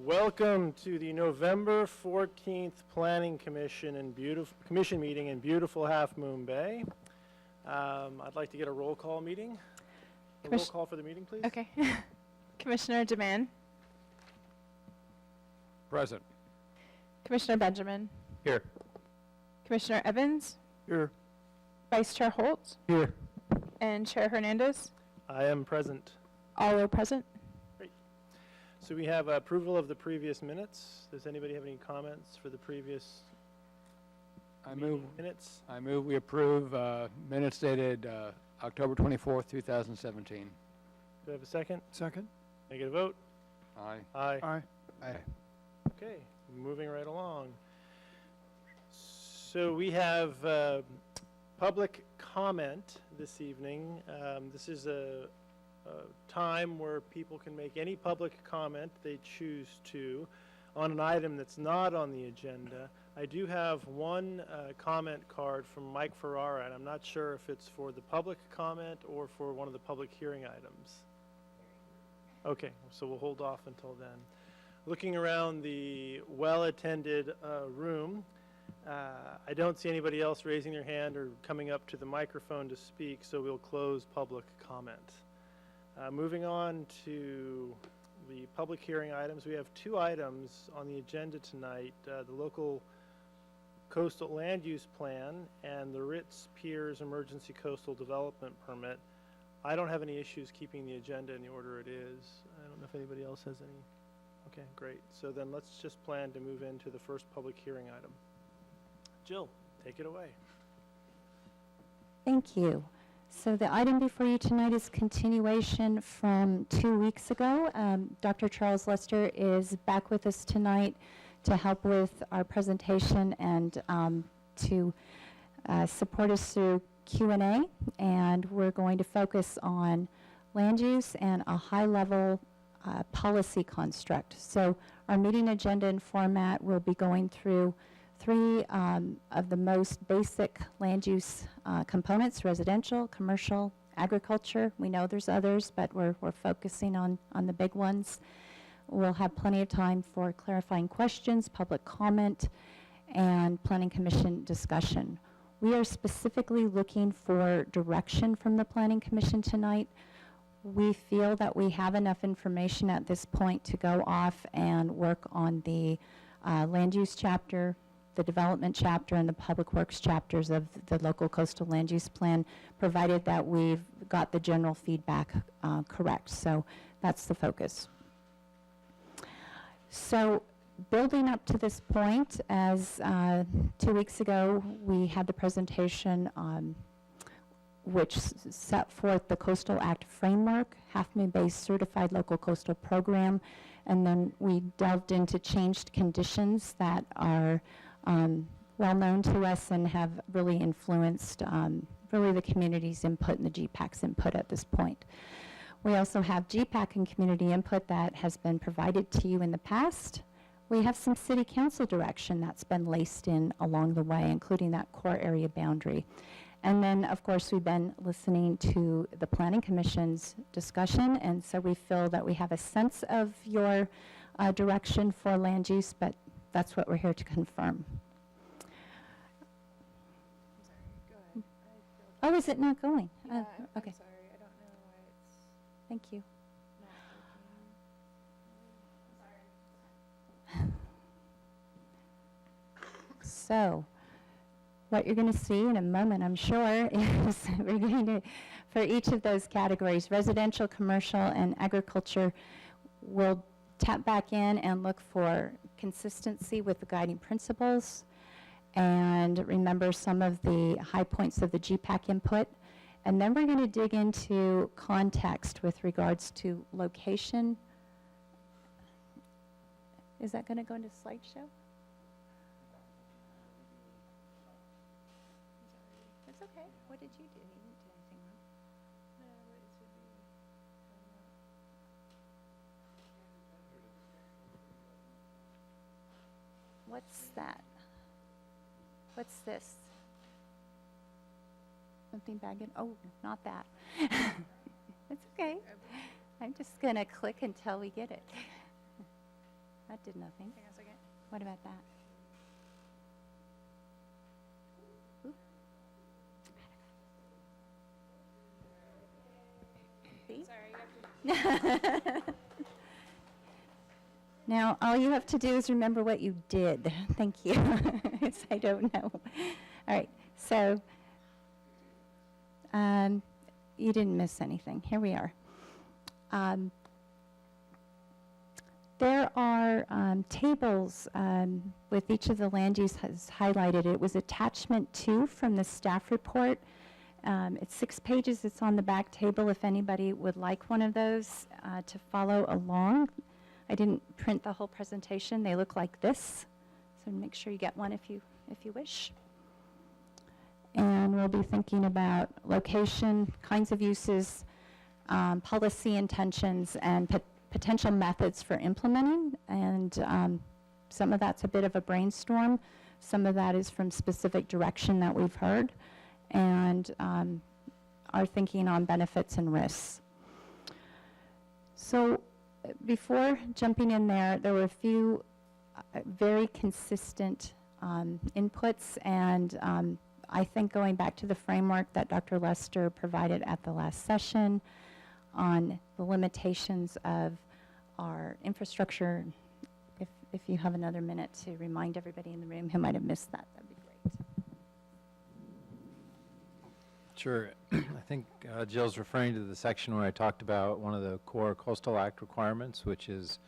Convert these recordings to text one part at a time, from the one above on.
Welcome to the November 14th Planning Commission meeting in beautiful Half Moon Bay. I'd like to get a roll call meeting. Roll call for the meeting, please. Okay. Commissioner DeMann. Present. Commissioner Benjamin. Here. Commissioner Evans. Here. Vice Chair Holt. Here. And Chair Hernandez. I am present. All are present. Great. So we have approval of the previous minutes. Does anybody have any comments for the previous minutes? I move we approve minutes dated October 24th, 2017. Do I have a second? Second. Can I get a vote? Aye. Aye. Aye. Aye. Okay, moving right along. So we have public comment this evening. This is a time where people can make any public comment they choose to on an item that's not on the agenda. I do have one comment card from Mike Ferrara, and I'm not sure if it's for the public comment or for one of the public hearing items. Okay, so we'll hold off until then. Looking around the well-attended room, I don't see anybody else raising their hand or coming up to the microphone to speak, so we'll close public comment. Moving on to the public hearing items, we have two items on the agenda tonight, the local coastal land use plan and the Ritz Piers Emergency Coastal Development Permit. I don't have any issues keeping the agenda in the order it is. I don't know if anybody else has any. Okay, great. So then let's just plan to move into the first public hearing item. Jill, take it away. Thank you. So the item before you tonight is continuation from 2 weeks ago. Dr. Charles Lester is back with us tonight to help with our presentation and to support us through Q&A. And we're going to focus on land use and a high-level policy construct. So our meeting agenda and format will be going through three of the most basic land use components: residential, commercial, agriculture. We know there's others, but we're focusing on the big ones. We'll have plenty of time for clarifying questions, public comment, and Planning Commission discussion. We are specifically looking for direction from the Planning Commission tonight. We feel that we have enough information at this point to go off and work on the land use chapter, the development chapter, and the public works chapters of the local coastal land use plan, provided that we've got the general feedback correct. So that's the focus. So building up to this point, as 2 weeks ago we had the presentation which set forth the Coastal Act framework, Half Moon Bay's certified local coastal program, and then we delved into changed conditions that are well known to us and have really influenced really the community's input and the GPAC's input at this point. We also have GPAC and community input that has been provided to you in the past. We have some city council direction that's been laced in along the way, including that core area boundary. And then, of course, we've been listening to the Planning Commission's discussion, and so we feel that we have a sense of your direction for land use, but that's what we're here to confirm. Sorry, go ahead. Oh, is it not going? Yeah, okay. I'm sorry. I don't know why it's Thank you. not working. So, what you're going to see in a moment, I'm sure, is we're going to, for each of those categories, residential, commercial, and agriculture, we'll tap back in and look for consistency with the guiding principles and remember some of the high points of the GPAC input. And then we're going to dig into context with regards to location. Is that going to go into slideshow? It's okay. What did you do? You didn't do anything wrong. No, but it should be coming up. What's that? What's this? Something back in? Oh, not that. It's okay. I'm just going to click until we get it. That did nothing. Hang on a second. What about that? Ooh. See? Sorry, you have to. Now, all you have to do is remember what you did. Thank you. 'Cause I don't know. All right, so you didn't miss anything. Here we are. There are tables with each of the land use has highlighted. It was attachment 2 from the staff report. It's 6 pages. It's on the back table if anybody would like one of those to follow along. I didn't print the whole presentation. They look like this. So make sure you get one if you wish. And we'll be thinking about location, kinds of uses, policy intentions, and potential methods for implementing. And some of that's a bit of a brainstorm. Some of that is from specific direction that we've heard. And our thinking on benefits and risks. So before jumping in there were a few very consistent inputs, and I think going back to the framework that Dr. Lester provided at the last session on the limitations of our infrastructure, if you have another minute to remind everybody in the room who might have missed that, that'd be great. Sure. I think Jill's referring to the section where I talked about one of the core Coastal Act requirements, which is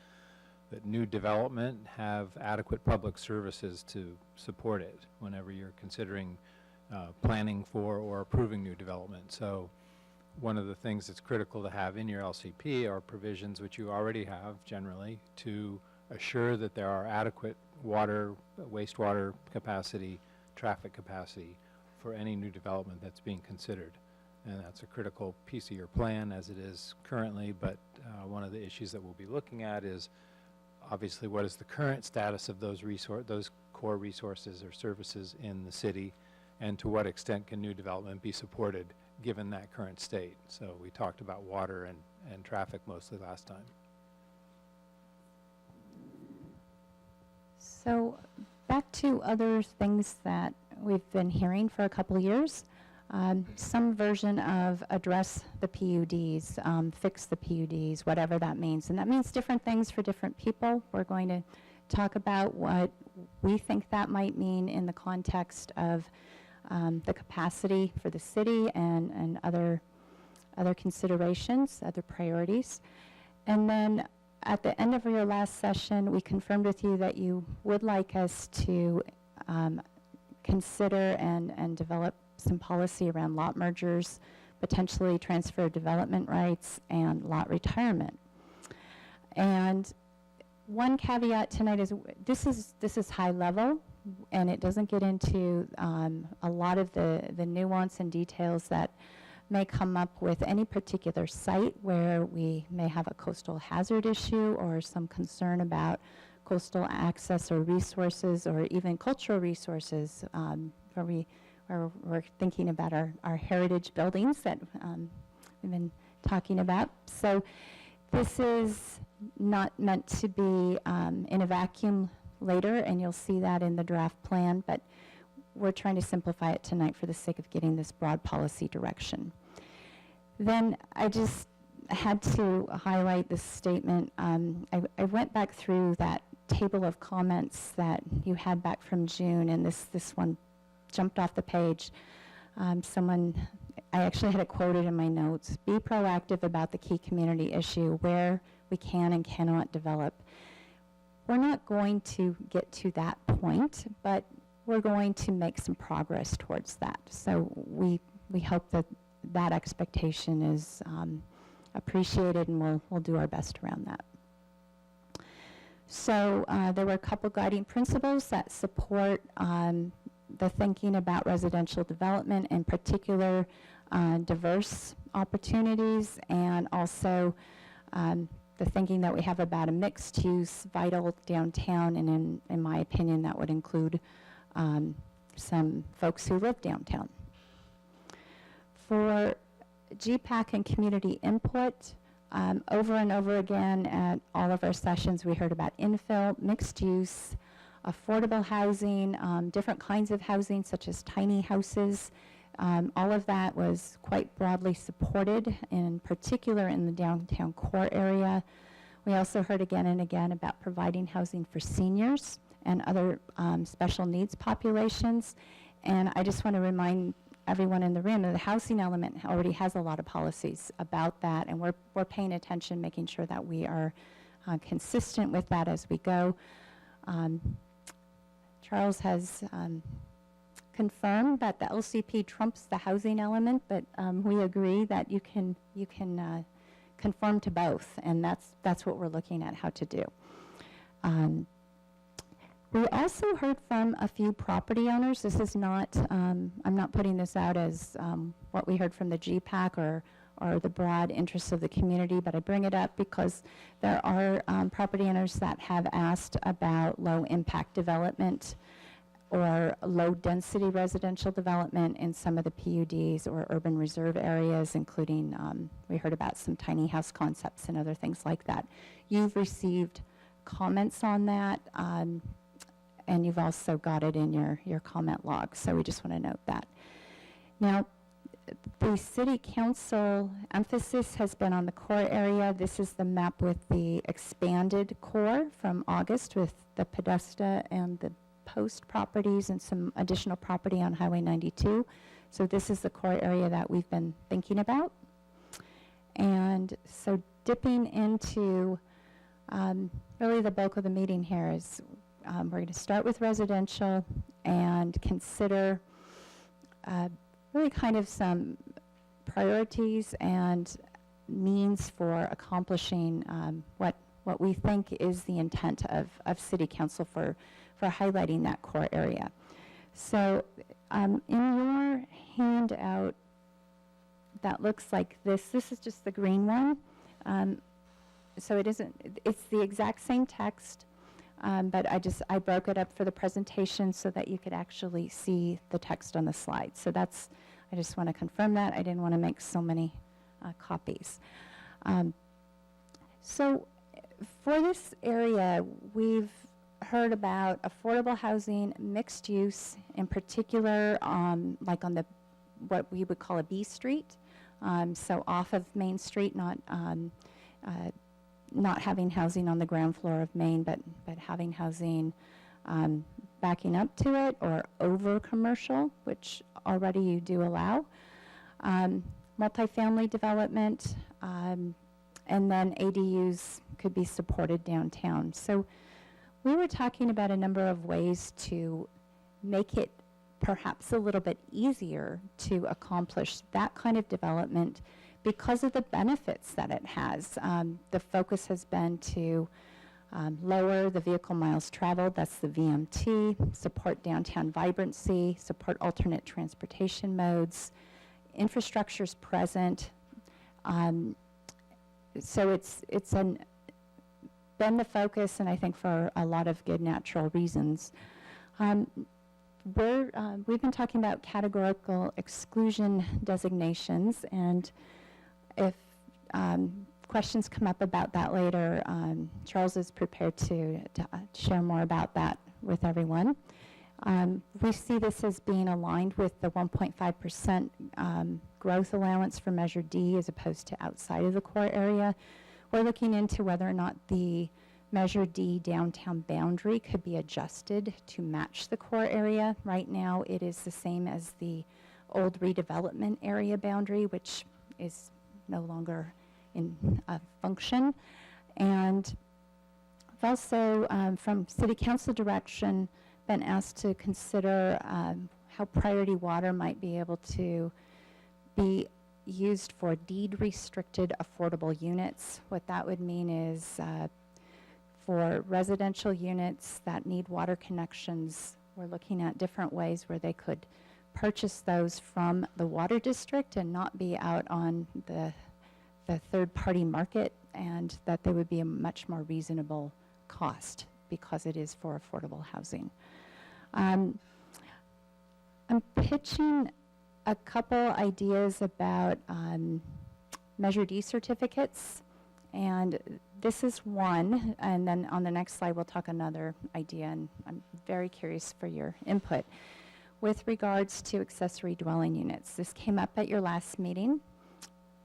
that new development have adequate public services to support it whenever you're considering planning for or approving new development. So one of the things that's critical to have in your LCP are provisions, which you already have generally, to assure that there are adequate water, wastewater capacity, traffic capacity for any new development that's being considered. And that's a critical piece of your plan as it is currently, but one of the issues that we'll be looking at is obviously what is the current status of those core resources or services in the city, and to what extent can new development be supported given that current state. So we talked about water and traffic mostly last time. So back to other things that we've been hearing for a couple of years. Some version of address the PUDs, fix the PUDs, whatever that means. And that means different things for different people. We're going to talk about what we think that might mean in the context of the capacity for the city and other considerations, other priorities. And then at the end of your last session, we confirmed with you that you would like us to consider and develop some policy around lot mergers, potentially transfer of development rights, and lot retirement. And one caveat tonight is this is high level, and it doesn't get into a lot of the nuance and details that may come up with any particular site where we may have a coastal hazard issue or some concern about coastal access or resources or even cultural resources, where we're thinking about our heritage buildings that we've been talking about. So this is not meant to be in a vacuum later, and you'll see that in the draft plan, but we're trying to simplify it tonight for the sake of getting this broad policy direction. Then I just had to highlight this statement. I went back through that table of comments that you had back from June, and this one jumped off the page. I actually had it quoted in my notes: be proactive about the key community issue where we can and cannot develop. We're not going to get to that point, but we're going to make some progress towards that. So we hope that that expectation is appreciated, and we'll do our best around that. So there were a couple guiding principles that support the thinking about residential development, in particular diverse opportunities, and also the thinking that we have about a mixed-use, vital downtown, and in my opinion, that would include some folks who live downtown. For GPAC and community input, Over and over again at all of our sessions, we heard about infill, mixed use, affordable housing, different kinds of housing such as tiny houses. All of that was quite broadly supported, in particular in the downtown core area. We also heard again and again about providing housing for seniors and other special needs populations. And I just want to remind everyone in the room that the housing element already has a lot of policies about that, and we're paying attention, making sure that we are consistent with that as we go. Charles has confirmed that the LCP trumps the housing element, but we agree that you can conform to both, and that's what we're looking at how to do. We also heard from a few property owners. This is not, I'm not putting this out as what we heard from the GPAC or the broad interests of the community, but I bring it up because there are property owners that have asked about low impact development or low density residential development in some of the PUDs or urban reserve areas, including, we heard about some tiny house concepts and other things like that. You've received comments on that, and you've also got it in your comment log, so we just want to note that. Now, the City Council emphasis has been on the core area. This is the map with the expanded core from August with the Podesta and the Post properties and some additional property on Highway 92. So this is the core area that we've been thinking about. And so dipping into really the bulk of the meeting here is we're going to start with residential and consider really kind of some priorities and means for accomplishing what we think is the intent of City Council for highlighting that core area. So in your handout, that looks like this. This is just the green one. So it's the exact same text, but I broke it up for the presentation so that you could actually see the text on the slide. So I just want to confirm that. I didn't want to make so many copies. So for this area, we've heard about affordable housing, mixed use, in particular, like on what we would call a B street, so off of Main Street, not having housing on the ground floor of Main, but having housing backing up to it or over commercial, which already you do allow, multifamily development, and then ADUs could be supported downtown. So we were talking about a number of ways to make it perhaps a little bit easier to accomplish that kind of development because of the benefits that it has. The focus has been to lower the vehicle miles traveled, that's the VMT, support downtown vibrancy, support alternate transportation modes, infrastructure's present. So it's been the focus, and I think for a lot of good natural reasons. We've been talking about categorical exclusion designations, and if questions come up about that later, Charles is prepared to share more about that with everyone. We see this as being aligned with the 1.5% growth allowance for Measure D as opposed to outside of the core area. We're looking into whether or not the Measure D downtown boundary could be adjusted to match the core area. Right now, it is the same as the old redevelopment area boundary, which is no longer in function. And I've also, from City Council direction, been asked to consider how priority water might be able to be used for deed-restricted affordable units. What that would mean is for residential units that need water connections, we're looking at different ways where they could purchase those from the water district and not be out on the third-party market, and that they would be a much more reasonable cost because it is for affordable housing. I'm pitching a couple ideas about Measure D certificates And this is one, and then on the next slide, we'll talk another idea, and I'm very curious for your input. With regards to accessory dwelling units, this came up at your last meeting.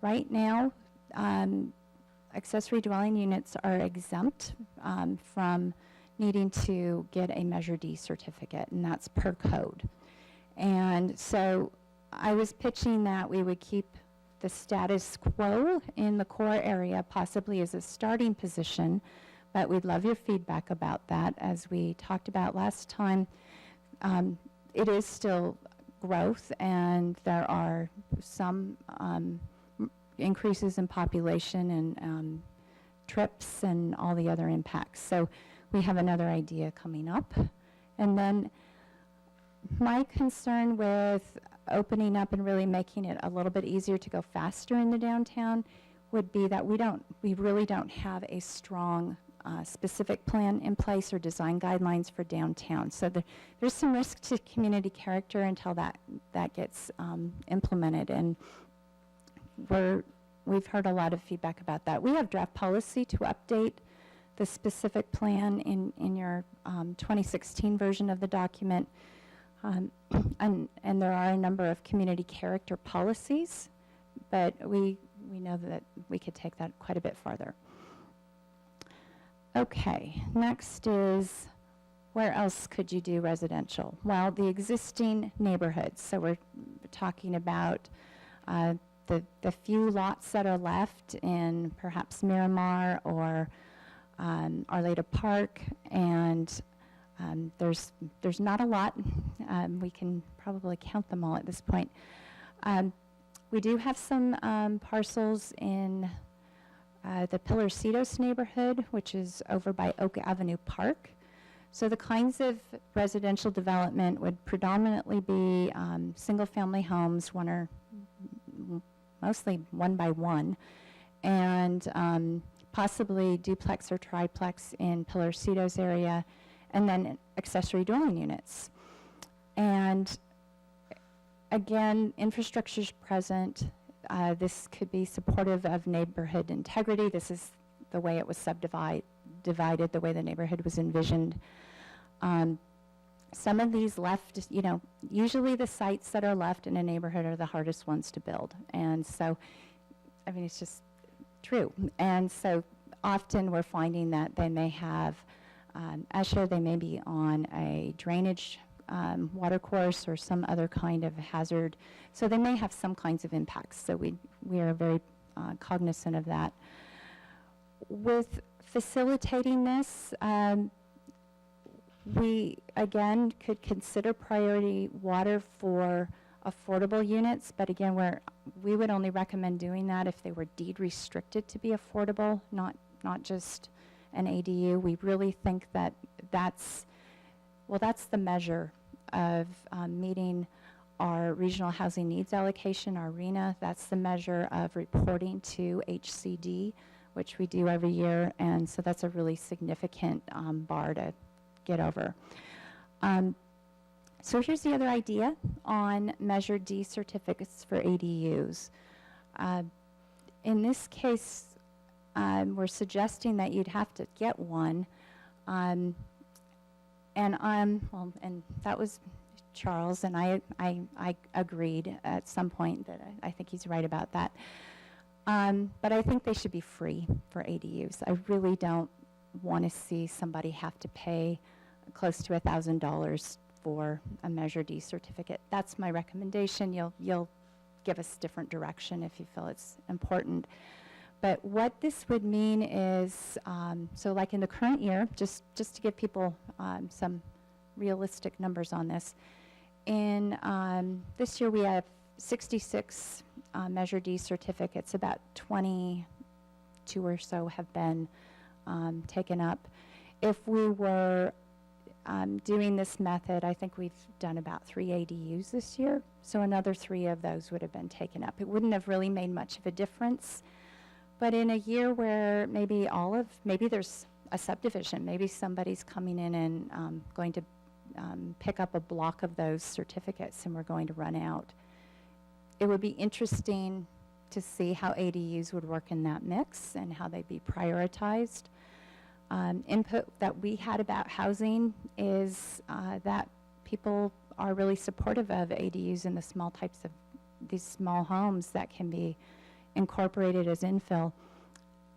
Right now, accessory dwelling units are exempt from needing to get a Measure D certificate, and that's per code. And so I was pitching that we would keep the status quo in the core area, possibly as a starting position, but we'd love your feedback about that. As we talked about last time, it is still growth, and there are some increases in population and trips and all the other impacts. So we have another idea coming up. And then my concern with opening up and really making it a little bit easier to go faster in the downtown would be that we really don't have a strong specific plan in place or design guidelines for downtown. So there's some risk to community character until that gets implemented. And we've heard a lot of feedback about that. We have draft policy to update the specific plan in your 2016 version of the document. And there are a number of community character policies, but we know that we could take that quite a bit farther. Okay, next is, where else could you do residential? Well, the existing neighborhoods. So we're talking about the few lots that are left in perhaps Miramar or Arleta Park, and there's not a lot. We can probably count them all at this point. We do have some parcels in the Pilarcitos neighborhood, which is over by Oak Avenue Park. So the kinds of residential development would predominantly be single-family homes, mostly one by one, and possibly duplex or triplex in Pilarcitos area, and then accessory dwelling units. And again, infrastructure's present. This could be supportive of neighborhood integrity. This is the way it was divided, the way the neighborhood was envisioned. Some of these left, usually the sites that are left in a neighborhood are the hardest ones to build. And so, I mean, it's just true. And so often we're finding that they may have ESHA, they may be on a drainage water course or some other kind of hazard. So they may have some kinds of impacts. So we are very cognizant of that. With facilitating this, we, again, could consider priority water for affordable units, but again, we would only recommend doing that if they were deed restricted to be affordable, not just an ADU. We really think that that's the measure of meeting our regional housing needs allocation, our RHNA. That's the measure of reporting to HCD, which we do every year, and so that's a really significant bar to get over. So here's the other idea on Measure D certificates for ADUs. In this case, we're suggesting that you'd have to get one, and that was Charles, and I agreed at some point that I think he's right about that. But I think they should be free for ADUs. I really don't want to see somebody have to pay close to $1,000 for a Measure D certificate. That's my recommendation. You'll give us different direction if you feel it's important. But what this would mean is, so like in the current year, just to give people some realistic numbers on this, in this year we have 66 Measure D certificates. About 22 or so have been taken up. If we were doing this method, I think we've done about 3 ADUs this year, so another 3 of those would have been taken up. It wouldn't have really made much of a difference, but in a year where maybe there's a subdivision, maybe somebody's coming in and going to pick up a block of those certificates and we're going to run out. It would be interesting to see how ADUs would work in that mix and how they'd be prioritized. Input that we had about housing is that people are really supportive of ADUs in the small types of these small homes that can be incorporated as infill.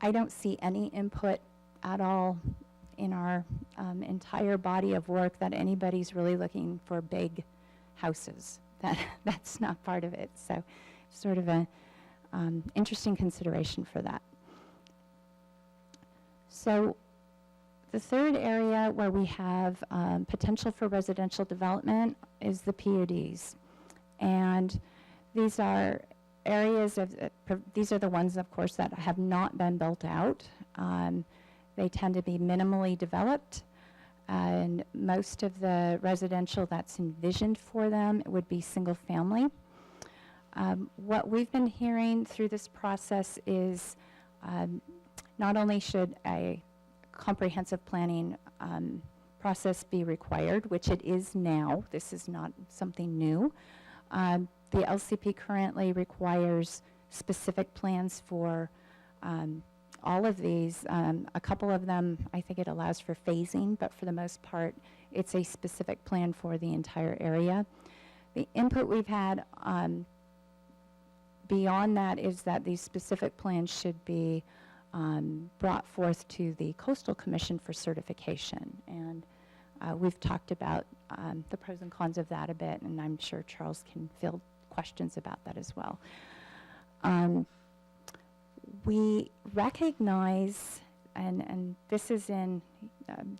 I don't see any input at all in our entire body of work that anybody's really looking for big houses. That's not part of it. So sort of a interesting consideration for that. So the third area where we have potential for residential development is the PUDs. And these are areas of, these are the ones, of course, that have not been built out. They tend to be minimally developed, and most of the residential that's envisioned for them would be single family. What we've been hearing through this process is not only should a comprehensive planning process be required, which it is now, this is not something new. The LCP currently requires specific plans for all of these. A couple of them, I think it allows for phasing, but for the most part, it's a specific plan for the entire area. The input we've had beyond that is that these specific plans should be brought forth to the Coastal Commission for certification. And we've talked about the pros and cons of that a bit, and I'm sure Charles can field questions about that as well. We recognize, and this is in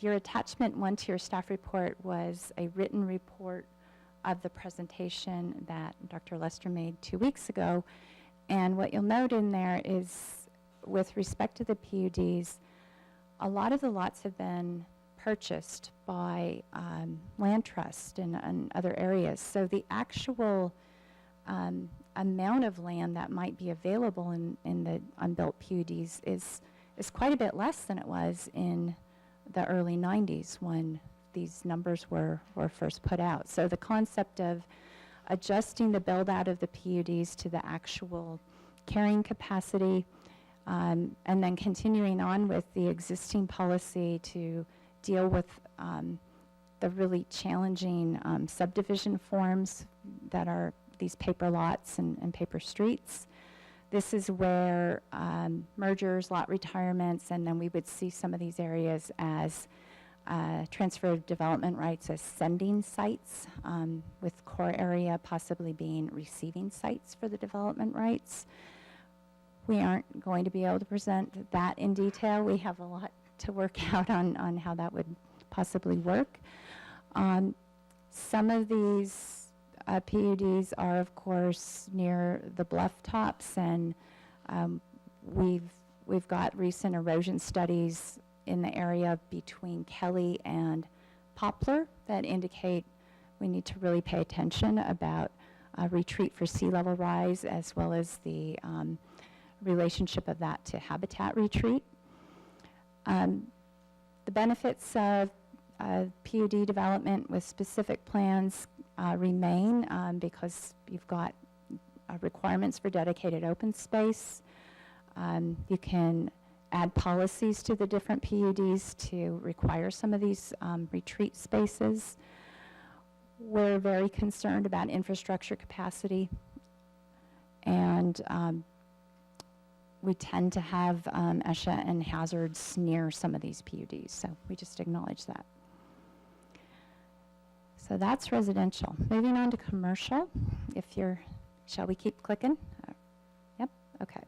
your attachment 1 to your staff report was a written report of the presentation that Dr. Lester made 2 weeks ago. And what you'll note in there is, with respect to the PUDs, a lot of the lots have been purchased by land trust and other areas. So the actual amount of land that might be available in the unbuilt PUDs is quite a bit less than it was in the early 90s when these numbers were first put out. So the concept of adjusting the build out of the PUDs to the actual carrying capacity, and then continuing on with the existing policy to deal with the really challenging subdivision forms that are these paper lots and paper streets. This is where mergers, lot retirements, and then we would see some of these areas as transfer of development rights as sending sites, with core area possibly being receiving sites for the development rights. We aren't going to be able to present that in detail. We have a lot to work out on how that would possibly work. Some of these PUDs are, of course, near the bluff tops, and we've got recent erosion studies in the area between Kelly and Poplar that indicate we need to really pay attention about retreat for sea level rise, as well as the relationship of that to habitat retreat. The benefits of PUD development with specific plans remain because you've got requirements for dedicated open space. You can add policies to the different PUDs to require some of these retreat spaces. We're very concerned about infrastructure capacity, and we tend to have ESHA and hazards near some of these PUDs, so we just acknowledge that. So that's residential. Moving on to commercial. Shall we keep clicking? Yep, okay.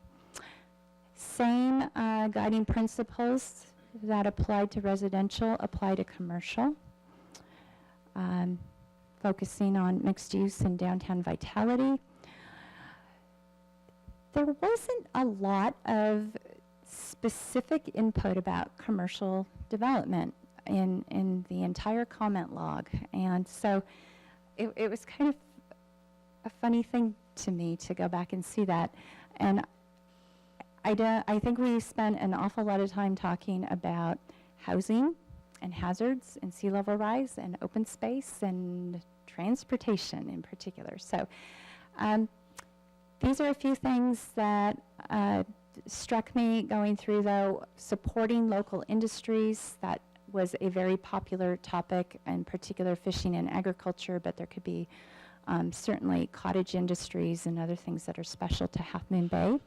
Same guiding principles that applied to residential apply to commercial. Focusing on mixed use and downtown vitality. There wasn't a lot of specific input about commercial development in the entire comment log. And so it was kind of a funny thing to me to go back and see that. And I think we spent an awful lot of time talking about housing and hazards and sea level rise and open space and transportation in particular. So These are a few things that struck me going through, though. Supporting local industries, that was a very popular topic, in particular fishing and agriculture, but there could be certainly cottage industries and other things that are special to Half Moon Bay.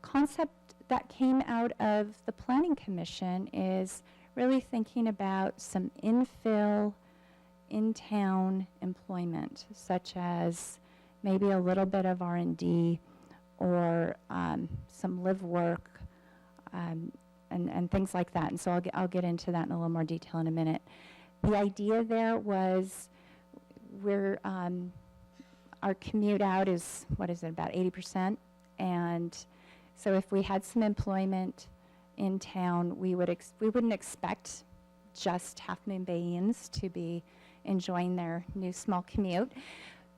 Concept that came out of the Planning Commission is really thinking about some infill in-town employment, such as maybe a little bit of R&D or some live work and things like that. And so I'll get into that in a little more detail in a minute. The idea there was our commute out is, what is it, about 80%? And so if we had some employment in town, we wouldn't expect just Half Moon Bayans to be enjoying their new small commute.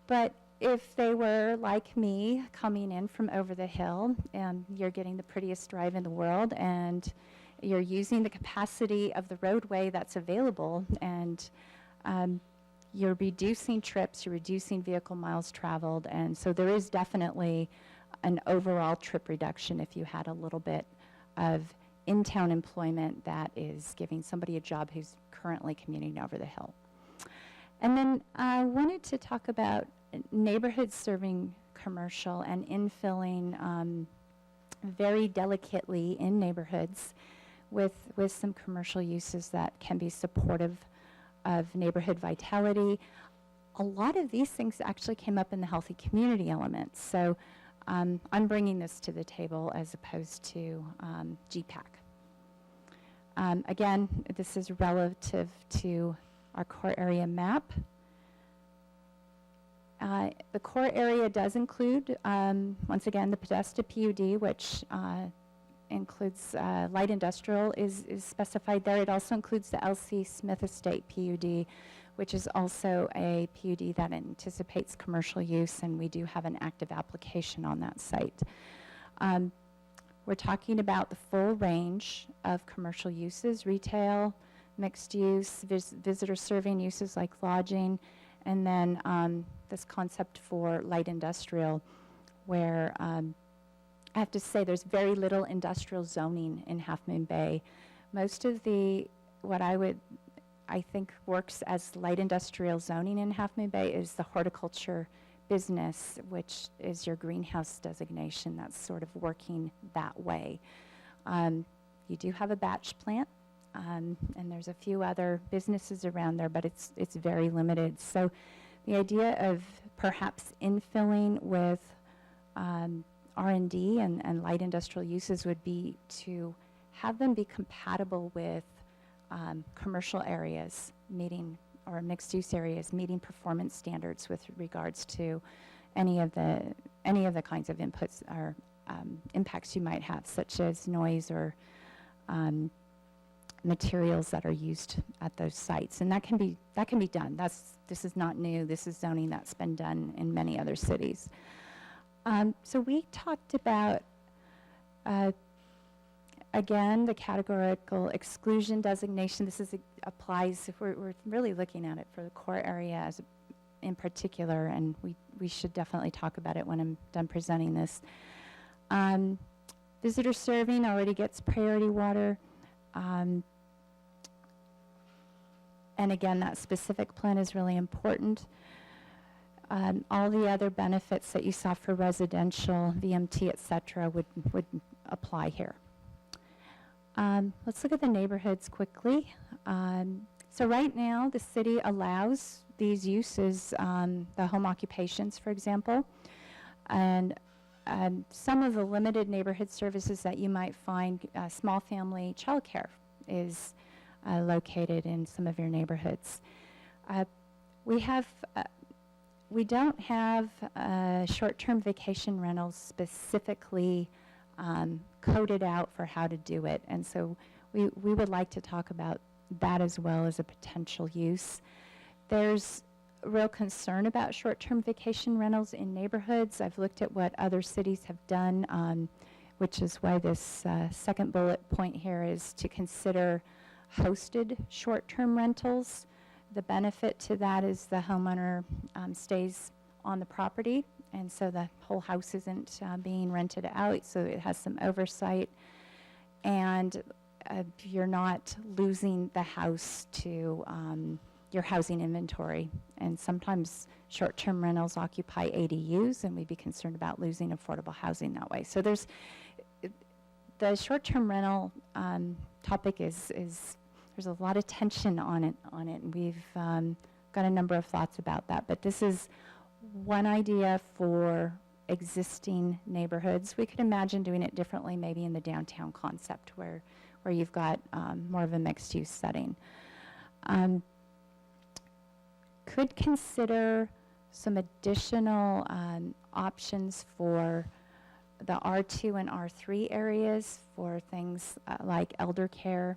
But if they were like me, coming in from over the hill, and you're getting the prettiest drive in the world, and you're using the capacity of the roadway that's available, and you're reducing trips, you're reducing vehicle miles traveled, and so there is definitely an overall trip reduction if you had a little bit of in-town employment that is giving somebody a job who's currently commuting over the hill. And then I wanted to talk about neighborhoods serving commercial and infilling very delicately in neighborhoods with some commercial uses that can be supportive of neighborhood vitality. A lot of these things actually came up in the healthy community elements. So I'm bringing this to the table as opposed to GPAC. Again, this is relative to our core area map. The core area does include, once again, the Podesta PUD, which includes light industrial is specified there. It also includes the LC Smith Estate PUD, which is also a PUD that anticipates commercial use, and we do have an active application on that site. We're talking about the full range of commercial uses: retail, mixed use, visitor serving uses like lodging, and then this concept for light industrial, where I have to say there's very little industrial zoning in Half Moon Bay. Most of what I think works as light industrial zoning in Half Moon Bay is the horticulture business, which is your greenhouse designation. That's sort of working that way. You do have a batch plant, and there's a few other businesses around there, but it's very limited. So the idea of perhaps infilling with R&D and light industrial uses would be to have them be compatible with commercial areas meeting, or mixed use areas meeting performance standards with regards to any of the kinds of inputs or impacts you might have, such as noise or materials that are used at those sites. And that can be done. This is not new. This is zoning that's been done in many other cities. So we talked about again, the categorical exclusion designation. This applies if we're really looking at it for the core area in particular, and we should definitely talk about it when I'm done presenting this. Visitor serving already gets priority water. And again, that specific plan is really important. All the other benefits that you saw for residential, VMT, et cetera, would apply here. Let's look at the neighborhoods quickly. So right now, the city allows these uses, the home occupations, for example, and some of the limited neighborhood services that you might find, small family childcare is located in some of your neighborhoods. We don't have short-term vacation rentals specifically coded out for how to do it, and so we would like to talk about that as well as a potential use. There's a real concern about short-term vacation rentals in neighborhoods. I've looked at what other cities have done, which is why this second bullet point here is to consider hosted short-term rentals. The benefit to that is the homeowner stays on the property and so the whole house isn't being rented out, so it has some oversight. And you're not losing the house to your housing inventory. And sometimes short-term rentals occupy ADUs, and we'd be concerned about losing affordable housing that way. So there's the short-term rental topic is there's a lot of tension on it, and we've got a number of thoughts about that. But this is one idea for existing neighborhoods. We could imagine doing it differently, maybe in the downtown concept where you've got more of a mixed-use setting. Could consider some additional options for the R2 and R3 areas for things like elder care,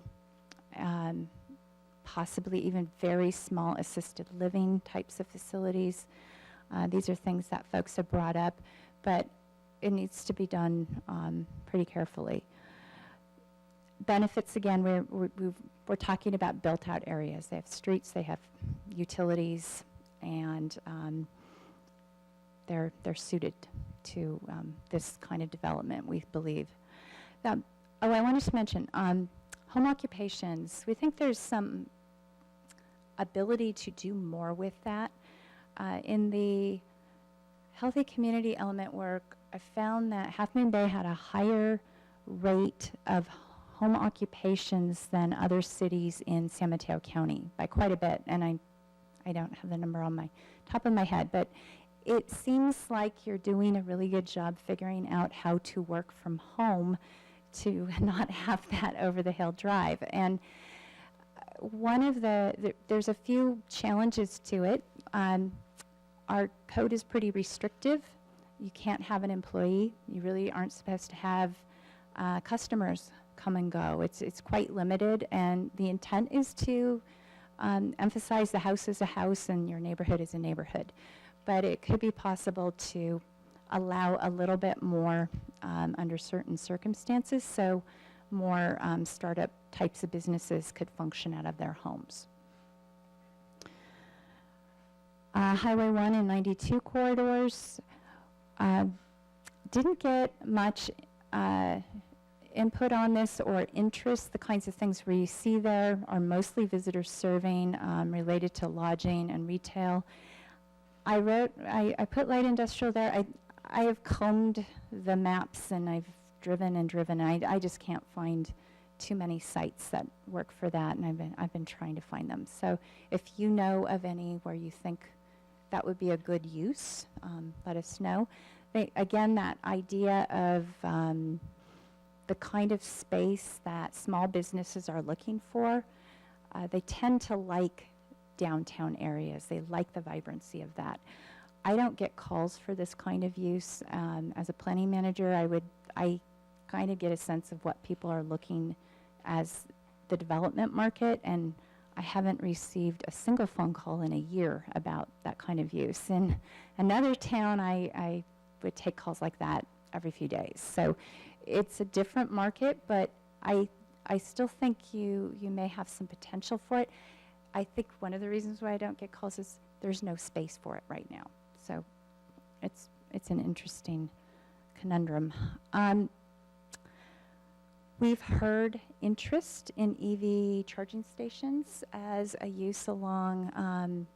possibly even very small assisted living types of facilities. These are things that folks have brought up, but it needs to be done pretty carefully. Benefits, again, we're talking about built-out areas. They have streets, they have utilities, and they're suited to this kind of development, we believe. Now, I wanted to mention home occupations. We think there's some ability to do more with that. In the healthy community element work, I found that Half Moon Bay had a higher rate of home occupations than other cities in San Mateo County by quite a bit. And I don't have the number on my top of my head, but it seems like you're doing a really good job figuring out how to work from home to not have that over the hill drive. And one of there's a few challenges to it. Our code is pretty restrictive. You can't have an employee. You really aren't supposed to have customers come and go. It's quite limited, and the intent is to emphasize the house is a house and your neighborhood is a neighborhood. But it could be possible to allow a little bit more under certain circumstances, so more startup types of businesses could function out of their homes. Highway 1 and 92 corridors didn't get much input on this or interest. The kinds of things we see there are mostly visitor serving related to lodging and retail. I put light industrial there. I have combed the maps and I've driven and driven. I just can't find too many sites that work for that, and I've been trying to find them. So if you know of any where you think that would be a good use, let us know. Again, that idea of the kind of space that small businesses are looking for, they tend to like downtown areas. They like the vibrancy of that. I don't get calls for this kind of use. As a planning manager, I kind of get a sense of what people are looking as the development market, and I haven't received a single phone call in a year about that kind of use. In another town, I would take calls like that every few days. So it's a different market, but I still think you may have some potential for it. I think one of the reasons why I don't get calls is there's no space for it right now. So it's an interesting conundrum. We've heard interest in EV charging stations as a use along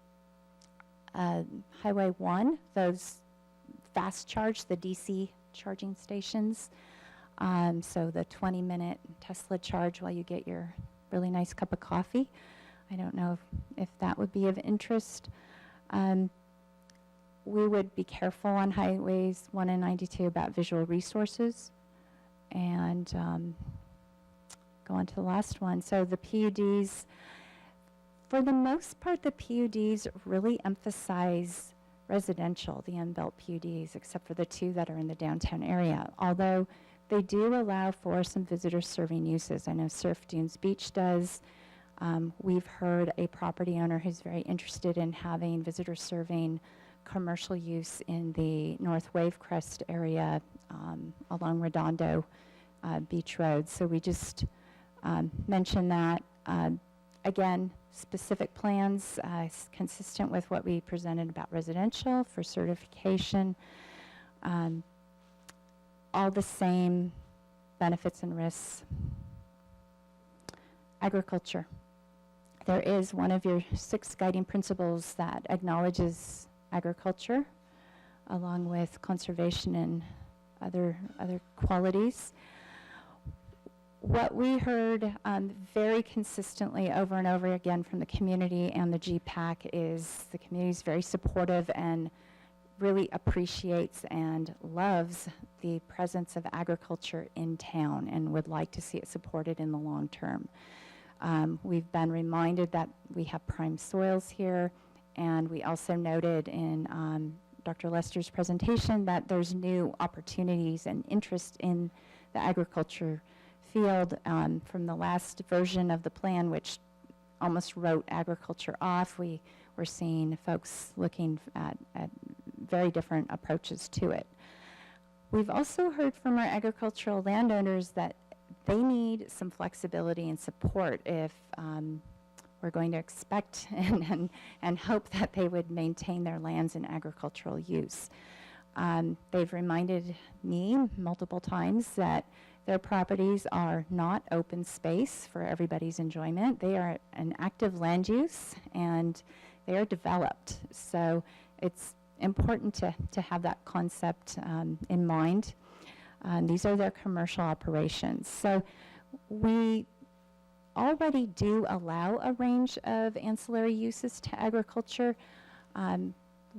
Highway 1, those fast charge, the DC charging stations. So the 20-minute Tesla charge while you get your really nice cup of coffee. I don't know if that would be of interest. We would be careful on highways 1 and 92 about visual resources. And go on to the last one. So the PUDs, for the most part, the PUDs really emphasize residential, the unbuilt PUDs, except for the 2 that are in the downtown area. Although they do allow for some visitor serving uses. I know Surf Dunes Beach does. We've heard a property owner who's very interested in having visitor serving commercial use in the North Wavecrest area along Redondo Beach Road. So we just mentioned that. Again, specific plans consistent with what we presented about residential for certification. All the same benefits and risks. Agriculture. There is one of your 6 guiding principles that acknowledges agriculture, along with conservation and other qualities. What we heard very consistently over and over again from the community and the GPAC is the community is very supportive and really appreciates and loves the presence of agriculture in town and would like to see it supported in the long term. We've been reminded that we have prime soils here, and we also noted in Dr. Lester's presentation that there's new opportunities and interest in the agriculture field. From the last version of the plan, which almost wrote agriculture off, we were seeing folks looking at very different approaches to it. We've also heard from our agricultural landowners that they need some flexibility and support if we're going to expect and hope that they would maintain their lands in agricultural use. They've reminded me multiple times that their properties are not open space for everybody's enjoyment. They are an active land use, and they are developed. So it's important to have that concept in mind. These are their commercial operations. So we already do allow a range of ancillary uses to agriculture.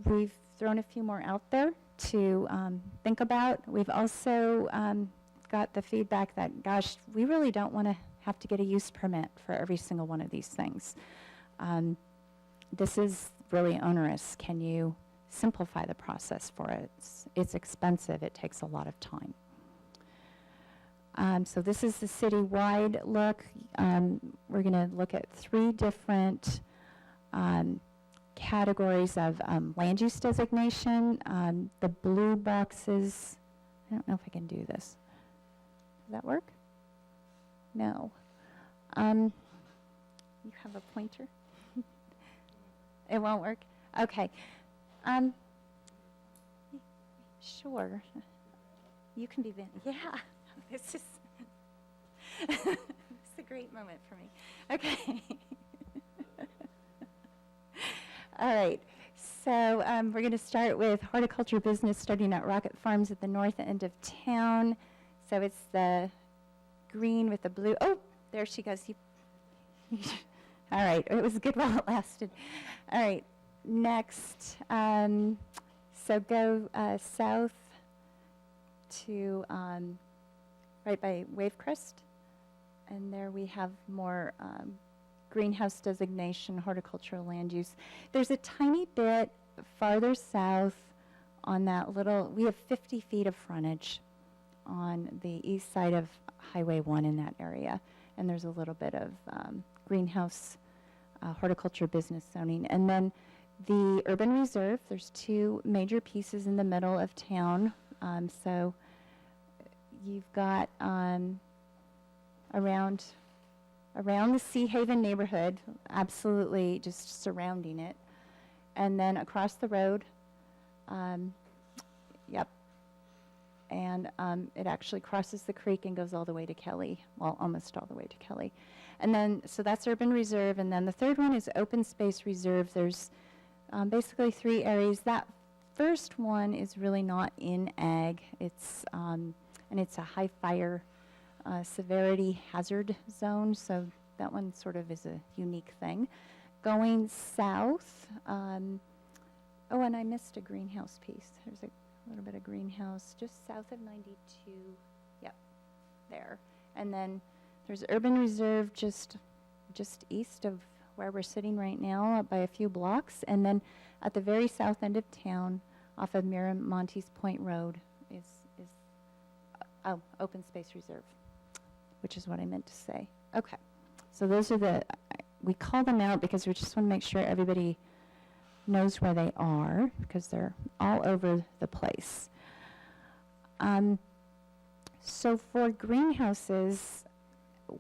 We've thrown a few more out there to think about. We've also got the feedback that, gosh, we really don't want to have to get a use permit for every single one of these things. This is really onerous. Can you simplify the process for it? It's expensive. It takes a lot of time. So this is the citywide look. We're going to look at 3 different categories of land use designation. The blue boxes, I don't know if I can do this. Does that work? No. You have a pointer? It won't work? Okay. Sure. You can be the, yeah. This is it's a great moment for me. Okay. All right. So we're going to start with horticulture business starting at Rocket Farms at the north end of town. So it's the green with the blue. Oh, there she goes. All right. It was good while it lasted. All right. Next. So go south to right by Wavecrest. And there we have more greenhouse designation, horticultural land use. There's a tiny bit farther south on that little, we have 50 feet of frontage on the east side of Highway 1 in that area. And there's a little bit of greenhouse horticulture business zoning. And then the urban reserve, there's 2 major pieces in the middle of town. So you've got around the Sea Haven neighborhood, absolutely just surrounding it. And then across the road, yep. And it actually crosses the creek and goes all the way to Kelly, well, almost all the way to Kelly. And then, so that's urban reserve. And then the third one is open space reserve. There's basically 3 areas. That first one is really not in ag. It's, and it's a high fire severity hazard zone, so that one sort of is a unique thing. Going south, oh, and I missed a greenhouse piece. There's a little bit of greenhouse just south of 92, yep, there. And then there's urban reserve just east of where we're sitting right now, by a few blocks. And then at the very south end of town, off of Miramontes Point Road, is open space reserve, which is what I meant to say. Okay, so those are we call them out because we just want to make sure everybody knows where they are, because they're all over the place. So for greenhouses,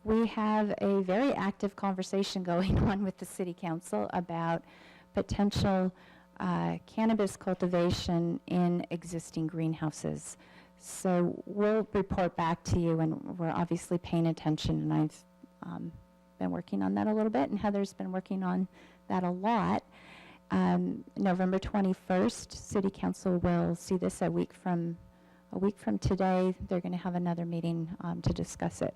we have a very active conversation going on with the City Council about potential cannabis cultivation in existing greenhouses. So we'll report back to you, and we're obviously paying attention, and I've been working on that a little bit, and Heather's been working on that a lot. November 21st, City Council will see this a week from today. They're going to have another meeting to discuss it.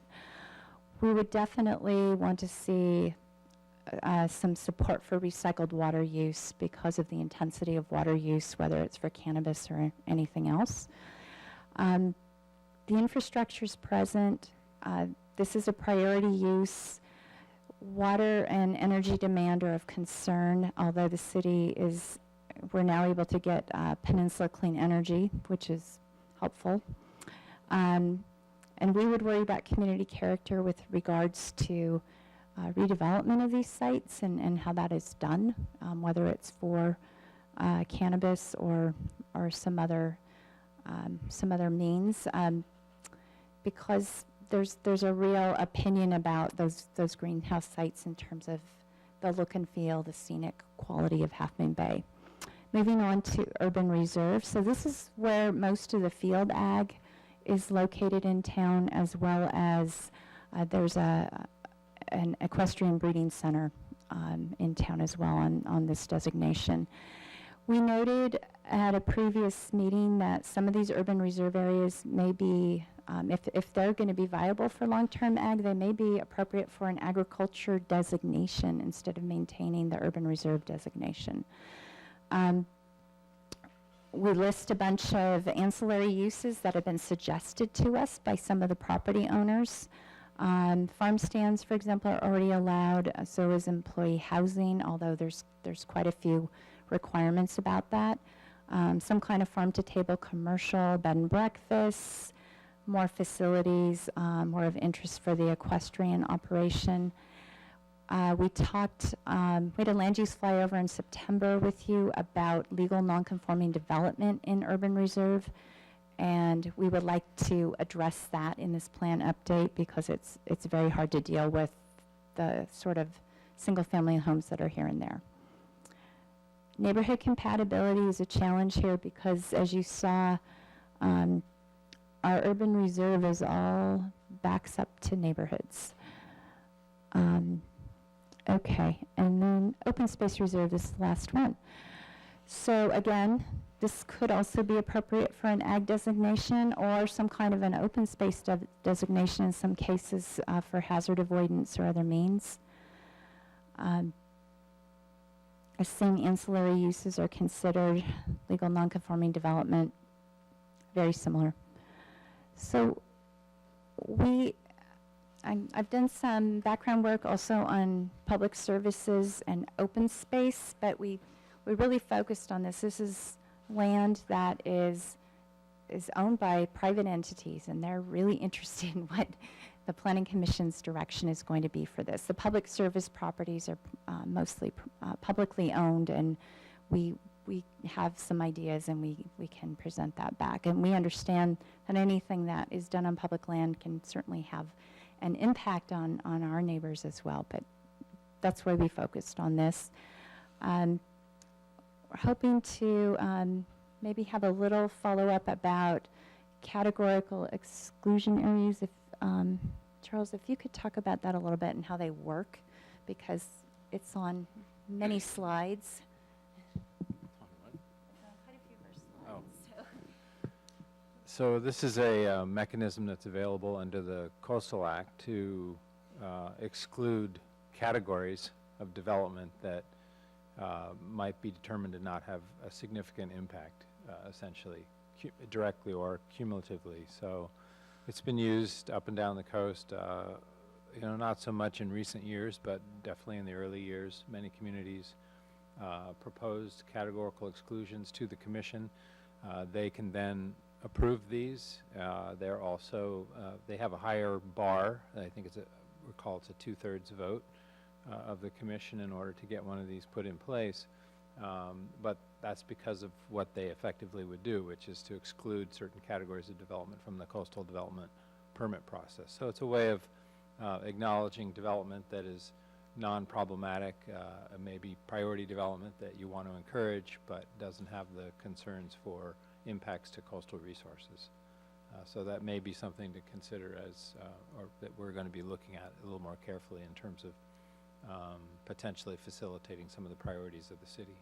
We would definitely want to see some support for recycled water use because of the intensity of water use, whether it's for cannabis or anything else. The infrastructure is present. This is a priority use. Water and energy demand are of concern, although the city we're now able to get Peninsula Clean Energy, which is helpful. And we would worry about community character with regards to redevelopment of these sites and how that is done, whether it's for cannabis or some other means, because there's a real opinion about those greenhouse sites in terms of the look and feel, the scenic quality of Half Moon Bay. Moving on to urban reserves. So this is where most of the field ag is located in town, as well as there's an equestrian breeding center in town as well on this designation. We noted at a previous meeting that some of these urban reserve areas may be, if they're going to be viable for long-term ag, they may be appropriate for an agriculture designation instead of maintaining the urban reserve designation. We list a bunch of ancillary uses that have been suggested to us by some of the property owners. Farm stands, for example, are already allowed, so is employee housing, although there's quite a few requirements about that. Some kind of farm-to-table commercial, bed and breakfasts, more facilities, more of interest for the equestrian operation. We had a land use flyover in September with you about legal non-conforming development in urban reserve, and we would like to address that in this plan update because it's very hard to deal with the sort of single-family homes that are here and there. Neighborhood compatibility is a challenge here because, as you saw, our urban reserve is all backs up to neighborhoods. Okay, and then open space reserve is the last one. So again, this could also be appropriate for an ag designation or some kind of an open space designation in some cases for hazard avoidance or other means. As same ancillary uses are considered, legal non-conforming development, very similar. So I've done some background work also on public services and open space, but we really focused on this. This is land that is owned by private entities, and they're really interested in what the Planning Commission's direction is going to be for this. The public service properties are mostly publicly owned, and we have some ideas, and we can present that back. And we understand that anything that is done on public land can certainly have an impact on our neighbors as well, but that's why we focused on this. We're hoping to maybe have a little follow-up about categorical exclusion areas. If Charles, if you could talk about that a little bit and how they work, because it's on many slides. Quite a few more slides. So this is a mechanism that's available under the Coastal Act to exclude categories of development that might be determined to not have a significant impact, essentially, directly or cumulatively. So it's been used up and down the coast, not so much in recent years, but definitely in the early years. Many communities proposed categorical exclusions to the commission. They can then approve these. They're also, they have a higher bar. I think it's recall it's a 2/3 vote of the commission in order to get one of these put in place. But that's because of what they effectively would do, which is to exclude certain categories of development from the coastal development permit process. So it's a way of acknowledging development that is non-problematic, maybe priority development that you want to encourage, but doesn't have the concerns for impacts to coastal resources. So that may be something to consider as, or that we're going to be looking at a little more carefully in terms of potentially facilitating some of the priorities of the city.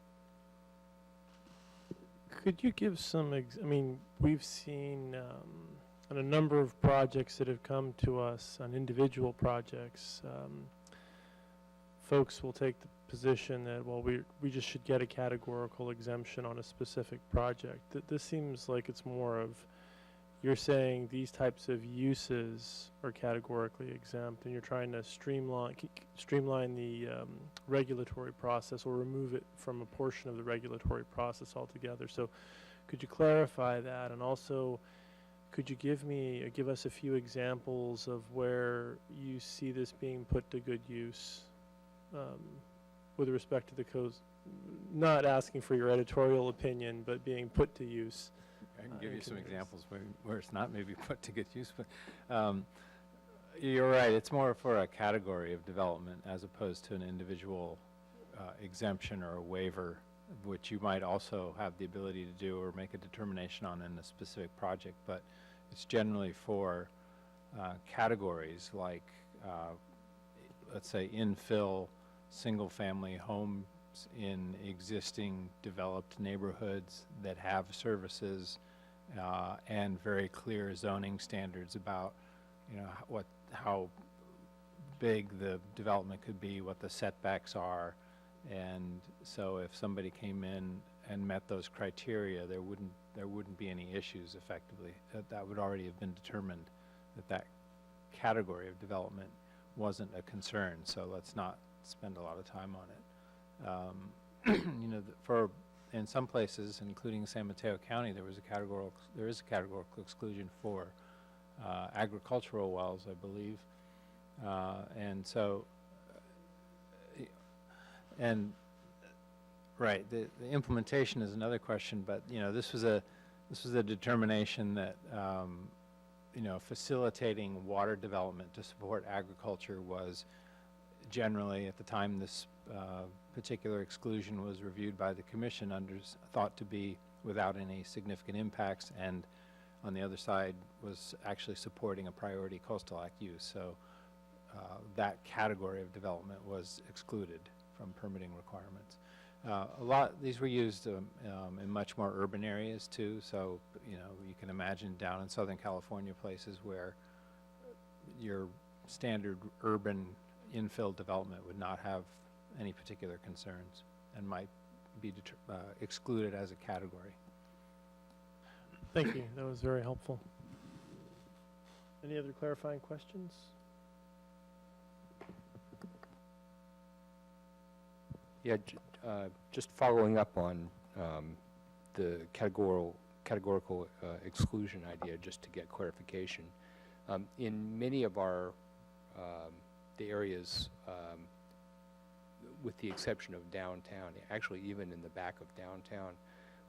Could you give some, I mean, we've seen on a number of projects that have come to us, on individual projects, folks will take the position that, well, we just should get a categorical exemption on a specific project. This seems like it's more of, you're saying these types of uses are categorically exempt, and you're trying to streamline the regulatory process, or remove it from a portion of the regulatory process altogether. So could you clarify that? And also, could you give us a few examples of where you see this being put to good use with respect to the coast? Not asking for your editorial opinion, but being put to use. I can give you some examples where it's not maybe put to good use, but you're right, it's more for a category of development as opposed to an individual exemption or a waiver, which you might also have the ability to do or make a determination on in a specific project. But it's generally for categories like, let's say, infill single-family homes in existing developed neighborhoods that have services and very clear zoning standards about, you know, how big the development could be, what the setbacks are. And so if somebody came in and met those criteria, there wouldn't be any issues effectively. That would already have been determined that category of development wasn't a concern, so let's not spend a lot of time on it. You know, in some places, including San Mateo County, there is a categorical exclusion for agricultural wells, I believe, and so, right, the implementation is another question. But you know, this was a determination that you know, facilitating water development to support agriculture was generally, at the time this particular exclusion was reviewed by the commission, thought to be without any significant impacts, and on the other side was actually supporting a priority coastal act use. So that category of development was excluded from permitting requirements. These were used in much more urban areas too. So you know, you can imagine down in Southern California, places where your standard urban infill development would not have any particular concerns and might be excluded as a category. Thank you. That was very helpful. Any other clarifying questions? Yeah, just following up on the categorical exclusion idea, just to get clarification. In many of our the areas, with the exception of downtown, actually even in the back of downtown,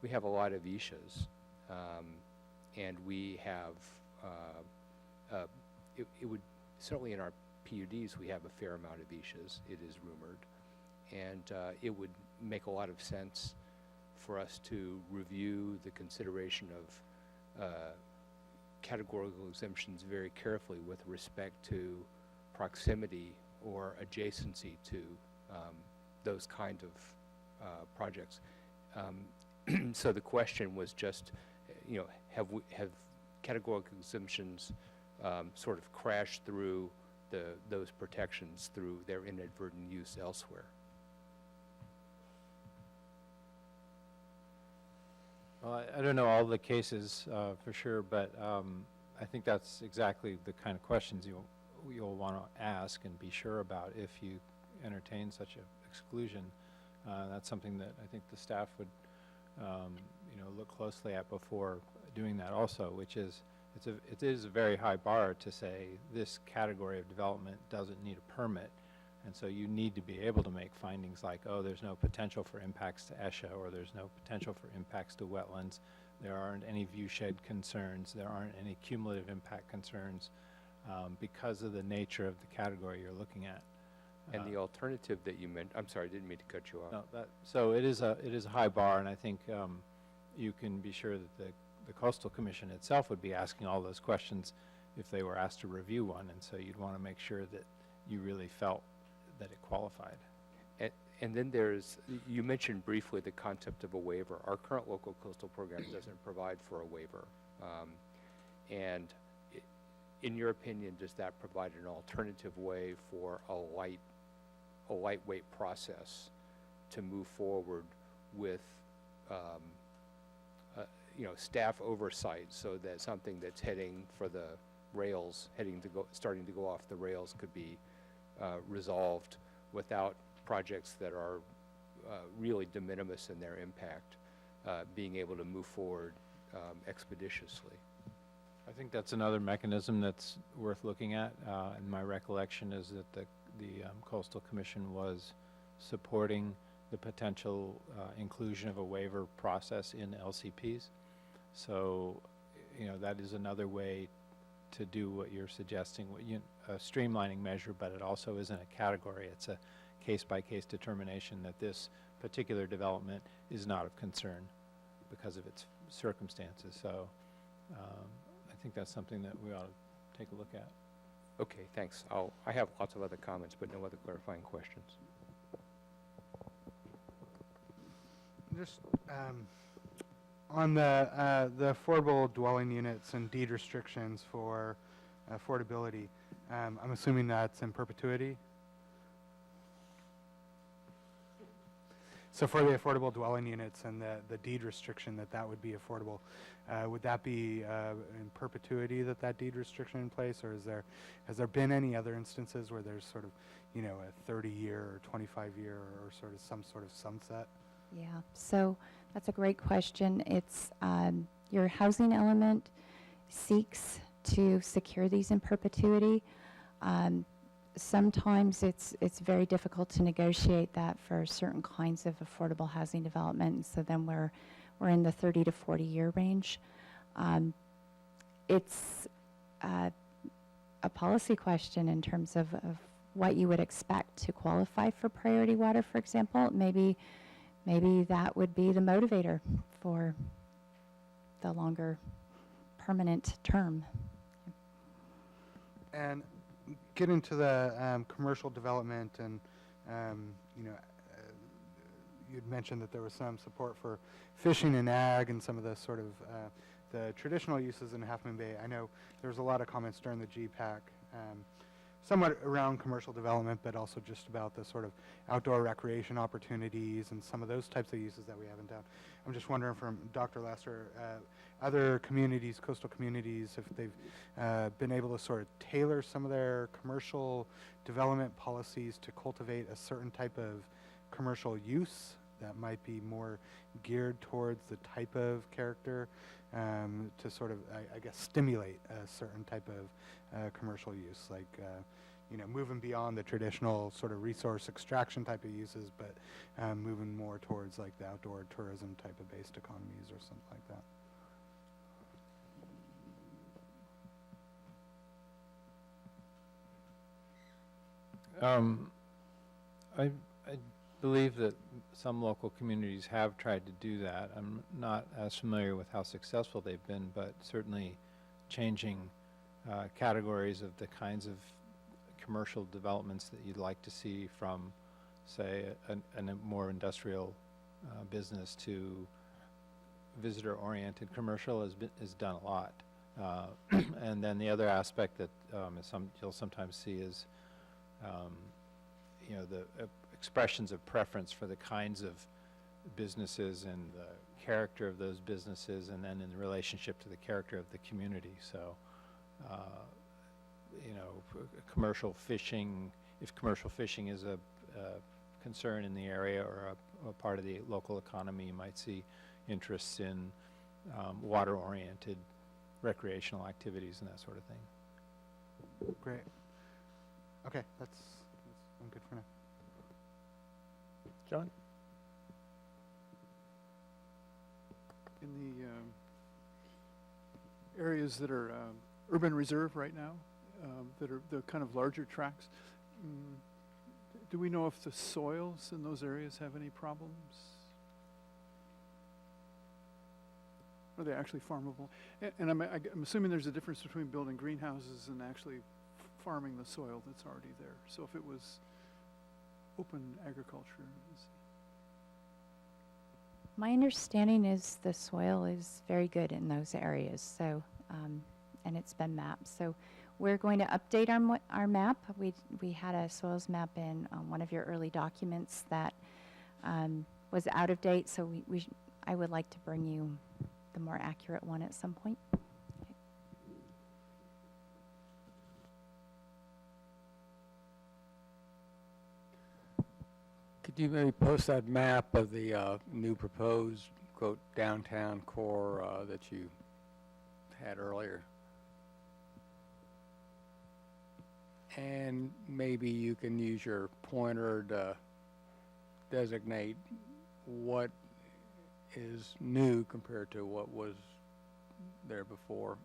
we have a lot of ishas, and we have it would certainly, in our PUDs we have a fair amount of ishas, it is rumored, and it would make a lot of sense for us to review the consideration of categorical exemptions very carefully with respect to proximity or adjacency to those kind of projects. So the question was just, you know, have categorical exemptions sort of crashed through those protections through their inadvertent use elsewhere? Well, I don't know all the cases for sure, but I think that's exactly the kind of questions you'll want to ask and be sure about if you entertain such an exclusion. That's something that I think the staff would you know, look closely at before doing that also, which is it is a very high bar to say this category of development doesn't need a permit, and so you need to be able to make findings like, oh, there's no potential for impacts to ESHA, or there's no potential for impacts to wetlands, there aren't any viewshed concerns, there aren't any cumulative impact concerns, because of the nature of the category you're looking at. And the alternative that you meant, I'm sorry, I didn't mean to cut you off. No, so it is a high bar, and I think you can be sure that the Coastal Commission itself would be asking all those questions if they were asked to review one, and so you'd want to make sure that you really felt that it qualified. And then you mentioned briefly the concept of a waiver. Our current local coastal program doesn't provide for a waiver. And in your opinion, does that provide an alternative way for a lightweight process to move forward with staff oversight, so that something that's heading for the rails, starting to go off the rails, could be resolved without projects that are really de minimis in their impact being able to move forward expeditiously? I think that's another mechanism that's worth looking at, and my recollection is that the Coastal Commission was supporting the potential inclusion of a waiver process in LCPs. So, that is another way to do what you're suggesting, a streamlining measure, but it also isn't a category. It's a case-by-case determination that this particular development is not of concern because of its circumstances. So I think that's something that we ought to take a look at. Okay, thanks. I have lots of other comments, but no other clarifying questions. Just on the affordable dwelling units and deed restrictions for affordability, I'm assuming that's in perpetuity? So for the affordable dwelling units and the deed restriction that would be affordable, would that be in perpetuity, that deed restriction in place, or has there been any other instances where there's sort of, a 30-year or 25-year or sort of some sort of sunset? Yeah, so that's a great question. It's your housing element seeks to secure these in perpetuity. Sometimes it's very difficult to negotiate that for certain kinds of affordable housing development, and so then we're in the 30 to 40 year range. It's a policy question in terms of what you would expect to qualify for priority water, for example. Maybe that would be the motivator for the longer permanent term. And get into the commercial development, and you'd mentioned that there was some support for fishing and ag and some of the sort of the traditional uses in Half Moon Bay. I know there was a lot of comments during the GPAC, somewhat around commercial development, but also just about the sort of outdoor recreation opportunities and some of those types of uses that we have in town. I'm just wondering from Dr. Lester, other communities, coastal communities, if they've been able to sort of tailor some of their commercial development policies to cultivate a certain type of commercial use that might be more geared towards the type of character to sort of, I guess, stimulate a certain type of commercial use, like moving beyond the traditional sort of resource extraction type of uses, but moving more towards like the outdoor tourism type of based economies or something like that. I believe that some local communities have tried to do that. I'm not as familiar with how successful they've been, but certainly changing categories of the kinds of commercial developments that you'd like to see from, say, a more industrial business to visitor-oriented commercial is done a lot. And then the other aspect that you'll sometimes see is the expressions of preference for the kinds of businesses and the character of those businesses, and then in relationship to the character of the community. So, commercial fishing, if commercial fishing is a concern in the area or a part of the local economy, you might see interests in water-oriented recreational activities and that sort of thing. Great. Okay, I'm good for now. John? In the areas that are urban reserve right now, that are the kind of larger tracts, Do we know if the soils in those areas have any problems? Are they actually farmable? And I'm assuming there's a difference between building greenhouses and actually farming the soil that's already there. So if it was open agriculture, My understanding is the soil is very good in those areas, so, and it's been mapped. So we're going to update our map. We had a soils map in one of your early documents that was out of date, so I would like to bring you the more accurate one at some point. Could you maybe post that map of the new proposed, quote, downtown core that you had earlier? And maybe you can use your pointer to designate what is new compared to what was there before.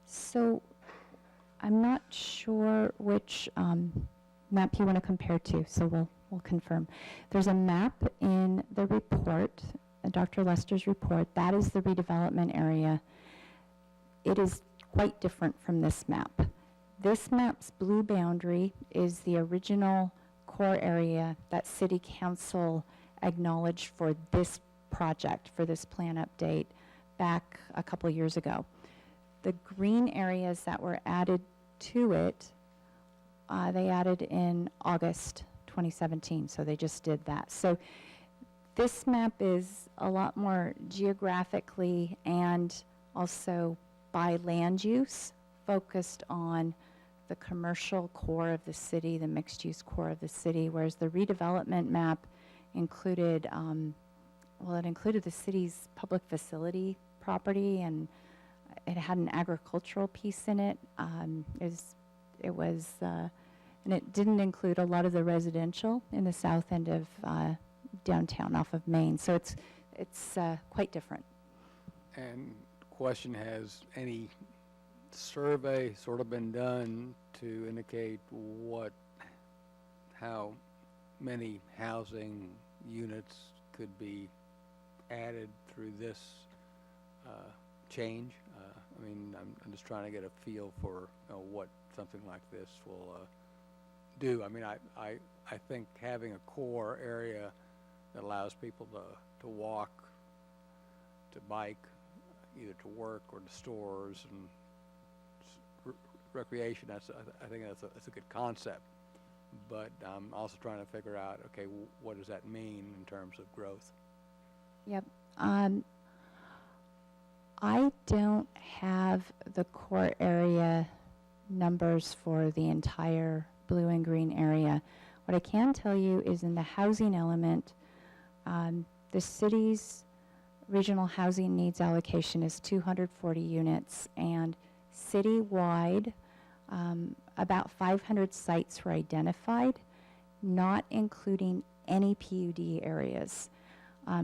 So I'm not sure which map you want to compare to, so we'll confirm. There's a map in the report, Dr. Lester's report. That is the redevelopment area. It is quite different from this map. This map's blue boundary is the original core area that City Council acknowledged for this project, for this plan update back a couple years ago. The green areas that were added to it, they added in August 2017, so they just did that. So this map is a lot more geographically and also by land use focused on the commercial core of the city, the mixed-use core of the city, whereas the redevelopment map included, well, it included the city's public facility property, and it had an agricultural piece in it. And it didn't include a lot of the residential in the south end of downtown off of Main. So it's quite different. And question, has any survey sort of been done to indicate how many housing units could be added through this change? I mean, I'm just trying to get a feel for what something like this will do. I mean, I think having a core area that allows people to walk, to bike, either to work or to stores and recreation, I think that's a good concept. But I'm also trying to figure out, okay, what does that mean in terms of growth? Yep. I don't have the core area numbers for the entire blue and green area. What I can tell you is in the housing element, the city's regional housing needs allocation is 240 units, and citywide, about 500 sites were identified, not including any PUD areas.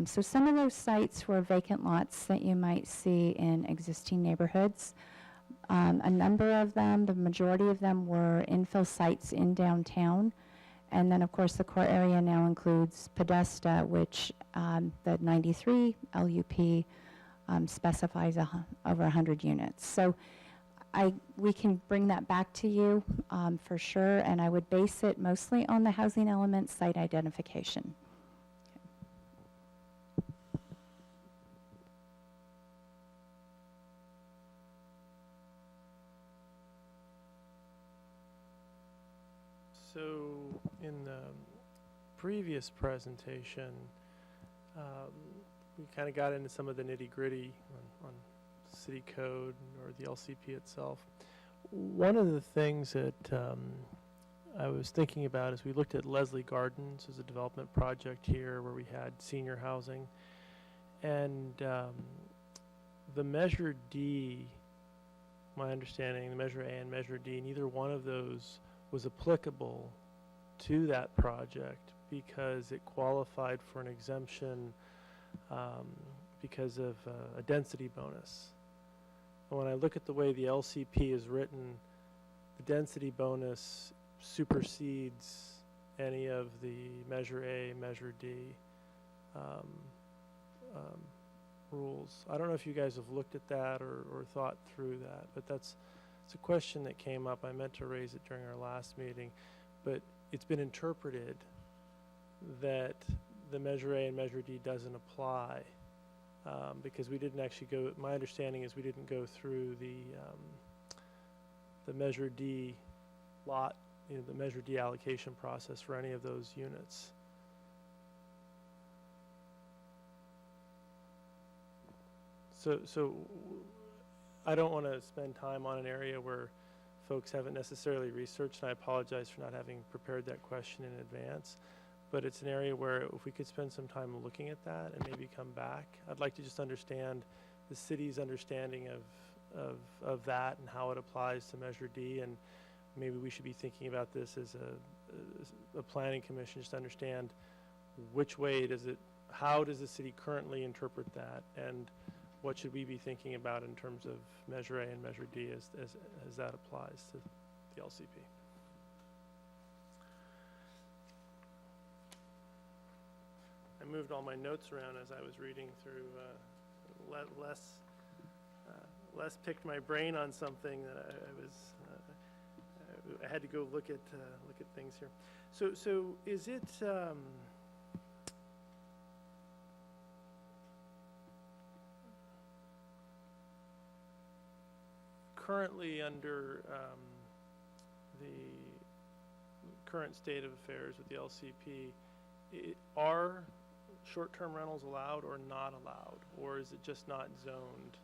So some of those sites were vacant lots that you might see in existing neighborhoods. A number of them, the majority of them, were infill sites in downtown. And then, of course, the core area now includes Podesta, which the 93 LUP specifies over 100 units. So we can bring that back to you for sure, and I would base it mostly on the housing element site identification. So in the previous presentation, we kind of got into some of the nitty-gritty on city code or the LCP itself. One of the things that I was thinking about is we looked at Leslie Gardens as a development project here where we had senior housing, and the Measure D, my understanding, the Measure A and Measure D, neither one of those was applicable to that project because it qualified for an exemption because of a density bonus. And when I look at the way the LCP is written, the density bonus supersedes any of the Measure A, Measure D rules. I don't know if you guys have looked at that or thought through that, but it's a question that came up. I meant to raise it during our last meeting, but it's been interpreted that the Measure A and Measure D doesn't apply because we didn't actually go, my understanding is we didn't go through the Measure D lot, the Measure D allocation process for any of those units. So I don't want to spend time on an area where folks haven't necessarily researched, and I apologize for not having prepared that question in advance. But it's an area where if we could spend some time looking at that and maybe come back, I'd like to just understand the city's understanding of that and how it applies to Measure D, and maybe we should be thinking about this as a planning commission, just to understand which way does it, how does the city currently interpret that, and what should we be thinking about in terms of Measure A and Measure D as that applies to the LCP. I moved all my notes around as I was reading through, less picked my brain on something that I had to go look at things here. So is it currently under the current state of affairs with the LCP, are short-term rentals allowed or not allowed, or is it just not zoned?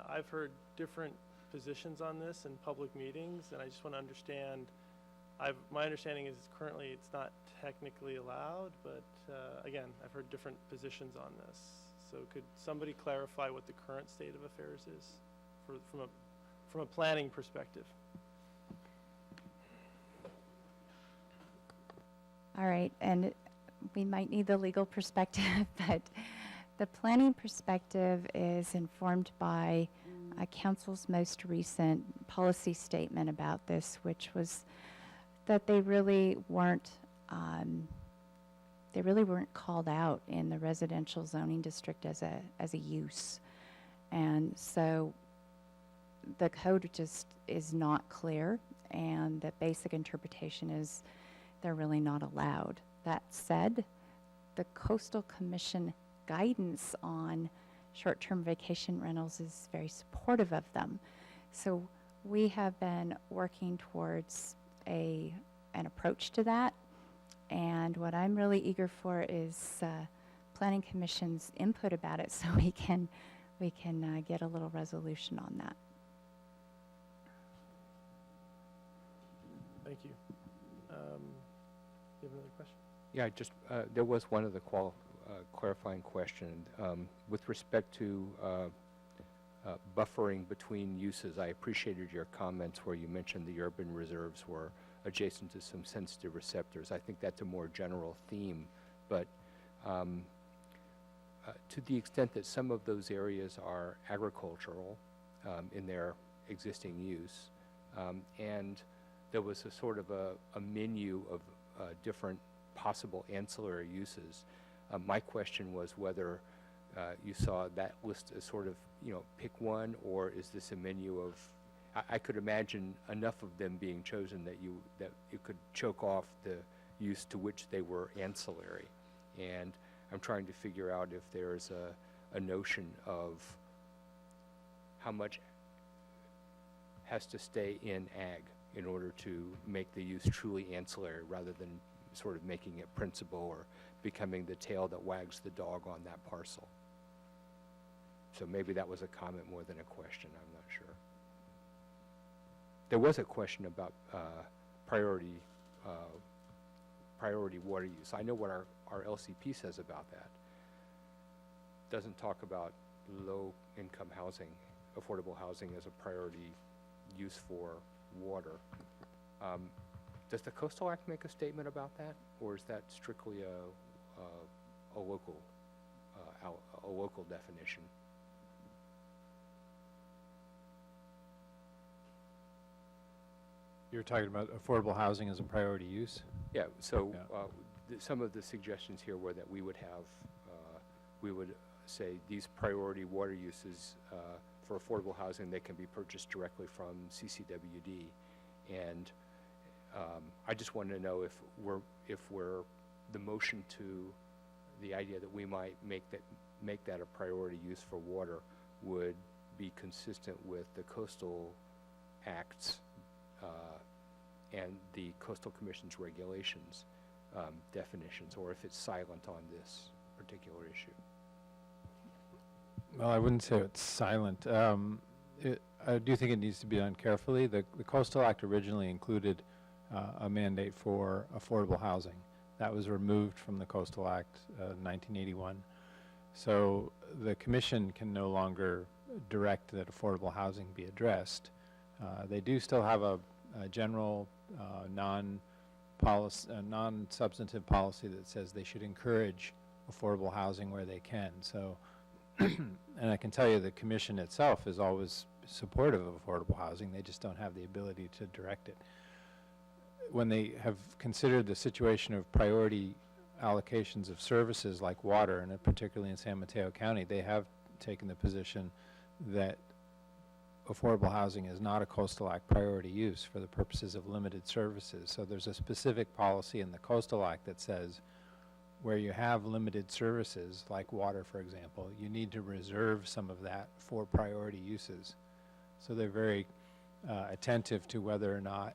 I've heard different positions on this in public meetings, and I just want to understand. My understanding is currently it's not technically allowed, but again, I've heard different positions on this. So could somebody clarify what the current state of affairs is from a planning perspective? All right, and we might need the legal perspective, but the planning perspective is informed by council's most recent policy statement about this, which was that they really weren't called out in the residential zoning district as a use, and so the code just is not clear, and the basic interpretation is they're really not allowed. That said, the Coastal Commission guidance on short-term vacation rentals is very supportive of them. So we have been working towards an approach to that, and what I'm really eager for is Planning Commission's input about it, so we can get a little resolution on that. Thank you. You have another question? Yeah, just there was one other clarifying question with respect to buffering between uses. I appreciated your comments where you mentioned the urban reserves were adjacent to some sensitive receptors. I think that's a more general theme, but to the extent that some of those areas are agricultural in their existing use, and there was a sort of a menu of different possible ancillary uses. My question was whether you saw that list as sort of, pick one, or is this a menu of, I could imagine enough of them being chosen that it could choke off the use to which they were ancillary. And I'm trying to figure out if there's a notion of how much has to stay in ag in order to make the use truly ancillary rather than sort of making it principal or becoming the tail that wags the dog on that parcel. So maybe that was a comment more than a question, I'm not sure. There was a question about priority water use. I know what our LCP says about that. Doesn't talk about low income housing, affordable housing as a priority use for water. Does the Coastal Act make a statement about that, or is that strictly a local, a local definition? You're talking about affordable housing as a priority use? Yeah, so Yeah. some of the suggestions here were that we would have, we would say these priority water uses for affordable housing, they can be purchased directly from CCWD. And I just wanted to know if we're the motion to the idea that we might make that a priority use for water would be consistent with the Coastal Act's and the Coastal Commission's regulations definitions, or if it's silent on this particular issue. Well, I wouldn't say it's silent. I do think it needs to be done carefully. The Coastal Act originally included a mandate for affordable housing. That was removed from the Coastal Act 1981. So the Commission can no longer direct that affordable housing be addressed. They do still have a general non-substantive policy that says they should encourage affordable housing where they can. So, and I can tell you the Commission itself is always supportive of affordable housing. They just don't have the ability to direct it. When they have considered the situation of priority allocations of services like water, and particularly in San Mateo County, they have taken the position that affordable housing is not a Coastal Act priority use for the purposes of limited services. So there's a specific policy in the Coastal Act that says where you have limited services, like water, for example, you need to reserve some of that for priority uses. So they're very attentive to whether or not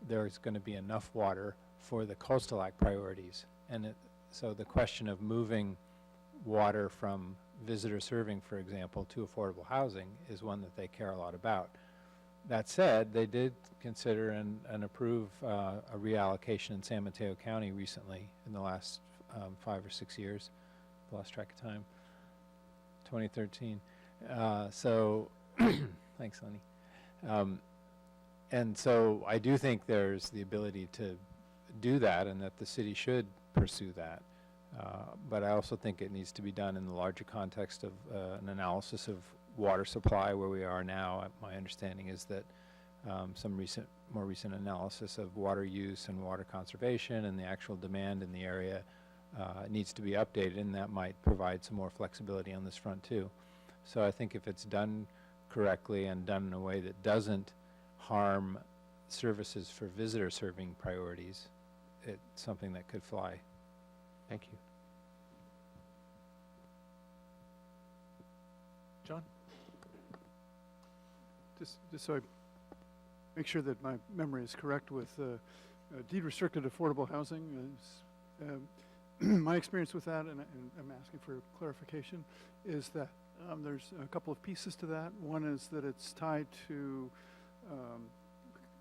there's going to be enough water for the Coastal Act priorities. And so the question of moving water from visitor serving, for example, to affordable housing is one that they care a lot about. That said, they did consider and approve a reallocation in San Mateo County recently in the last 5 or 6 years. Lost track of time. 2013. So, thanks, Lenny. And so I do think there's the ability to do that and that the city should pursue that. But I also think it needs to be done in the larger context of an analysis of water supply where we are now. My understanding is that some more recent analysis of water use and water conservation and the actual demand in the area needs to be updated, and that might provide some more flexibility on this front too. So I think if it's done correctly and done in a way that doesn't harm services for visitor serving priorities, it's something that could fly. Thank you. John? Just so I make sure that my memory is correct with deed restricted affordable housing. My experience with that, and I'm asking for clarification, is that there's a couple of pieces to that. One is that it's tied to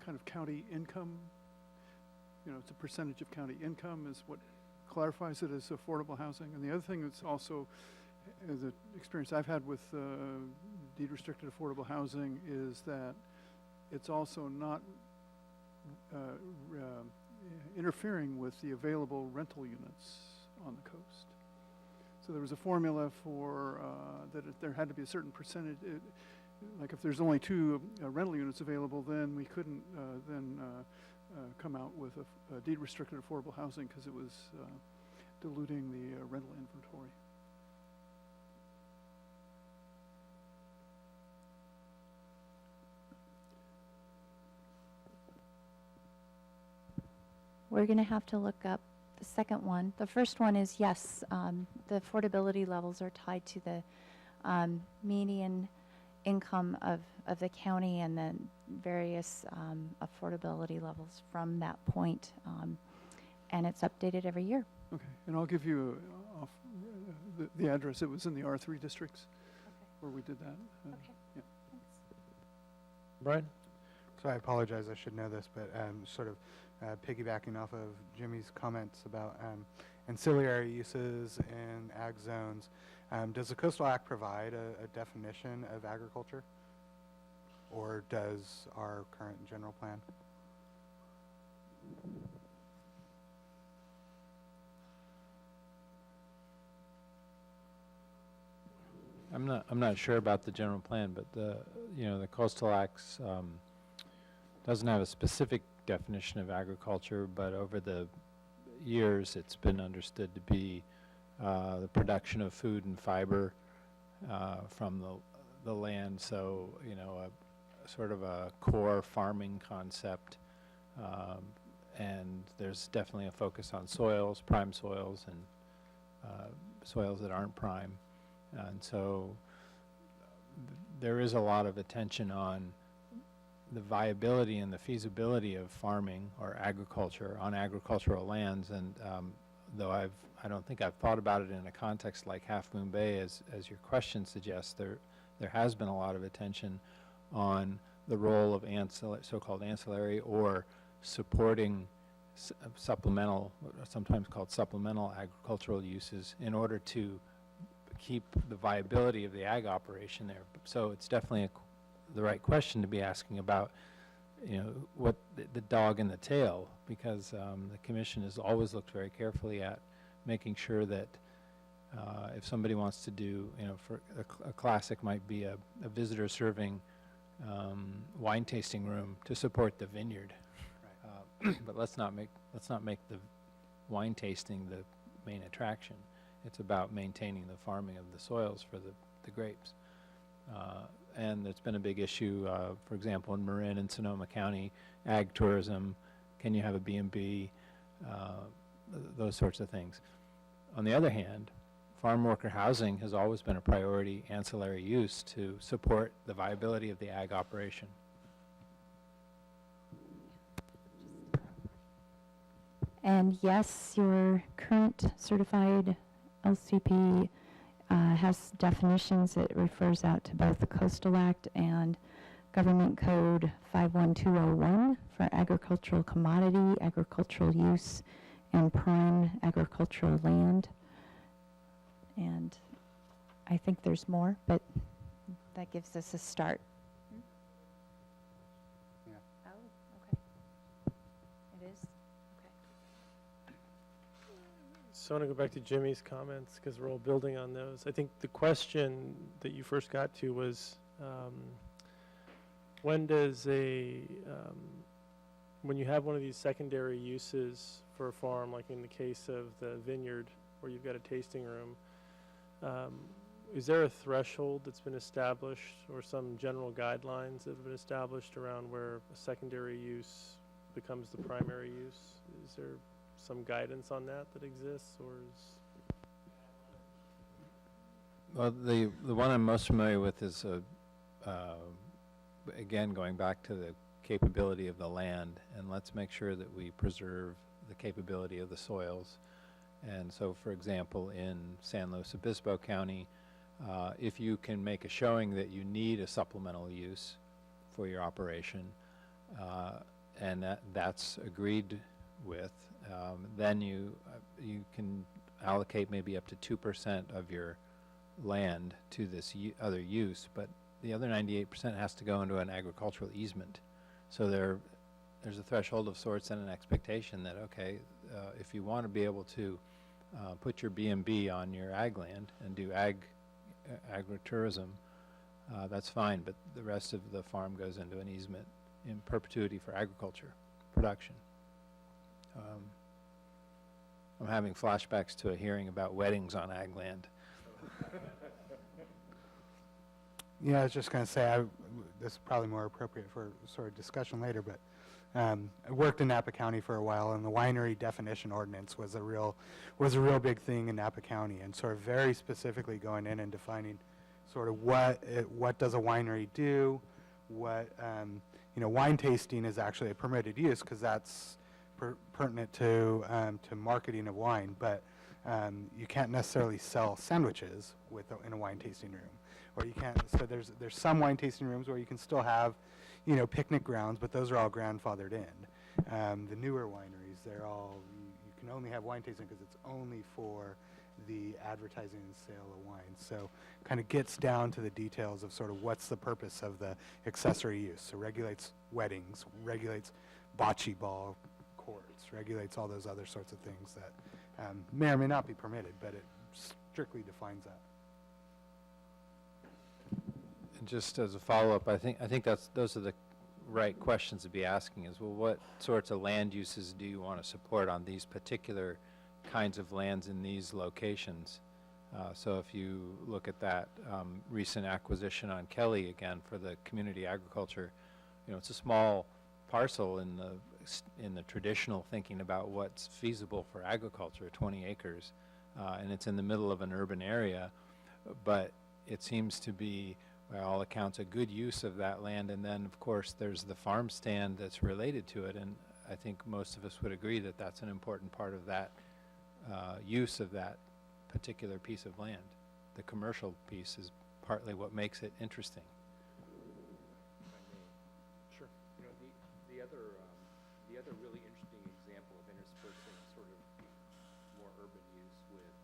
kind of county income. You know, it's a percentage of county income is what clarifies it as affordable housing. And the other thing that's also the experience I've had with deed restricted affordable housing is that it's also not interfering with the available rental units on the coast. So there was a formula for that there had to be a certain percentage. Like if there's only 2 rental units available, then we couldn't then come out with a deed restricted affordable housing because it was diluting the rental inventory. We're going to have to look up the second one. The first one is, yes, the affordability levels are tied to the median income of the county and then various affordability levels from that point. And it's updated every year. Okay, and I'll give you the address. It was in the R3 districts where we did that. Okay, yeah. thanks. Brian? So I apologize, I should know this, but sort of piggybacking off of Jimmy's comments about ancillary uses in ag zones, does the Coastal Act provide a definition of agriculture? Or does our current general plan? I'm not sure about the general plan, but the coastal acts doesn't have a specific definition of agriculture, but over the years it's been understood to be the production of food and fiber from the land. So a sort of a core farming concept, and there's definitely a focus on soils, prime soils, and soils that aren't prime. And so there is a lot of attention on the viability and the feasibility of farming or agriculture on agricultural lands. And though I don't think I've thought about it in a context like Half Moon Bay, as your question suggests, there has been a lot of attention on the role of so-called ancillary or supporting supplemental, sometimes called supplemental agricultural uses in order to keep the viability of the ag operation there. So it's definitely the right question to be asking about, what the dog in the tail, because the commission has always looked very carefully at making sure that if somebody wants to do, for a classic might be a visitor serving wine tasting room to support the vineyard. Right. But let's not make the wine tasting the main attraction. It's about maintaining the farming of the soils for the grapes. And it's been a big issue, for example, in Marin and Sonoma County, ag tourism, can you have a B&B, those sorts of things. On the other hand, farm worker housing has always been a priority ancillary use to support the viability of the ag operation. And yes, your current certified LCP has definitions. It refers out to both the Coastal Act and Government Code 51201 for agricultural commodity, agricultural use, and prime agricultural land. And I think there's more, but that gives us a start. Yeah. Oh, okay. It is? Okay. So I want to go back to Jimmy's comments because we're all building on those. I think the question that you first got to was, when you have one of these secondary uses for a farm, like in the case of the vineyard where you've got a tasting room, is there a threshold that's been established or some general guidelines that have been established around where a secondary use becomes the primary use? Is there some guidance on that exists, or is? Well, the one I'm most familiar with is, again, going back to the capability of the land, and let's make sure that we preserve the capability of the soils. And so, for example, in San Luis Obispo County, if you can make a showing that you need a supplemental use for your operation, and that's agreed with, then you can allocate maybe up to 2% of your land to this other use, but the other 98% has to go into an agricultural easement. So there's a threshold of sorts and an expectation that, okay, if you want to be able to put your B&B on your ag land and do agritourism, that's fine, but the rest of the farm goes into an easement in perpetuity for agriculture production. I'm having flashbacks to a hearing about weddings on ag land. Yeah, I was just going to say, this is probably more appropriate for sort of discussion later, but I worked in Napa County for a while, and the winery definition ordinance was a real big thing in Napa County, and sort of very specifically going in and defining sort of what does a winery do, what wine tasting is actually a permitted use because that's pertinent to marketing of wine, but you can't necessarily sell sandwiches in a wine tasting room. Or you can't, so there's some wine tasting rooms where you can still have, picnic grounds, but those are all grandfathered in. The newer wineries, they're all, you can only have wine tasting because it's only for the advertising and sale of wine. So kind of gets down to the details of sort of what's the purpose of the accessory use. So regulates weddings, regulates bocce ball courts, regulates all those other sorts of things that may or may not be permitted, but it strictly defines that. And just as a follow-up, I think those are the right questions to be asking is, well, what sorts of land uses do you want to support on these particular kinds of lands in these locations? So if you look at that recent acquisition on Kelly again for the community agriculture, it's a small parcel in the traditional thinking about what's feasible for agriculture, 20 acres, and it's in the middle of an urban area, but it seems to be, by all accounts, a good use of that land. And then, of course, there's the farm stand that's related to it, and I think most of us would agree that that's an important part of that use of that particular piece of land. The commercial piece is partly what makes it interesting. Sure. The other really interesting example of interspersing sort of more urban use with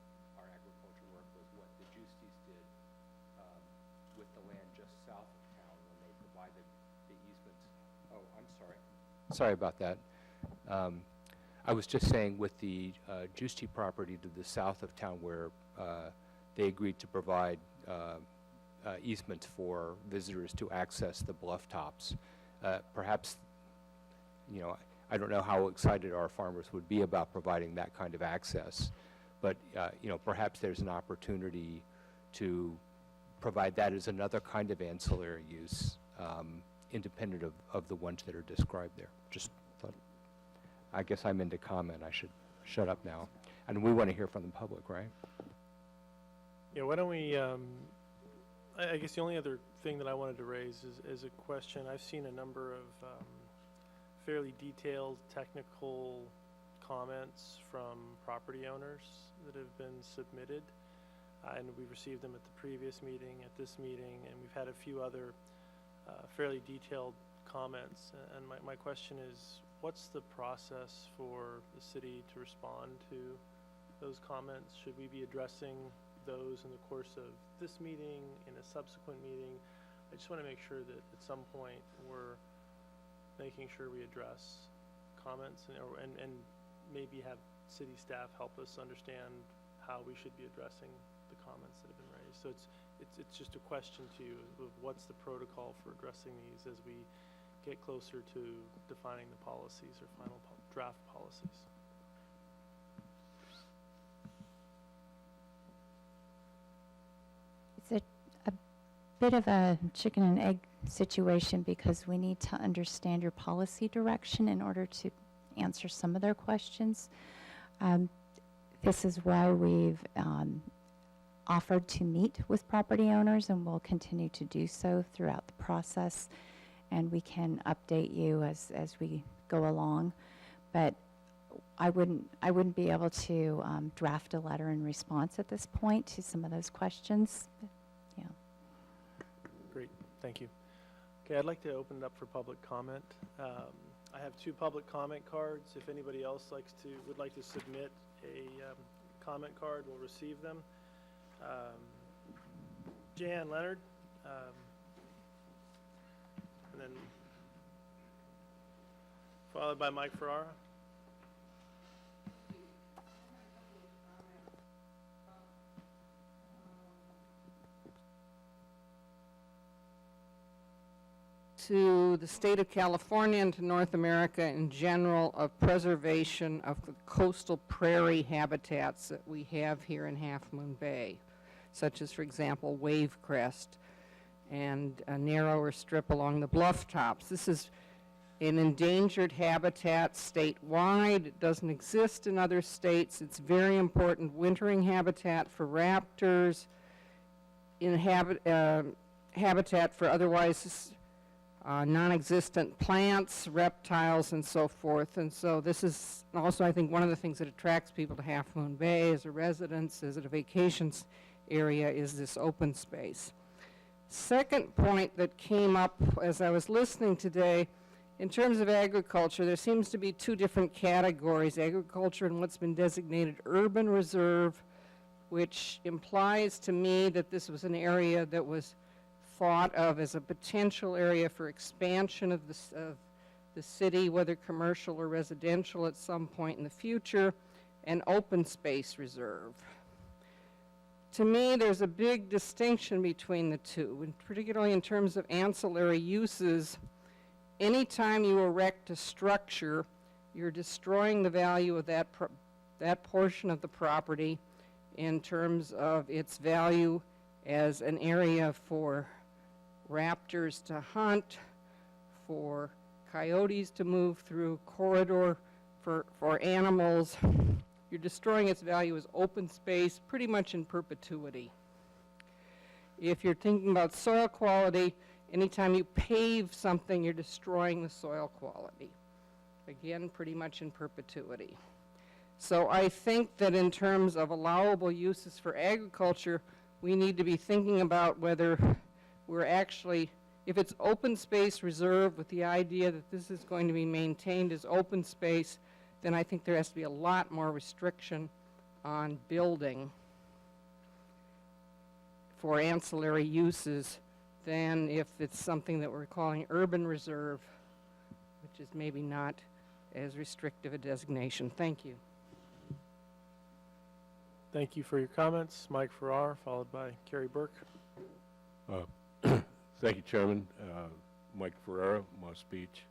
our agriculture work was what the Juicies did with the land just south of town when they provided the easements. Oh, I'm sorry. Sorry about that. I was just saying with the Juicy property to the south of town where they agreed to provide easements for visitors to access the bluff tops. Perhaps, I don't know how excited our farmers would be about providing that kind of access, but, perhaps there's an opportunity to provide that as another kind of ancillary use, independent of the ones that are described there. Just thought, I guess I'm into comment. I should shut up now. And we want to hear from the public, right? Yeah, why don't we, I guess the only other thing that I wanted to raise is a question. I've seen a number of fairly detailed technical comments from property owners that have been submitted. And we've received them at the previous meeting, at this meeting, and we've had a few other fairly detailed comments. And my question is, what's the process for the city to respond to those comments? Should we be addressing those in the course of this meeting, in a subsequent meeting? I just want to make sure that at some point we're making sure we address comments and maybe have city staff help us understand how we should be addressing the comments that have been raised. So it's just a question to you of what's the protocol for addressing these as we get closer to defining the policies or final draft policies. It's a bit of a chicken and egg situation because we need to understand your policy direction in order to answer some of their questions. This is why we've offered to meet with property owners, and we'll continue to do so throughout the process. And we can update you as we go along. But I wouldn't be able to draft a letter in response at this point to some of those questions. Yeah. Great, thank you. Okay, I'd like to open it up for public comment. I have 2 public comment cards. If anybody else would like to submit a comment card, we'll receive them. Jan Leonard, and then followed by Mike Ferrara. To the state of California and to North America in general of preservation of the coastal prairie habitats that we have here in Half Moon Bay, such as, for example, wave crest and a narrower strip along the bluff tops. This is an endangered habitat statewide. It doesn't exist in other states. It's very important wintering habitat for raptors, habitat for otherwise non-existent plants, reptiles, and so forth. And so this is also, I think, one of the things that attracts people to Half Moon Bay as a residence, as a vacations area, is this open space. Second point that came up as I was listening today, in terms of agriculture, there seems to be 2 different categories, agriculture and what's been designated urban reserve, which implies to me that this was an area that was thought of as a potential area for expansion of the city, whether commercial or residential at some point in the future, and open space reserve. To me, there's a big distinction between the two, and particularly in terms of ancillary uses. Anytime you erect a structure, you're destroying the value of that portion of the property in terms of its value as an area for raptors to hunt, for coyotes to move through, corridor for animals. You're destroying its value as open space pretty much in perpetuity. If you're thinking about soil quality, anytime you pave something, you're destroying the soil quality. Again, pretty much in perpetuity. So I think that in terms of allowable uses for agriculture, we need to be thinking about whether we're actually, if it's open space reserve with the idea that this is going to be maintained as open space, then I think there has to be a lot more restriction on building for ancillary uses than if it's something that we're calling urban reserve, which is maybe not as restrictive a designation. Thank you. Thank you for your comments. Mike Farrar, followed by Kerry Burke. Thank you, Chairman. Mike Ferrara, Moss Beach,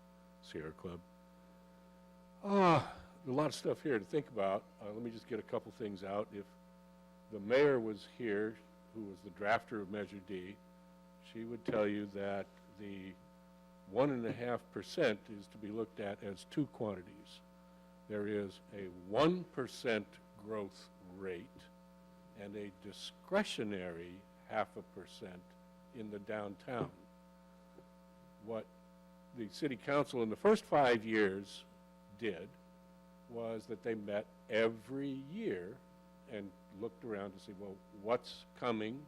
Sierra Club. A lot of stuff here to think about. Let me just get a couple things out. If the mayor was here, who was the drafter of Measure D, she would tell you that the 1.5% is to be looked at as two quantities. There is a 1% growth rate and a discretionary 0.5% in the downtown. What the city council in the first 5 years did was that they met every year and looked around to see, well, what's coming,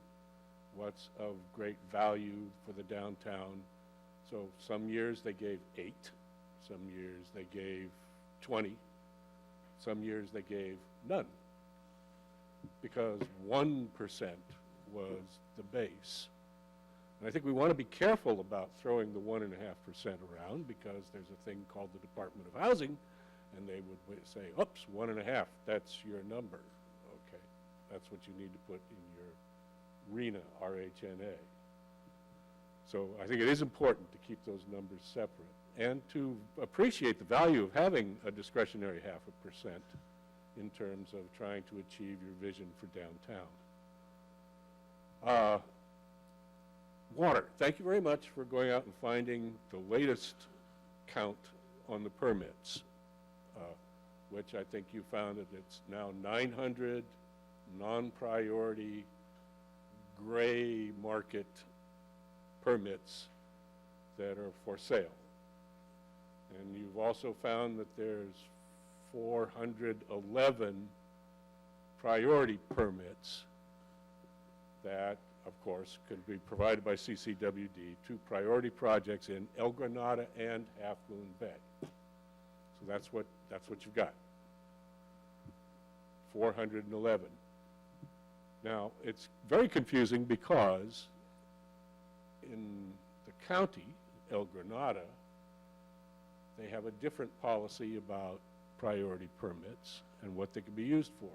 what's of great value for the downtown. So some years they gave 8, some years they gave 20, some years they gave none, because 1% was the base. And I think we want to be careful about throwing the 1.5% around, because there's a thing called the Department of Housing, and they would say, oops, 1.5, that's your number. Okay, that's what you need to put in your RHNA, R-H-N-A. So I think it is important to keep those numbers separate and to appreciate the value of having a discretionary 0.5% in terms of trying to achieve your vision for downtown. Water, thank you very much for going out and finding the latest count on the permits, which I think you found that it's now 900 non-priority gray market permits that are for sale. And you've also found that there's 411 priority permits that, of course, can be provided by CCWD to priority projects in El Granada and Half Moon Bay. So that's what you've got. 411. Now, it's very confusing because in the county, El Granada, they have a different policy about priority permits and what they can be used for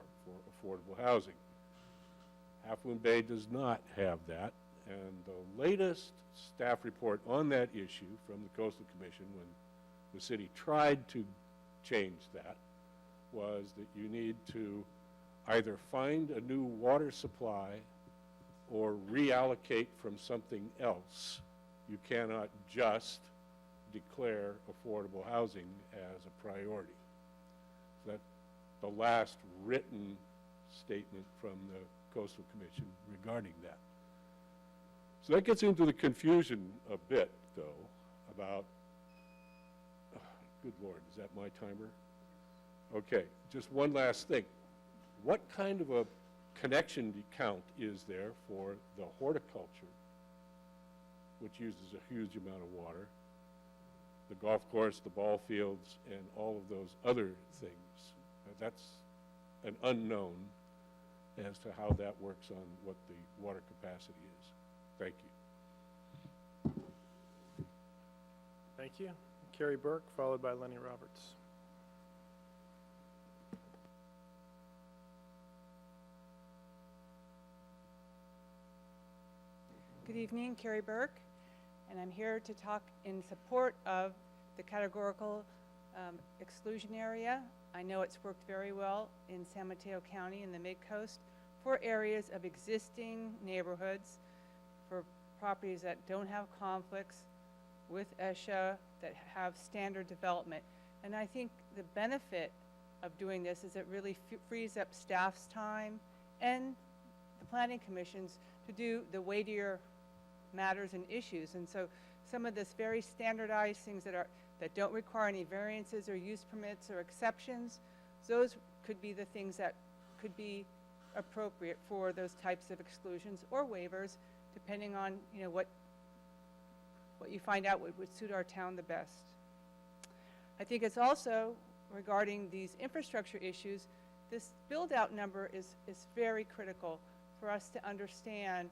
affordable housing. Half Moon Bay does not have that, and the latest staff report on that issue from the Coastal Commission, when the city tried to change that, was that you need to either find a new water supply or reallocate from something else. You cannot just declare affordable housing as a priority. That's the last written statement from the Coastal Commission regarding that. So that gets into the confusion a bit, though, about, good Lord, is that my timer? Okay, just one last thing. What kind of a connection count is there for the horticulture, which uses a huge amount of water, the golf course, the ball fields, and all of those other things? That's an unknown as to how that works on what the water capacity is. Thank you. Thank you. Carrie Burke, followed by Lenny Roberts. Good evening, Carrie Burke, and I'm here to talk in support of the categorical exclusion area. I know it's worked very well in San Mateo County in the Mid-Coast for areas of existing neighborhoods, for properties that don't have conflicts with ESHA, that have standard development. And I think the benefit of doing this is it really frees up staff's time and the planning commissions to do the weightier matters and issues. And so some of this very standardized things that don't require any variances or use permits or exceptions, those could be the things that could be appropriate for those types of exclusions or waivers, depending on what you find out would suit our town the best. I think it's also regarding these infrastructure issues, this build-out number is very critical for us to understand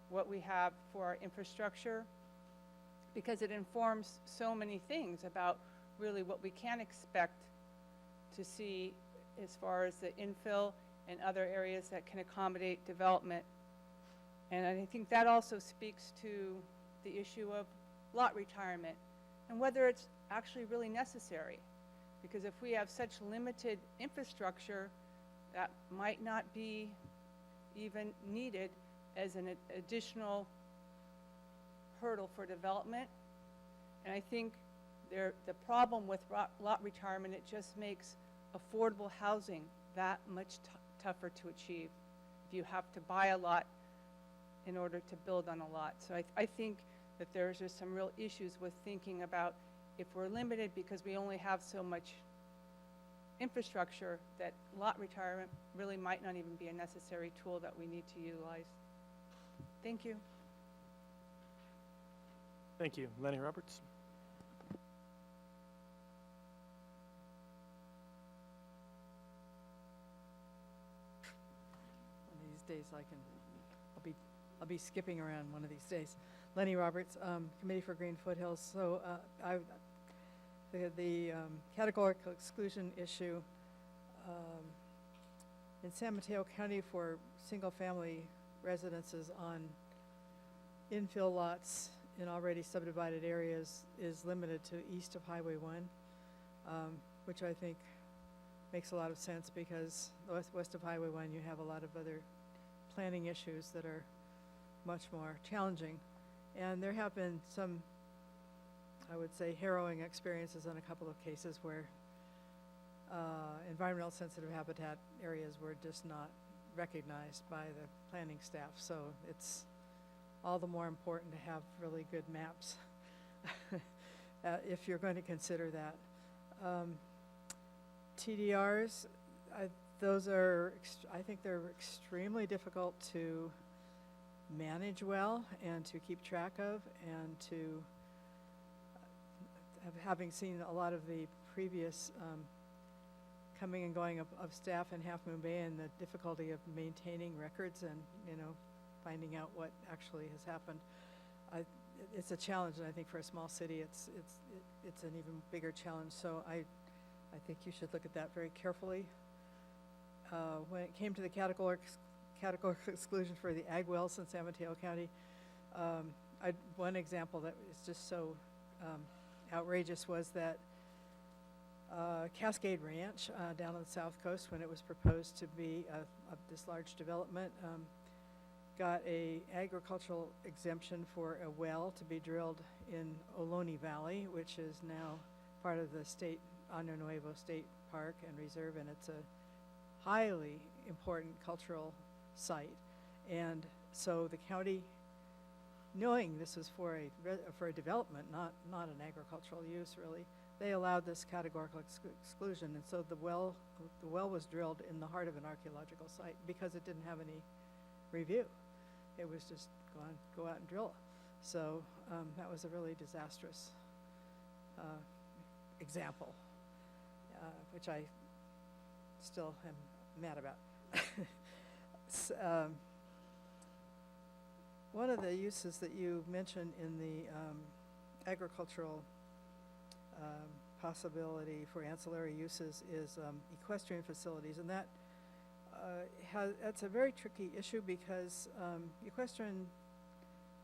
what we have for our infrastructure, because it informs so many things about really what we can expect to see as far as the infill and other areas that can accommodate development. And I think that also speaks to the issue of lot retirement and whether it's actually really necessary. Because if we have such limited infrastructure, that might not be even needed as an additional hurdle for development. And I think the problem with lot retirement, it just makes affordable housing that much tougher to achieve if you have to buy a lot in order to build on a lot. So I think that there's just some real issues with thinking about if we're limited because we only have so much infrastructure, that lot retirement really might not even be a necessary tool that we need to utilize. Thank you. Thank you. Lenny Roberts. One of these days I'll be skipping around one of these days. Lenny Roberts, Committee for Green Foothills. So the categorical exclusion issue in San Mateo County for single-family residences on infill lots in already subdivided areas is limited to east of Highway 1, which I think makes a lot of sense because west of Highway 1 you have a lot of other planning issues that are much more challenging. And there have been some, I would say, harrowing experiences in a couple of cases where environmental sensitive habitat areas were just not recognized by the planning staff. So it's all the more important to have really good maps if you're going to consider that. TDRs, those are, I think they're extremely difficult to manage well and to keep track of, and to having seen a lot of the previous coming and going of staff in Half Moon Bay and the difficulty of maintaining records and finding out what actually has happened. It's a challenge, and I think for a small city it's an even bigger challenge. So I think you should look at that very carefully. When it came to the categorical exclusion for the ag wells in San Mateo County, one example that is just so outrageous was that Cascade Ranch down on the south coast, when it was proposed to be this large development, got a agricultural exemption for a well to be drilled in Ohlone Valley, which is now part of the state Año Nuevo State Park and Reserve, and it's a highly important cultural site. And so the county, knowing this was for a development, not an agricultural use really, they allowed this categorical exclusion. And so the well was drilled in the heart of an archaeological site because it didn't have any review. It was just go out and drill. So that was a really disastrous example, which I still am mad about. One of the uses that you mentioned in the agricultural possibility for ancillary uses is equestrian facilities, and that that's a very tricky issue because equestrian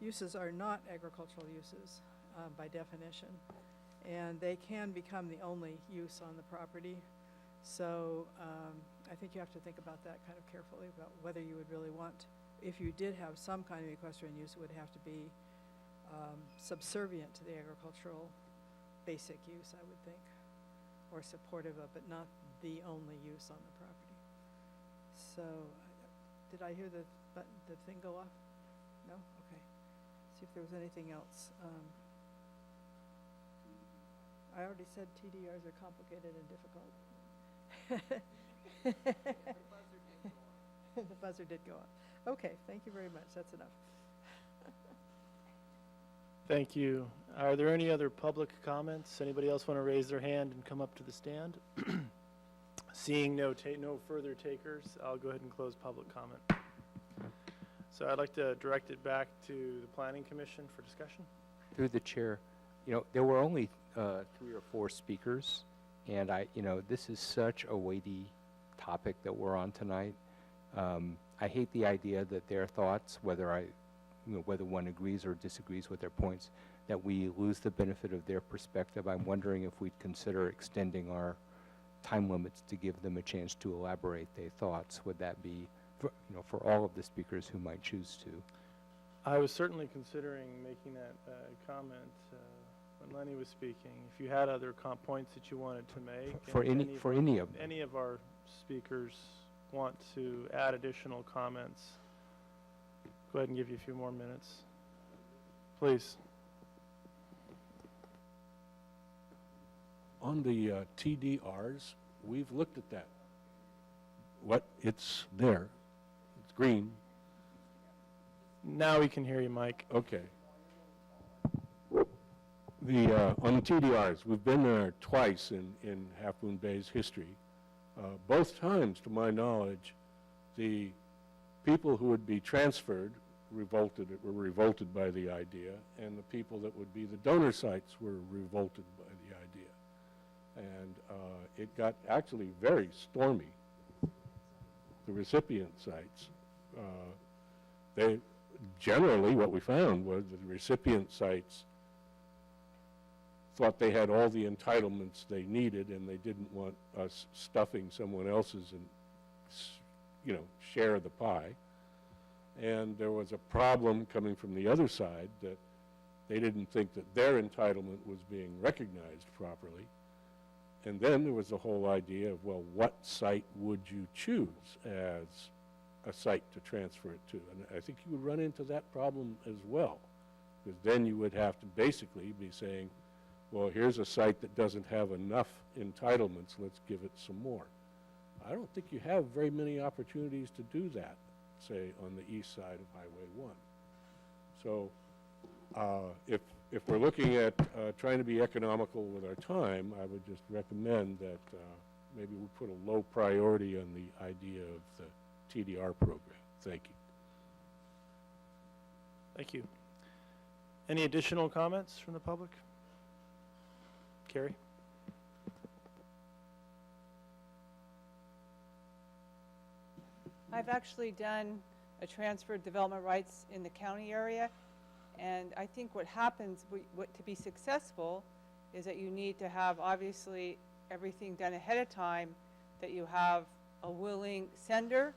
uses are not agricultural uses by definition, and they can become the only use on the property. So I think you have to think about that kind of carefully, about whether you would really want, if you did have some kind of equestrian use, it would have to be subservient to the agricultural basic use, I would think, or supportive of, but not the only use on the property. So, did I hear the thing go off? No? Okay. See if there was anything else. I already said TDRs are complicated and difficult. The buzzer did go off. Okay, thank you very much. That's enough. Thank you. Are there any other public comments? Anybody else want to raise their hand and come up to the stand? Seeing no further takers, I'll go ahead and close public comment. So I'd like to direct it back to the Planning Commission for discussion. Through the chair, there were only 3 or 4 speakers, and this is such a weighty topic that we're on tonight. I hate the idea that their thoughts, whether one agrees or disagrees with their points, that we lose the benefit of their perspective. I'm wondering if we'd consider extending our time limits to give them a chance to elaborate their thoughts. Would that be, for all of the speakers who might choose to? I was certainly considering making that comment when Lenny was speaking. If you had other points that you wanted to make, for any of them. Any of our speakers want to add additional comments, go ahead and give you a few more minutes, please. On the TDRs, we've looked at that. It's there. It's green. Now we can hear you, Mike. Okay. On the TDRs, we've been there twice in Half Moon Bay's history. Both times, to my knowledge, the people who would be transferred were revolted by the idea, and the people that would be the donor sites were revolted by the idea. And it got actually very stormy. The recipient sites, generally what we found was that the recipient sites thought they had all the entitlements they needed, and they didn't want us stuffing someone else's and share the pie. And there was a problem coming from the other side that they didn't think that their entitlement was being recognized properly. And then there was the whole idea of, well, what site would you choose as a site to transfer it to? And I think you would run into that problem as well, because then you would have to basically be saying, well, here's a site that doesn't have enough entitlements, let's give it some more. I don't think you have very many opportunities to do that, say, on the east side of Highway 1. So if we're looking at trying to be economical with our time, I would just recommend that maybe we put a low priority on the idea of the TDR program. Thank you. Thank you. Any additional comments from the public? Carrie? I've actually done a transfer of development rights in the county area, and I think what happens, to be successful, is that you need to have obviously everything done ahead of time, that you have a willing sender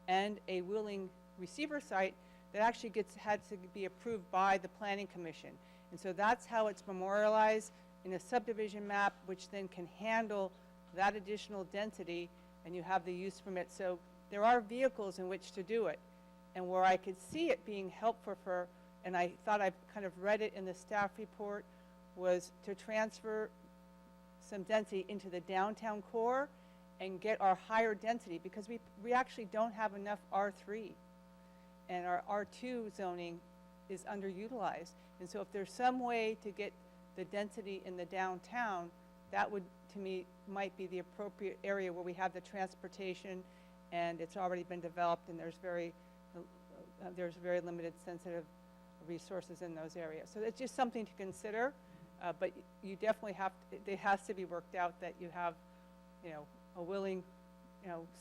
and a willing receiver site that actually had to be approved by the Planning Commission. And so that's how it's memorialized in a subdivision map, which then can handle that additional density, and you have the use permit. So there are vehicles in which to do it. And where I could see it being helpful for, and I thought I kind of read it in the staff report, was to transfer some density into the downtown core and get our higher density, because we actually don't have enough R3, and our R2 zoning is underutilized. And so if there's some way to get the density in the downtown, that would, to me, might be the appropriate area where we have the transportation and it's already been developed, and there's very limited sensitive resources in those areas. So it's just something to consider. But you definitely have, it has to be worked out that you have, a willing,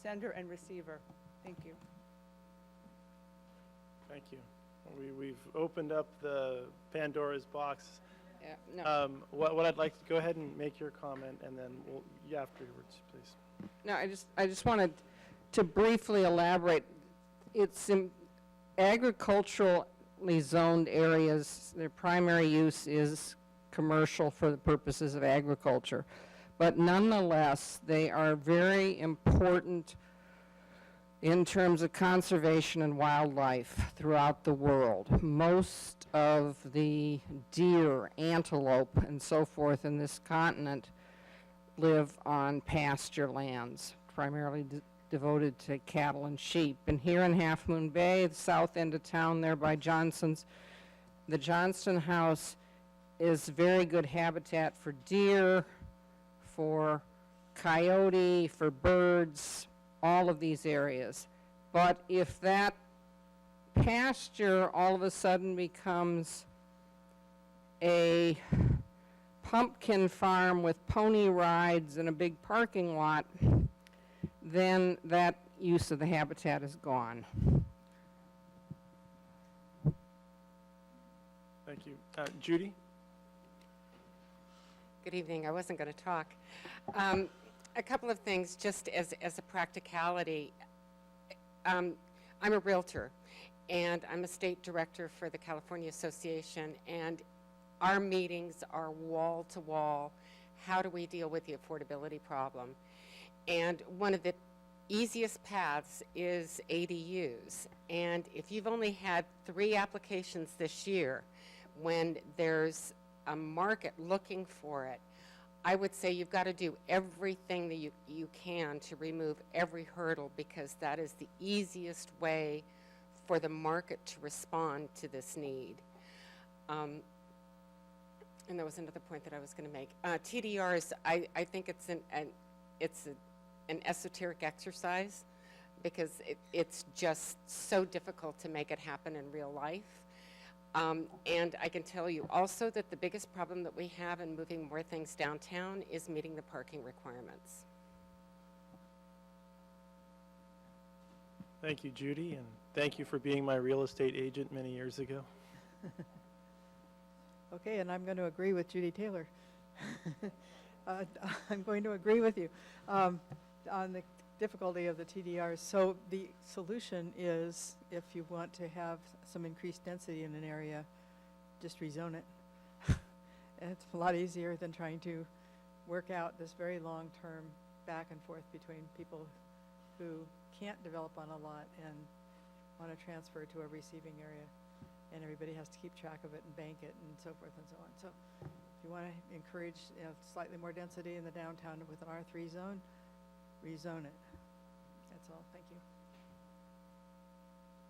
sender and receiver. Thank you. Thank you. We've opened up the Pandora's box. Yeah, no. What I'd like to go ahead and make your comment, and then you afterwards, please. No, I just wanted to briefly elaborate. It's in agriculturally zoned areas. Their primary use is commercial for the purposes of agriculture. But nonetheless, they are very important in terms of conservation and wildlife throughout the world. Most of the deer, antelope, and so forth in this continent live on pasture lands, primarily devoted to cattle and sheep. And here in Half Moon Bay, the south end of town there by Johnson's, the Johnston House is very good habitat for deer, for coyote, for birds, all of these areas. But if that pasture all of a sudden becomes a pumpkin farm with pony rides and a big parking lot, then that use of the habitat is gone. Thank you. Judy? Good evening. I wasn't going to talk. A couple of things just as a practicality. I'm a realtor, and I'm a state director for the California Association, and our meetings are wall to wall. How do we deal with the affordability problem? And one of the easiest paths is ADUs. And if you've only had 3 applications this year, when there's a market looking for it, I would say you've got to do everything that you can to remove every hurdle, because that is the easiest way for the market to respond to this need. And there was another point that I was going to make. TDRs, I think it's an esoteric exercise, because it's just so difficult to make it happen in real life. And I can tell you also that the biggest problem that we have in moving more things downtown is meeting the parking requirements. Thank you, Judy, and thank you for being my real estate agent many years ago. Okay, and I'm going to agree with Judy Taylor. I'm going to agree with you on the difficulty of the TDRs. So the solution is, if you want to have some increased density in an area, just rezone it. And it's a lot easier than trying to work out this very long-term back and forth between people who can't develop on a lot and want to transfer to a receiving area. And everybody has to keep track of it and bank it and so forth and so on. So if you want to encourage slightly more density in the downtown with an R3 zone, rezone it. That's all. Thank you.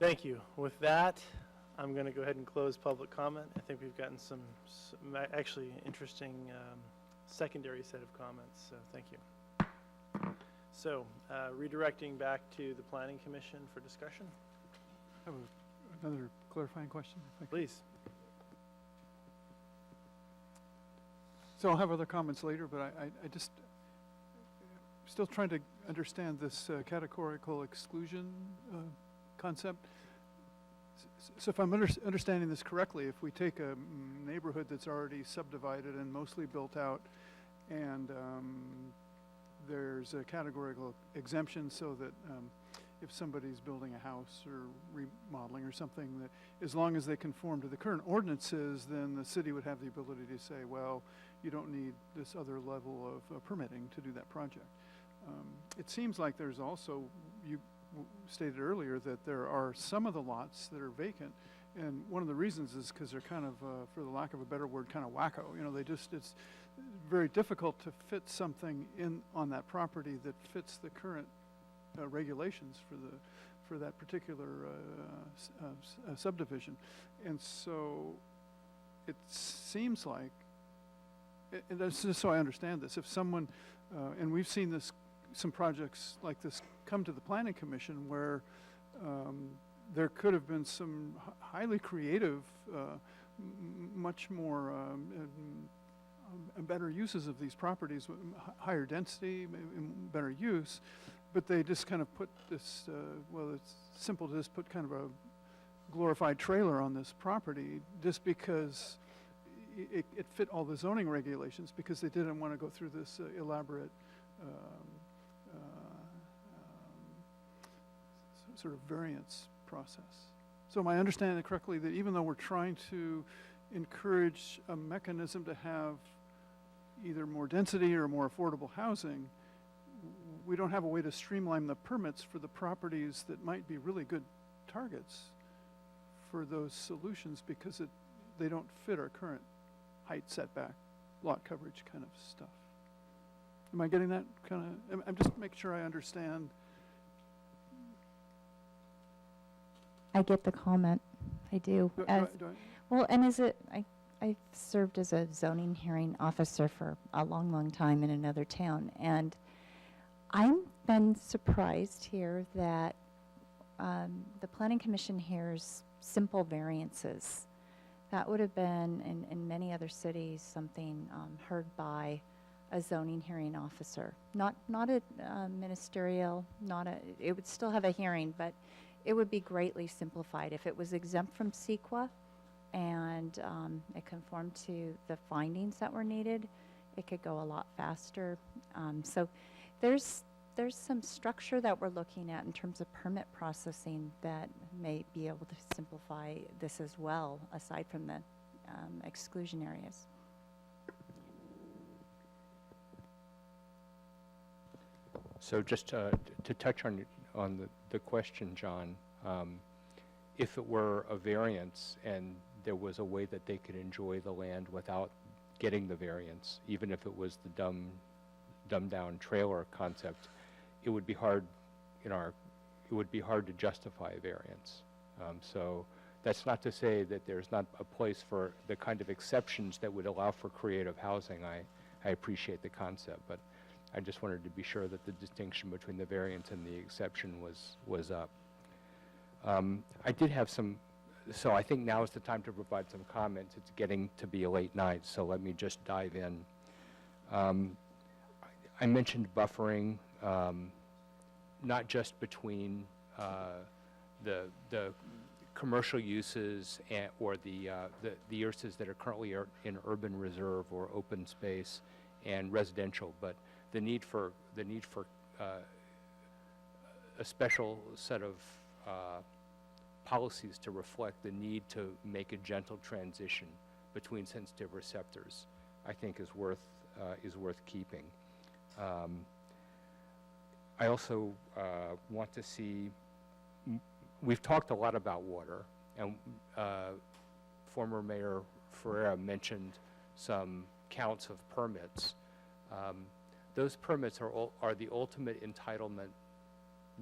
Thank you. With that, I'm going to go ahead and close public comment. I think we've gotten some actually interesting secondary set of comments, so thank you. So, redirecting back to the Planning Commission for discussion. I have another clarifying question, if I could. Please. So I'll have other comments later, but I just still trying to understand this categorical exclusion concept. So if I'm understanding this correctly, if we take a neighborhood that's already subdivided and mostly built out, and there's a categorical exemption so that if somebody's building a house or remodeling or something, that as long as they conform to the current ordinances, then the city would have the ability to say, well, you don't need this other level of permitting to do that project. It seems like there's also, you stated earlier, that there are some of the lots that are vacant, and one of the reasons is because they're kind of, for the lack of a better word, kind of wacko. You know, it's very difficult to fit something in on that property that fits the current regulations for that particular subdivision. And so it seems like, and that's just so I understand this, if someone, and we've seen this, some projects like this come to the Planning Commission where there could have been some highly creative, much more and better uses of these properties, higher density, better use, but they just kind of put this, well, it's simple to just put kind of a glorified trailer on this property just because it fit all the zoning regulations, because they didn't want to go through this elaborate sort of variance process. So am I understanding it correctly that even though we're trying to encourage a mechanism to have either more density or more affordable housing, we don't have a way to streamline the permits for the properties that might be really good targets for those solutions because they don't fit our current height setback, lot coverage kind of stuff. Am I getting that kind of, I'm just making sure I understand. I get the comment. I do. Well, and I've served as a zoning hearing officer for a long, long time in another town, and I've been surprised here that the Planning Commission hears simple variances. That would have been, in many other cities, something heard by a zoning hearing officer. Not a ministerial, it would still have a hearing, but it would be greatly simplified. If it was exempt from CEQA and it conformed to the findings that were needed, it could go a lot faster. So there's some structure that we're looking at in terms of permit processing that may be able to simplify this as well, aside from the exclusion areas. So just to touch on the question, John, if it were a variance and there was a way that they could enjoy the land without getting the variance, even if it was the dumbed down trailer concept, it would be hard to justify a variance. So that's not to say that there's not a place for the kind of exceptions that would allow for creative housing. I appreciate the concept, but I just wanted to be sure that the distinction between the variance and the exception was up. I did have some, so I think now is the time to provide some comments. It's getting to be a late night, so let me just dive in. I mentioned buffering, not just between the commercial uses or the uses that are currently in urban reserve or open space and residential, but the need for a special set of policies to reflect the need to make a gentle transition between sensitive receptors, I think is worth keeping. I also want to see, we've talked a lot about water, and former Mayor Ferreira mentioned some counts of permits. Those permits are the ultimate entitlement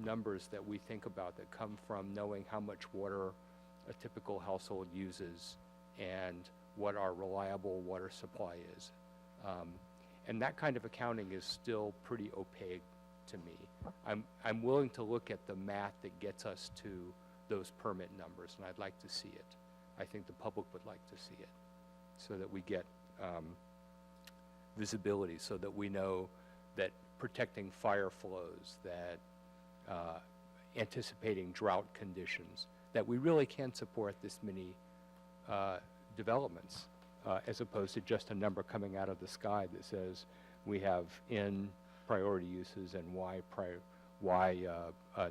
numbers that we think about that come from knowing how much water a typical household uses and what our reliable water supply is. And that kind of accounting is still pretty opaque to me. I'm willing to look at the math that gets us to those permit numbers, and I'd like to see it. I think the public would like to see it so that we get visibility, so that we know that protecting fire flows, that anticipating drought conditions, that we really can support this many developments, as opposed to just a number coming out of the sky that says we have N priority uses and Y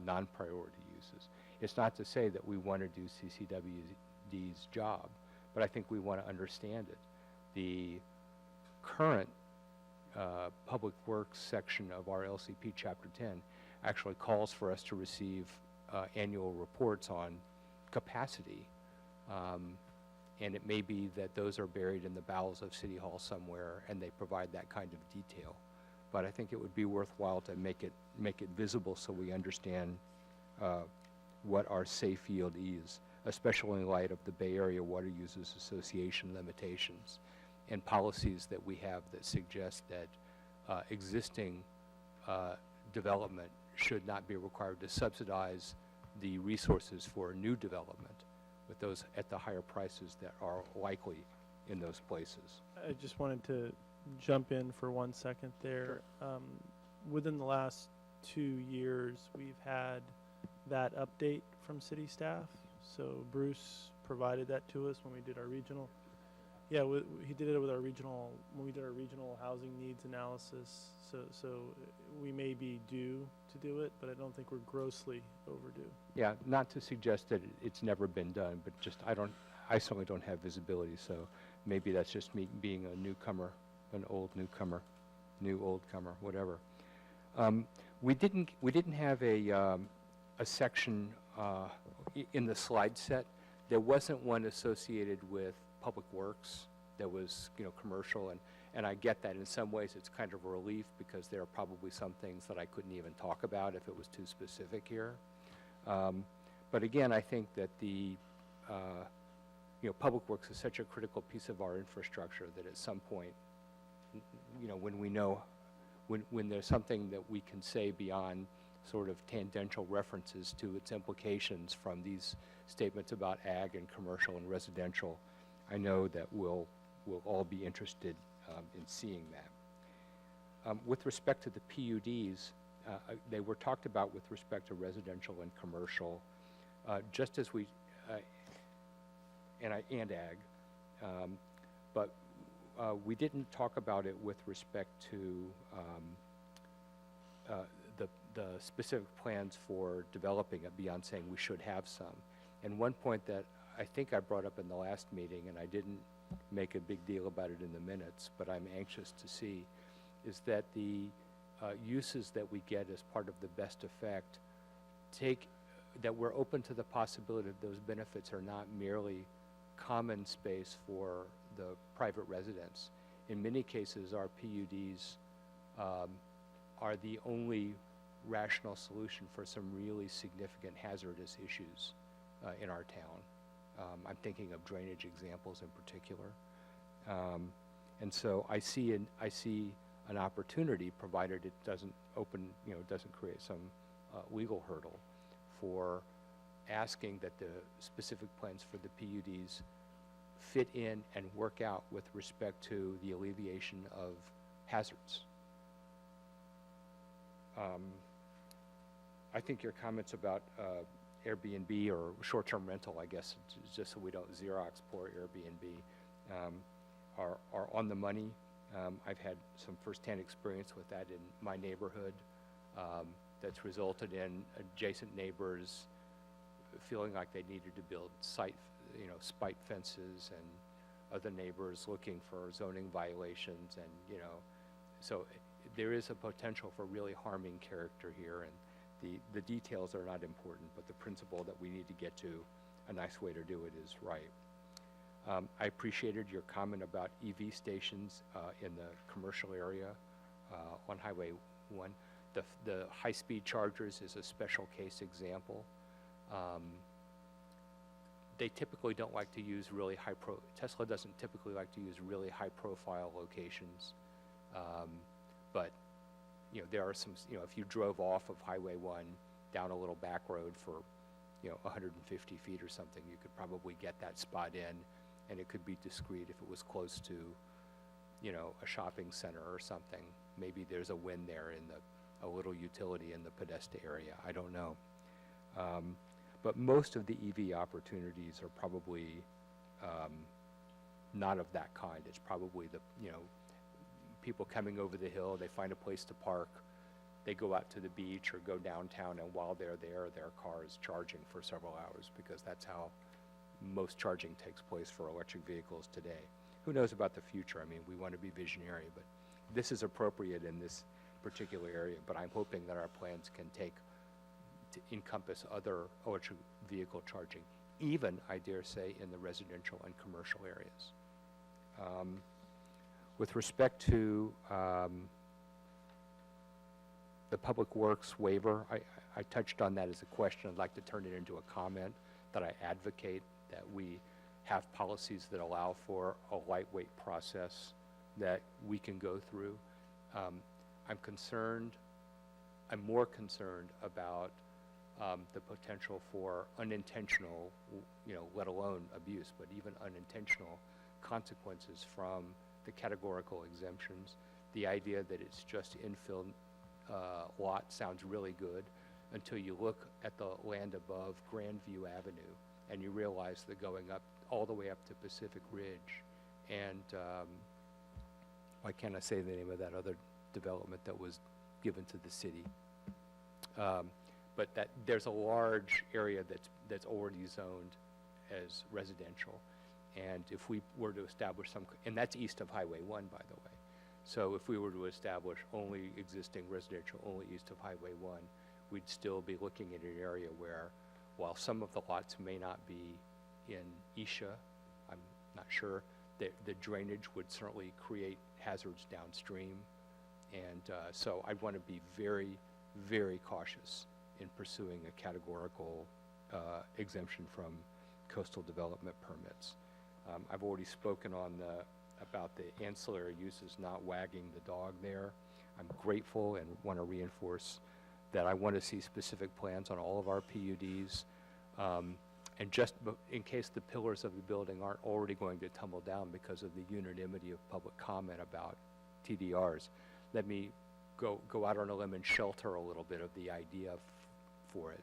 non-priority uses. It's not to say that we want to do CCWD's job, but I think we want to understand it. The current Public Works section of our LCP Chapter 10 actually calls for us to receive annual reports on capacity. And it may be that those are buried in the bowels of City Hall somewhere, and they provide that kind of detail. But I think it would be worthwhile to make it visible so we understand what our safe yield is, especially in light of the Bay Area Water Users Association limitations and policies that we have that suggest that existing development should not be required to subsidize the resources for new development with those at the higher prices that are likely in those places. I just wanted to jump in for 1 second there. Within the last 2 years, we've had that update from city staff. So Bruce provided that to us when we did our regional. Yeah, he did it with our regional, when we did our regional housing needs analysis. So we may be due to do it, but I don't think we're grossly overdue. Yeah, not to suggest that it's never been done, but just I certainly don't have visibility, so maybe that's just me being a newcomer, an old newcomer, new old comer, whatever. We didn't have a section in the slide set. There wasn't one associated with public works that was, commercial, and I get that. In some ways it's kind of a relief because there are probably some things that I couldn't even talk about if it was too specific here. But again, I think that the public works is such a critical piece of our infrastructure that at some point, when we know, when there's something that we can say beyond sort of tangential references to its implications from these statements about ag and commercial and residential, I know that we'll all be interested in seeing that. With respect to the PUDs, they were talked about with respect to residential and commercial, just as we, and ag, but we didn't talk about it with respect to the specific plans for developing it beyond saying we should have some. And one point that I think I brought up in the last meeting, and I didn't make a big deal about it in the minutes, but I'm anxious to see, is that the uses that we get as part of the best effect that we're open to the possibility that those benefits are not merely common space for the private residents. In many cases, our PUDs are the only rational solution for some really significant hazardous issues in our town. I'm thinking of drainage examples in particular. And so I see an opportunity, provided it doesn't doesn't create some legal hurdle, for asking that the specific plans for the PUDs fit in and work out with respect to the alleviation of hazards. I think your comments about Airbnb or short-term rental, I guess, just so we don't Xerox poor Airbnb, are on the money. I've had some firsthand experience with that in my neighborhood. That's resulted in adjacent neighbors feeling like they needed to build spite fences, and other neighbors looking for zoning violations, and so there is a potential for really harming character here, and the details are not important, but the principle that we need to get to, a nice way to do it is right. I appreciated your comment about EV stations in the commercial area on Highway 1. The high-speed chargers is a special case example. They typically don't like to use really Tesla doesn't typically like to use really high-profile locations. But there are some, if you drove off of Highway 1 down a little back road for 150 feet or something, you could probably get that spot in, and it could be discreet if it was close to a shopping center or something. Maybe there's a win there in a little utility in the Podesta area. I don't know. But most of the EV opportunities are probably not of that kind. It's probably the people coming over the hill, they find a place to park, they go out to the beach or go downtown, and while they're there, their car is charging for several hours, because that's how most charging takes place for electric vehicles today. Who knows about the future? I mean, we want to be visionary, but this is appropriate in this particular area, but I'm hoping that our plans can to encompass other electric vehicle charging, even, I dare say, in the residential and commercial areas. With respect to the Public Works waiver, I touched on that as a question. I'd like to turn it into a comment that I advocate that we have policies that allow for a lightweight process that we can go through. I'm more concerned about the potential for unintentional, let alone abuse, but even unintentional consequences from the categorical exemptions. The idea that it's just infill lot sounds really good until you look at the land above Grandview Avenue and you realize they're going up all the way up to Pacific Ridge. And why can't I say the name of that other development that was given to the city? But that there's a large area that's already zoned as residential. And if we were to establish and that's east of Highway 1, by the way. So if we were to establish only existing residential only east of Highway 1, we'd still be looking at an area where, while some of the lots may not be in Isha, I'm not sure, the drainage would certainly create hazards downstream. And so I'd want to be very, very cautious in pursuing a categorical exemption from coastal development permits. I've already spoken about the ancillary uses not wagging the dog there. I'm grateful and want to reinforce that I want to see specific plans on all of our PUDs. And just in case the pillars of the building aren't already going to tumble down because of the unanimity of public comment about TDRs, let me go out on a limb and shelter a little bit of the idea for it.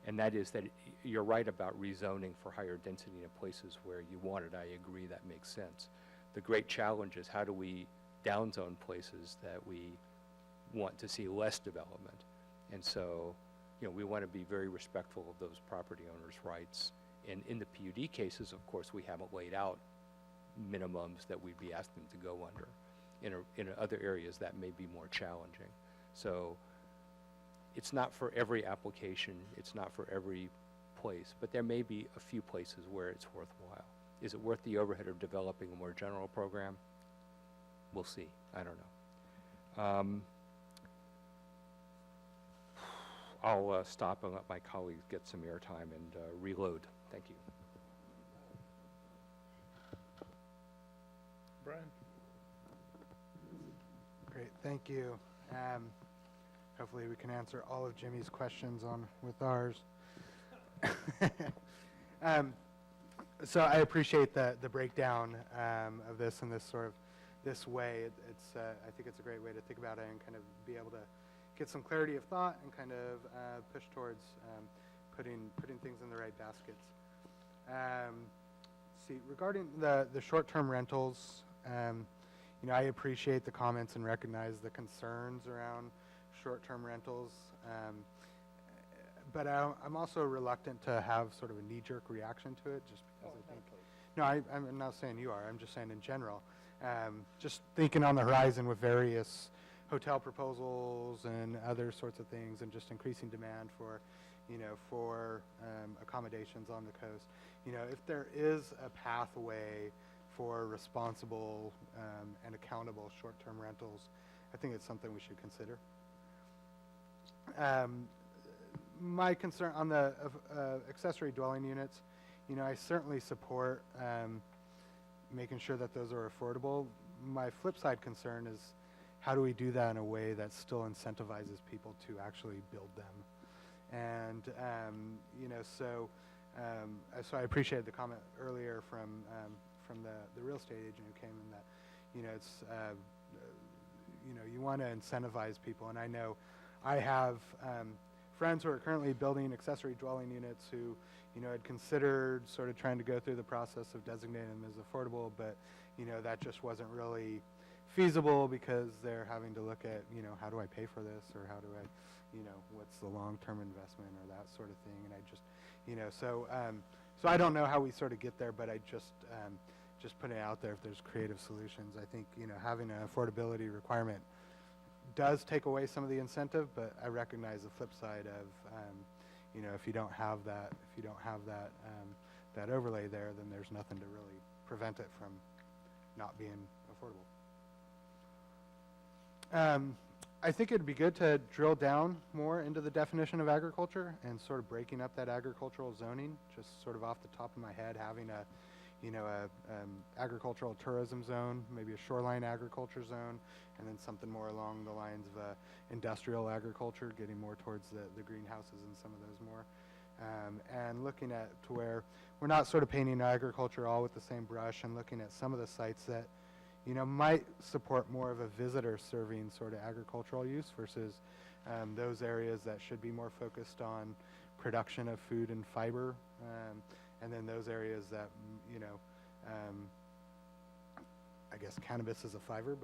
And that is that you're right about rezoning for higher density in places where you want it. I agree, that makes sense. The great challenge is how do we downzone places that we want to see less development? And so, we want to be very respectful of those property owners' rights. And in the PUD cases, of course, we haven't laid out minimums that we'd be asking to go under. In other areas, that may be more challenging. So it's not for every application, it's not for every place, but there may be a few places where it's worthwhile. Is it worth the overhead of developing a more general program? We'll see. I don't know. I'll stop and let my colleagues get some airtime and reload. Thank you. Brian? Great, thank you. Hopefully we can answer all of Jimmy's questions with ours. So I appreciate the breakdown of this in this way. I think it's a great way to think about it and kind of be able to get some clarity of thought and kind of push towards putting things in the right baskets. See, regarding the short-term rentals, I appreciate the comments and recognize the concerns around short-term rentals, but I'm also reluctant to have sort of a knee-jerk reaction to it, just because I think. No, I'm not saying you are. I'm just saying in general. Just thinking on the horizon with various hotel proposals and other sorts of things, and just increasing demand for accommodations on the coast. If there is a pathway for responsible and accountable short-term rentals, I think it's something we should consider. My concern on the accessory dwelling units, I certainly support making sure that those are affordable. My flip side concern is how do we do that in a way that still incentivizes people to actually build them? And, so I appreciated the comment earlier from the real estate agent who came in that, it's, you want to incentivize people. And I know I have friends who are currently building accessory dwelling units who, had considered sort of trying to go through the process of designating them as affordable, but, that just wasn't really feasible because they're having to look at, how do I pay for this, or how do I, what's the long-term investment, or that sort of thing. And I just, so I don't know how we sort of get there, but I just putting it out there if there's creative solutions. I think, having an affordability requirement does take away some of the incentive, but I recognize the flip side of, if you don't have that, that overlay there, then there's nothing to really prevent it from not being affordable. I think it'd be good to drill down more into the definition of agriculture and sort of breaking up that agricultural zoning, just sort of off the top of my head, having a agricultural tourism zone, maybe a shoreline agriculture zone, and then something more along the lines of industrial agriculture, getting more towards the greenhouses and some of those more. And looking at to where we're not sort of painting agriculture all with the same brush, and looking at some of the sites that might support more of a visitor serving sort of agricultural use versus those areas that should be more focused on production of food and fiber, and then those areas that, I guess cannabis is a fiber,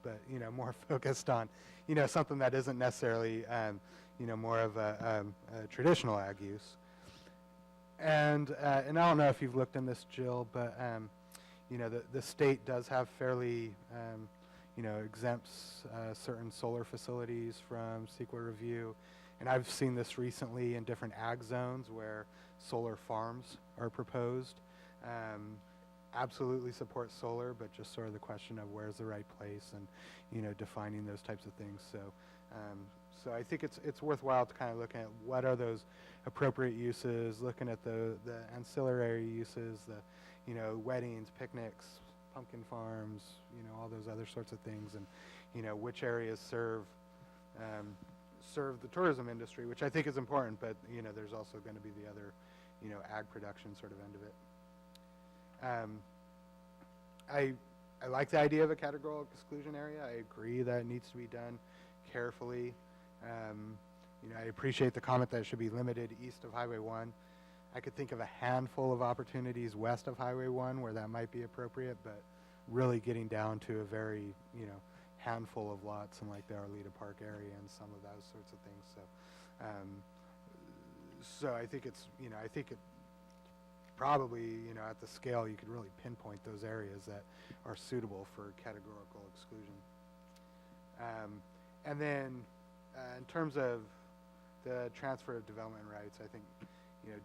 but more focused on, something that isn't necessarily, more of a traditional ag use. And I don't know if you've looked in this, Jill, but the state does have fairly, exempts certain solar facilities from CEQA review. And I've seen this recently in different ag zones where solar farms are proposed. Absolutely support solar, but just sort of the question of where's the right place and, defining those types of things. So I think it's worthwhile to kind of look at what are those appropriate uses, looking at the ancillary uses, the, weddings, picnics, pumpkin farms, all those other sorts of things, and, which areas serve the tourism industry, which I think is important, but, there's also going to be the other, ag production sort of end of it. I like the idea of a categorical exclusion area. I agree that it needs to be done carefully. I appreciate the comment that it should be limited east of Highway 1. I could think of a handful of opportunities west of Highway 1 where that might be appropriate, but really getting down to a very, handful of lots in like the Arleta Park area and some of those sorts of things. So I think it's, I think it probably, at the scale, you could really pinpoint those areas that are suitable for categorical exclusion. And then in terms of the transfer of development rights, I think,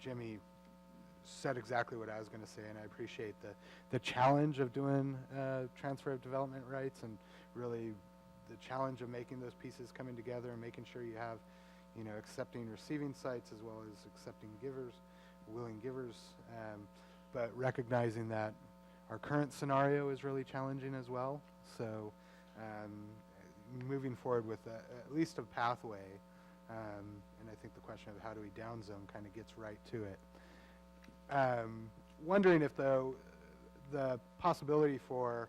Jimmy said exactly what I was going to say, and I appreciate the challenge of doing transfer of development rights, and really the challenge of making those pieces coming together and making sure you have, accepting receiving sites as well as accepting givers, willing givers, but recognizing that our current scenario is really challenging as well. So moving forward with at least a pathway, and I think the question of how do we downzone kind of gets right to it. Wondering if the possibility for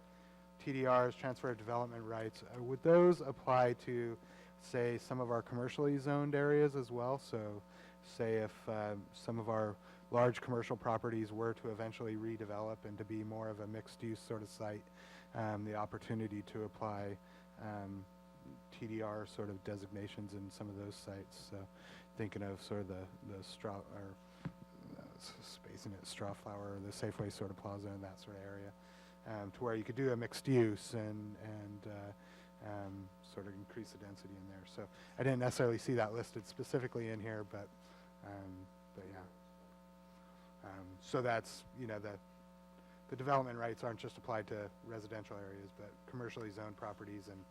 TDRs, transfer of development rights, would those apply to, say, some of our commercially zoned areas as well? So say if some of our large commercial properties were to eventually redevelop and to be more of a mixed-use sort of site, the opportunity to apply TDR sort of designations in some of those sites. So thinking of sort of the straw, or spacing it, Strawflower, or the Safeway sort of plaza in that sort of area, to where you could do a mixed use and sort of increase the density in there. So I didn't necessarily see that listed specifically in here, but yeah. So that's, the development rights aren't just applied to residential areas, but commercially zoned properties, and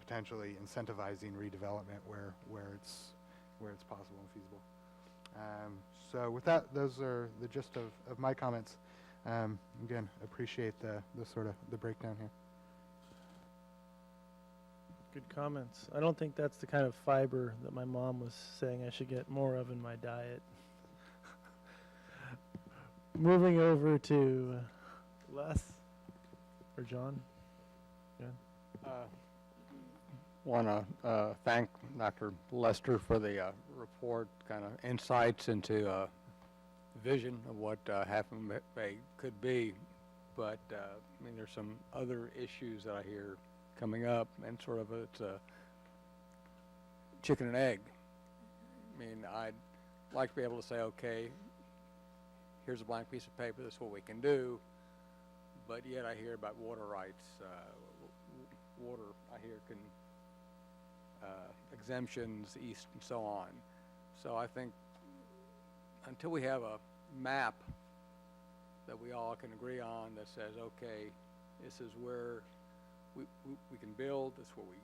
potentially incentivizing redevelopment where it's possible and feasible. So with that, those are the gist of my comments. Again, appreciate the sort of the breakdown here. Good comments. I don't think that's the kind of fiber that my mom was saying I should get more of in my diet. Moving over to Les or John. Want to thank Dr. Lester for the report, kind of insights into vision of what Half Moon Bay could be. But I mean, there's some other issues that I hear coming up, and sort of it's a chicken and egg. I mean, I'd like to be able to say, okay, here's a blank piece of paper, this is what we can do, but yet I hear about water rights. Water, I hear, can exemptions, east, and so on. So I think until we have a map that we all can agree on that says, okay, this is where we can build, this is where we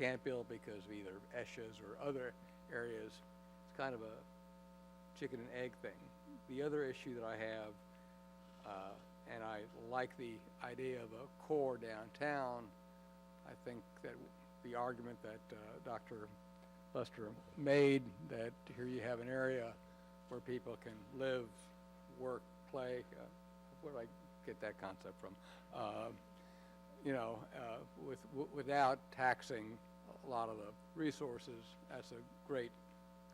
can't build because of either ESHAs or other areas, it's kind of a chicken and egg thing. The other issue that I have, and I like the idea of a core downtown, I think that the argument that Dr. Lester made, that here you have an area where people can live, work, play, where do I get that concept from? without taxing a lot of the resources, that's a great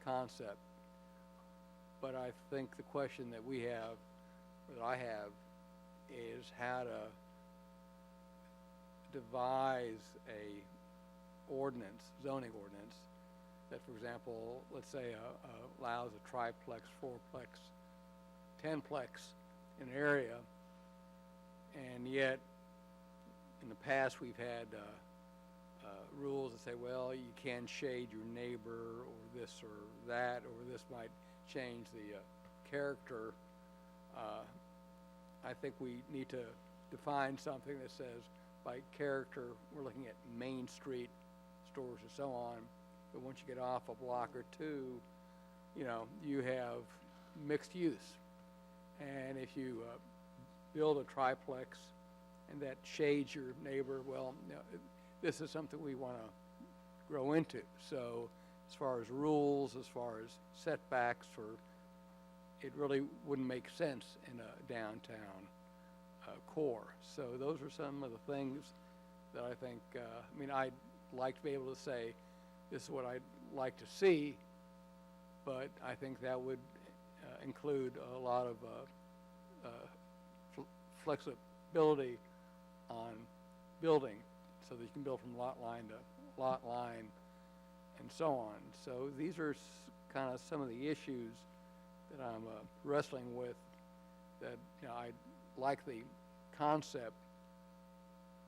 concept. But I think the question that I have, is how to devise a zoning ordinance that, for example, let's say allows a triplex, fourplex, 10plex in an area, and yet in the past we've had rules that say, well, you can shade your neighbor, or this or that, or this might change the character. I think we need to define something that says by character we're looking at Main Street stores and so on, but once you get off a block or two, you have mixed use. And if you build a triplex and that shades your neighbor, well, this is something we want to grow into. So as far as rules, as far as setbacks, it really wouldn't make sense in a downtown core. So those are some of the things that I think, I'd like to be able to say, this is what I'd like to see, but I think that would include a lot of flexibility on building, so that you can build from lot line to lot line and so on. So these are kind of some of the issues that I'm wrestling with, that I like the concept,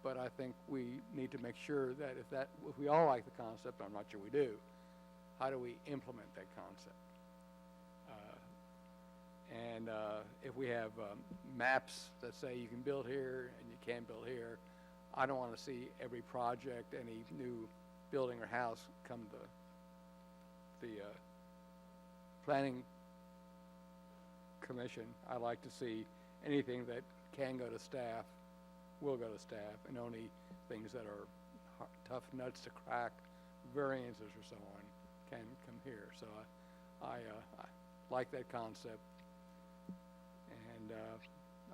but I think we need to make sure that if we all like the concept, I'm not sure we do, how do we implement that concept? And if we have maps that say you can build here and you can't build here, I don't want to see every project, any new building or house come to the planning commission. I like to see anything that can go to staff will go to staff, and only things that are tough nuts to crack, variances or so on, can come here. So I like that concept, and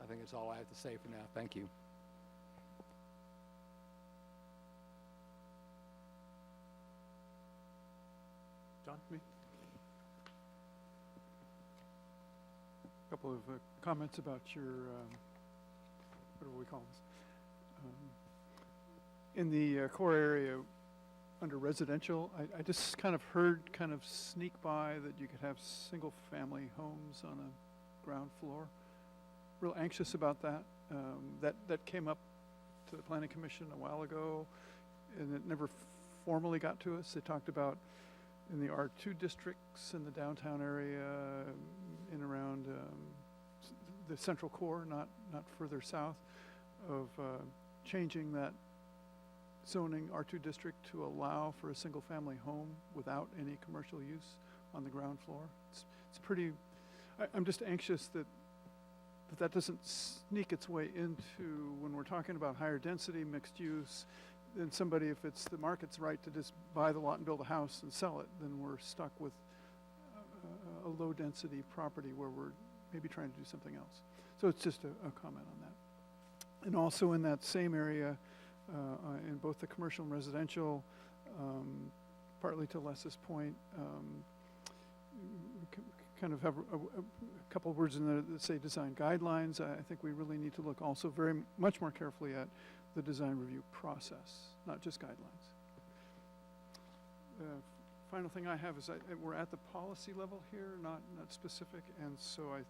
I think that's all I have to say for now. Thank you. John, me? A couple of comments about your, what do we call this? In the core area under residential, I just kind of heard kind of sneak by that you could have single-family homes on a ground floor. Real anxious about that. That came up to the Planning Commission a while ago, and it never formally got to us. They talked about in the R2 districts in the downtown area, in around the central core, not further south, of changing that zoning R2 district to allow for a single family home without any commercial use on the ground floor. It's pretty, I'm just anxious that doesn't sneak its way into, when we're talking about higher density, mixed use, then somebody, if it's the market's right to just buy the lot and build a house and sell it, then we're stuck with a low density property where we're maybe trying to do something else. So it's just a comment on that. And also in that same area, in both the commercial and residential, partly to Les's point, kind of have a couple of words in there that say design guidelines. I think we really need to look also very much more carefully at the design review process, not just guidelines. Final thing I have is we're at the policy level here, not specific, and so I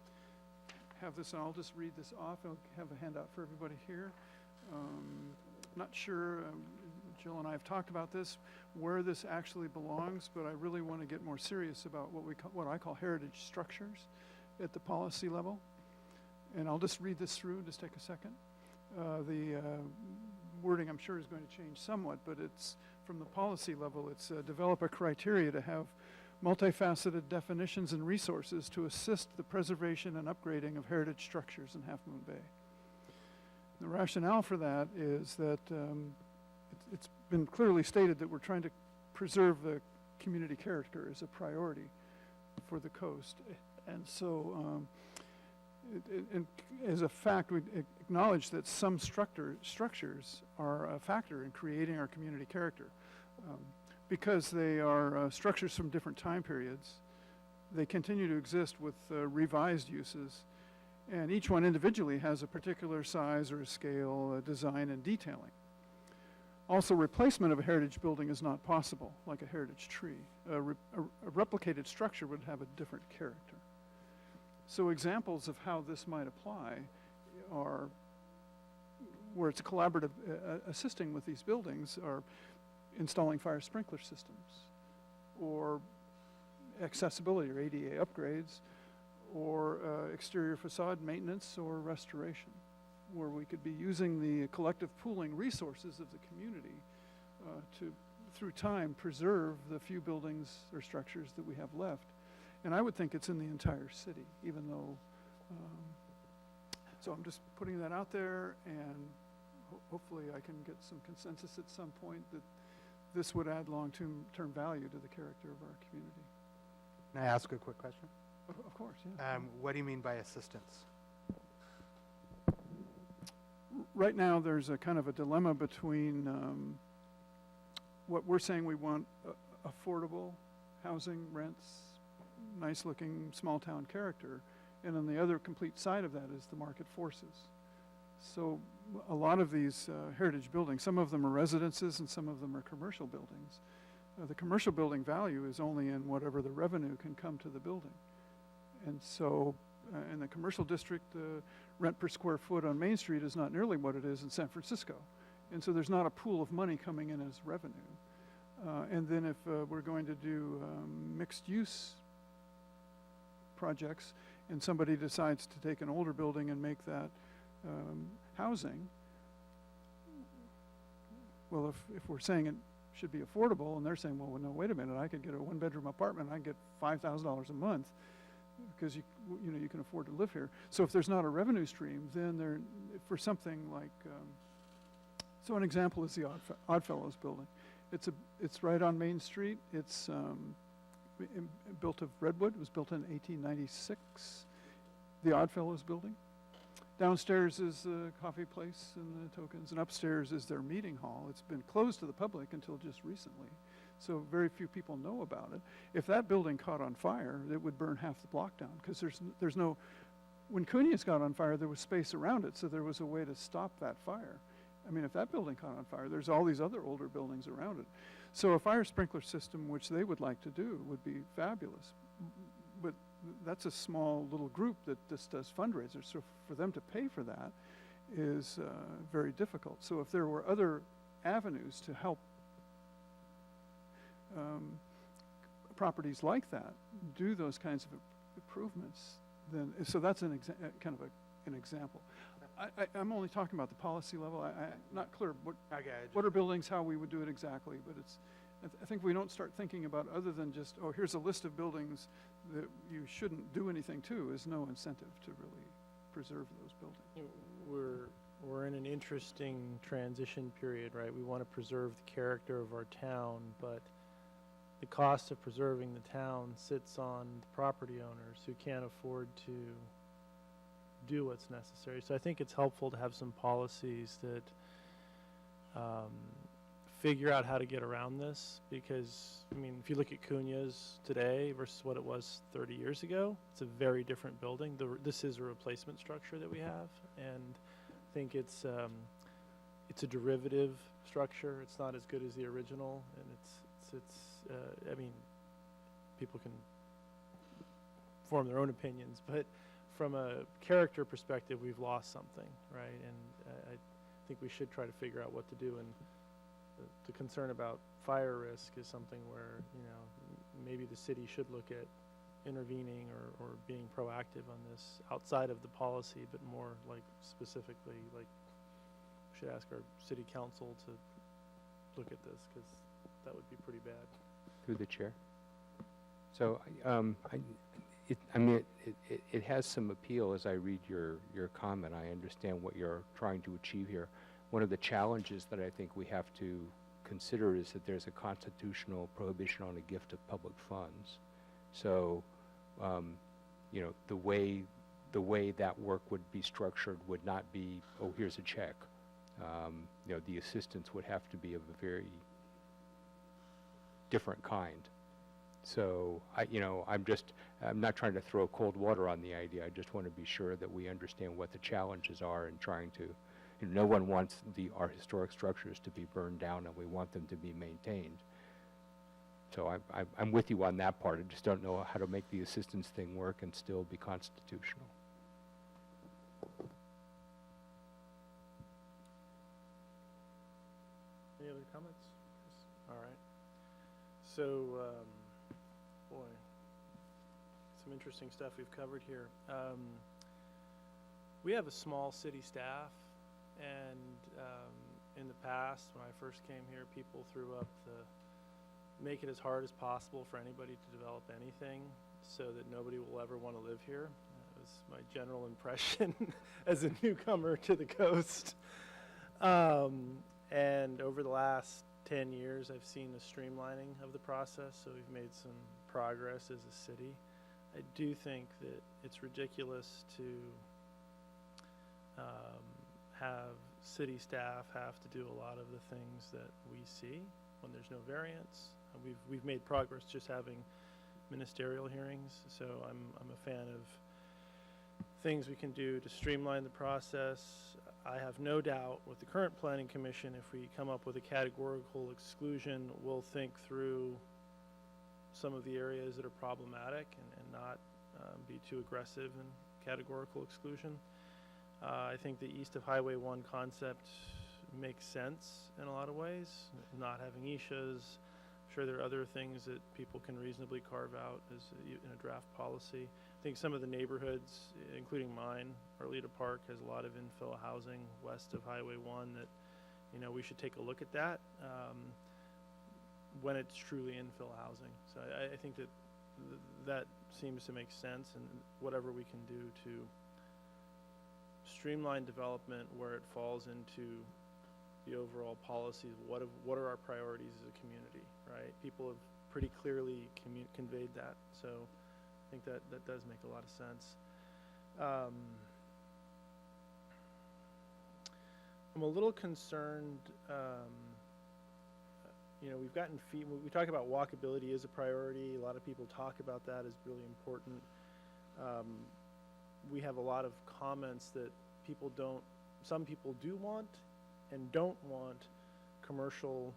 have this, and I'll just read this off. I'll have a handout for everybody here. Not sure, Jill and I have talked about this, where this actually belongs, but I really want to get more serious about what I call heritage structures at the policy level. And I'll just read this through, just take a second. The wording, I'm sure, is going to change somewhat, but it's from the policy level, it's develop a criteria to have multifaceted definitions and resources to assist the preservation and upgrading of heritage structures in Half Moon Bay. The rationale for that is that it's been clearly stated that we're trying to preserve the community character as a priority for the coast. And so And as a fact, we acknowledge that some structures are a factor in creating our community character. Because they are structures from different time periods, they continue to exist with revised uses, and each one individually has a particular size or a scale, a design, and detailing. Also, replacement of a heritage building is not possible, like a heritage tree. A replicated structure would have a different character. So examples of how this might apply are where it's a collaborative, assisting with these buildings are installing fire sprinkler systems, or accessibility or ADA upgrades, or exterior facade maintenance or restoration, where we could be using the collective pooling resources of the community to, through time, preserve the few buildings or structures that we have left. And I would think it's in the entire city, even though, so I'm just putting that out there, and hopefully I can get some consensus at some point that this would add long-term value to the character of our community. Can I ask a quick question? Of course, yeah. What do you mean by assistance? Right now, there's a kind of a dilemma between what we're saying we want, affordable housing, rents, nice-looking small-town character, and on the other complete side of that is the market forces. So a lot of these heritage buildings, some of them are residences and some of them are commercial buildings. The commercial building value is only in whatever the revenue can come to the building. And so in the commercial district, the rent per square foot on Main Street is not nearly what it is in San Francisco. And so there's not a pool of money coming in as revenue. And then if we're going to do mixed use projects and somebody decides to take an older building and make that housing, well, if we're saying it should be affordable and they're saying, well, no, wait a minute, I could get a one-bedroom apartment, I can get $5,000 a month because you can afford to live here. So if there's not a revenue stream, then for something like, so an example is the Oddfellows building. It's right on Main Street. It's built of redwood. It was built in 1896. The Oddfellows building. Downstairs is the coffee place and the tokens, and upstairs is their meeting hall. It's been closed to the public until just recently, so very few people know about it. If that building caught on fire, it would burn half the block down, because there's no, when Cunha's got on fire, there was space around it, so there was a way to stop that fire. I mean, if that building caught on fire, there's all these other older buildings around it. So a fire sprinkler system, which they would like to do, would be fabulous. But that's a small little group that just does fundraisers. So for them to pay for that is very difficult. So if there were other avenues to help properties like that do those kinds of improvements, then, so that's kind of an example. I'm only talking about the policy level. I'm not clear what are buildings, how we would do it exactly, but I think we don't start thinking about other than just, oh, here's a list of buildings that you shouldn't do anything to, is no incentive to really preserve those buildings. We're in an interesting transition period, right? We want to preserve the character of our town, but the cost of preserving the town sits on the property owners who can't afford to do what's necessary. So I think it's helpful to have some policies that figure out how to get around this, because, I mean, if you look at Cunha's today versus what it was 30 years ago, it's a very different building. This is a replacement structure that we have, and I think it's a derivative structure. It's not as good as the original, and I mean, people can form their own opinions, but from a character perspective, we've lost something, right? And I think we should try to figure out what to do. And the concern about fire risk is something where, maybe the city should look at intervening or being proactive on this outside of the policy, but more like specifically, like we should ask our city council to look at this, because that would be pretty bad. Through the chair. So, it has some appeal as I read your comment. I understand what you're trying to achieve here. One of the challenges that I think we have to consider is that there's a constitutional prohibition on a gift of public funds. So, the way the way that work would be structured would not be, oh, here's a check. You know, the assistance would have to be of a very different kind. So I'm not trying to throw cold water on the idea. I just want to be sure that we understand what the challenges are in trying to, no one wants our historic structures to be burned down, and we want them to be maintained. So I'm with you on that part. I just don't know how to make the assistance thing work and still be constitutional. Any other comments? All right. So, boy, some interesting stuff we've covered here. We have a small city staff, and in the past, when I first came here, people threw up make it as hard as possible for anybody to develop anything so that nobody will ever want to live here. That was my general impression as a newcomer to the coast. And over the last 10 years, I've seen a streamlining of the process, so we've made some progress as a city. I do think that it's ridiculous to have city staff have to do a lot of the things that we see when there's no variance. We've made progress just having ministerial hearings, so I'm a fan of things we can do to streamline the process. I have no doubt with the current planning commission, if we come up with a categorical exclusion, we'll think through some of the areas that are problematic and not be too aggressive in categorical exclusion. I think the east of Highway 1 concept makes sense in a lot of ways, not having Ishas. I'm sure there are other things that people can reasonably carve out as in a draft policy. I think some of the neighborhoods, including mine, Arleta Park has a lot of infill housing west of Highway 1 that, we should take a look at that when it's truly infill housing. So I think that that seems to make sense, and whatever we can do to streamline development where it falls into the overall policies, what are our priorities as a community, right? People have pretty clearly conveyed that, so I think that does make a lot of sense. I'm a little concerned, we've gotten we talk about walkability as a priority. A lot of people talk about that as really important. We have a lot of comments that some people do want and don't want commercial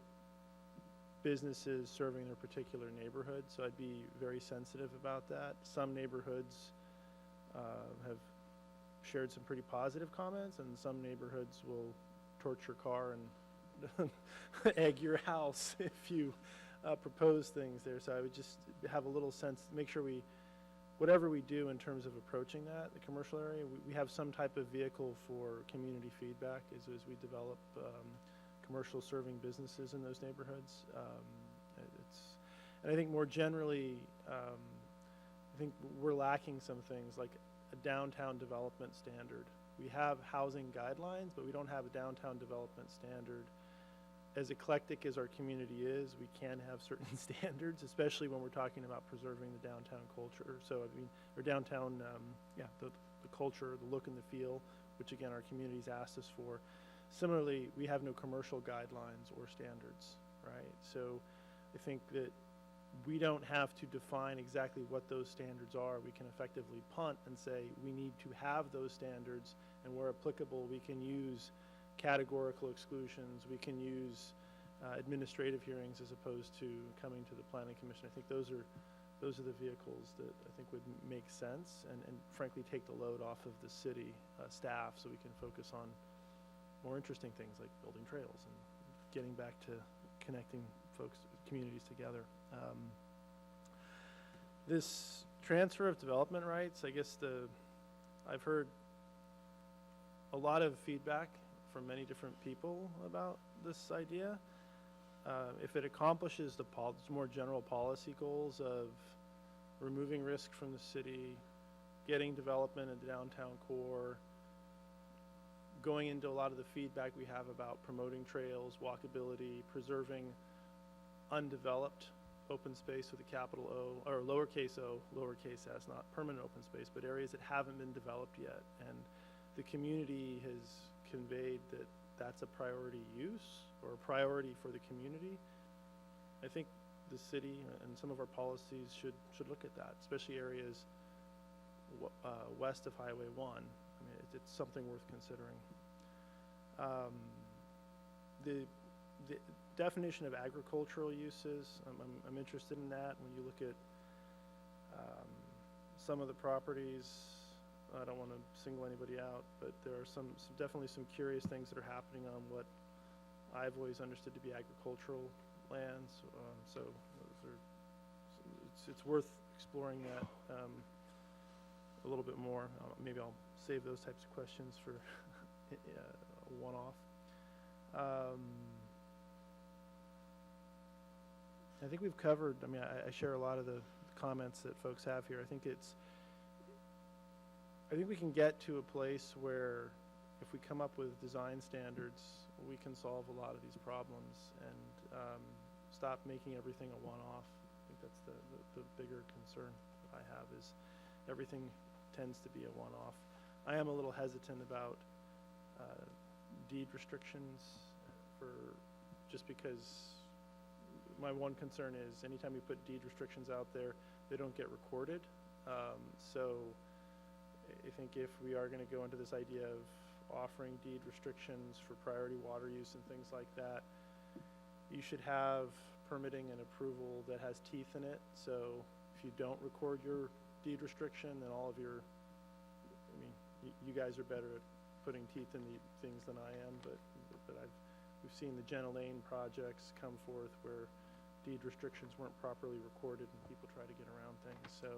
businesses serving their particular neighborhood, so I'd be very sensitive about that. Some neighborhoods have shared some pretty positive comments, and some neighborhoods will torch your car and egg your house if you propose things there. So I would just have a little sense, make sure whatever we do in terms of approaching the commercial area, we have some type of vehicle for community feedback as we develop commercial serving businesses in those neighborhoods. And I think more generally, I think we're lacking some things like a downtown development standard. We have housing guidelines, but we don't have a downtown development standard. As eclectic as our community is, we can have certain standards, especially when we're talking about preserving the downtown culture. So, or downtown, the culture, the look and the feel, which again, our community's asked us for. Similarly, we have no commercial guidelines or standards, right? So I think that we don't have to define exactly what those standards are. We can effectively punt and say we need to have those standards, and where applicable, we can use categorical exclusions. We can use administrative hearings as opposed to coming to the Planning Commission. I think those are the vehicles that I think would make sense and frankly take the load off of the city staff, so we can focus on more interesting things like building trails and getting back to connecting communities together. This transfer of development rights, I guess I've heard a lot of feedback from many different people about this idea. If it accomplishes the more general policy goals of removing risk from the city, getting development in the downtown core, going into a lot of the feedback we have about promoting trails, walkability, preserving undeveloped open space with a capital O, or lowercase o, lowercase s, not permanent open space, but areas that haven't been developed yet. And the community has conveyed that that's a priority use or a priority for the community. I think the city and some of our policies should look at that, especially areas west of Highway 1. I mean, it's something worth considering. The definition of agricultural uses, I'm interested in that. When you look at some of the properties, I don't want to single anybody out, but there are definitely some curious things that are happening on what I've always understood to be agricultural lands. So it's worth exploring that a little bit more. Maybe I'll save those types of questions for a one-off. I think we've covered, I mean, I share a lot of the comments that folks have here. I think we can get to a place where if we come up with design standards, we can solve a lot of these problems and stop making everything a one-off. I think that's the bigger concern that I have is everything tends to be a one-off. I am a little hesitant about deed restrictions just because my one concern is anytime we put deed restrictions out there, they don't get recorded. So I think if we are going to go into this idea of offering deed restrictions for priority water use and things like that, you should have permitting and approval that has teeth in it. So if you don't record your deed restriction, then all of your, I mean, you guys are better at putting teeth in the things than I am, but we've seen the Jenna Lane projects come forth where deed restrictions weren't properly recorded and people try to get around things. So,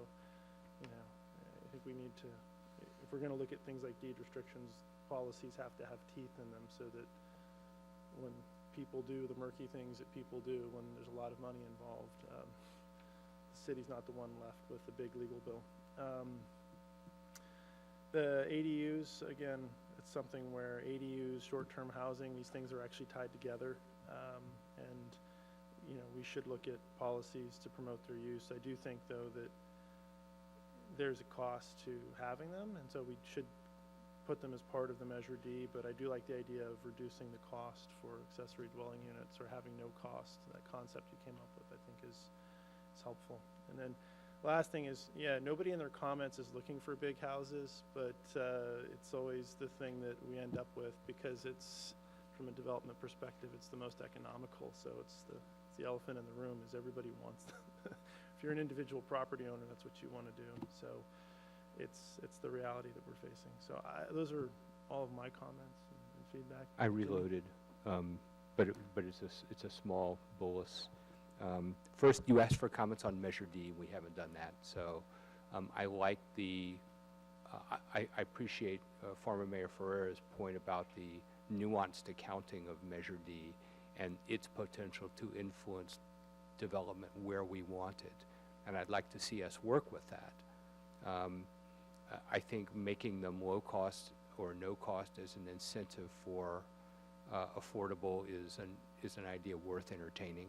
you know, I think we need to, if we're going to look at things like deed restrictions, policies have to have teeth in them so that when people do the murky things that people do, when there's a lot of money involved, the city's not the one left with the big legal bill. The ADUs, again, it's something where ADUs, short-term housing, these things are actually tied together. And, you know, we should look at policies to promote their use. I do think, though, that there's a cost to having them, and so we should put them as part of the Measure D, but I do like the idea of reducing the cost for accessory dwelling units or having no cost. That concept you came up with, I think, is helpful. And then last thing is, yeah, nobody in their comments is looking for big houses, but it's always the thing that we end up with because it's, from a development perspective, it's the most economical. So it's the elephant in the room is everybody wants if you're an individual property owner, that's what you want to do. So it's the reality that we're facing. So those are all of my comments and feedback. I reloaded, but it's a small bolus. First, you asked for comments on Measure D. We haven't done that. So I like I appreciate former Mayor Ferrera's point about the nuanced accounting of Measure D and its potential to influence development where we want it. And I'd like to see us work with that. I think making them low cost or no cost as an incentive for affordable is an idea worth entertaining.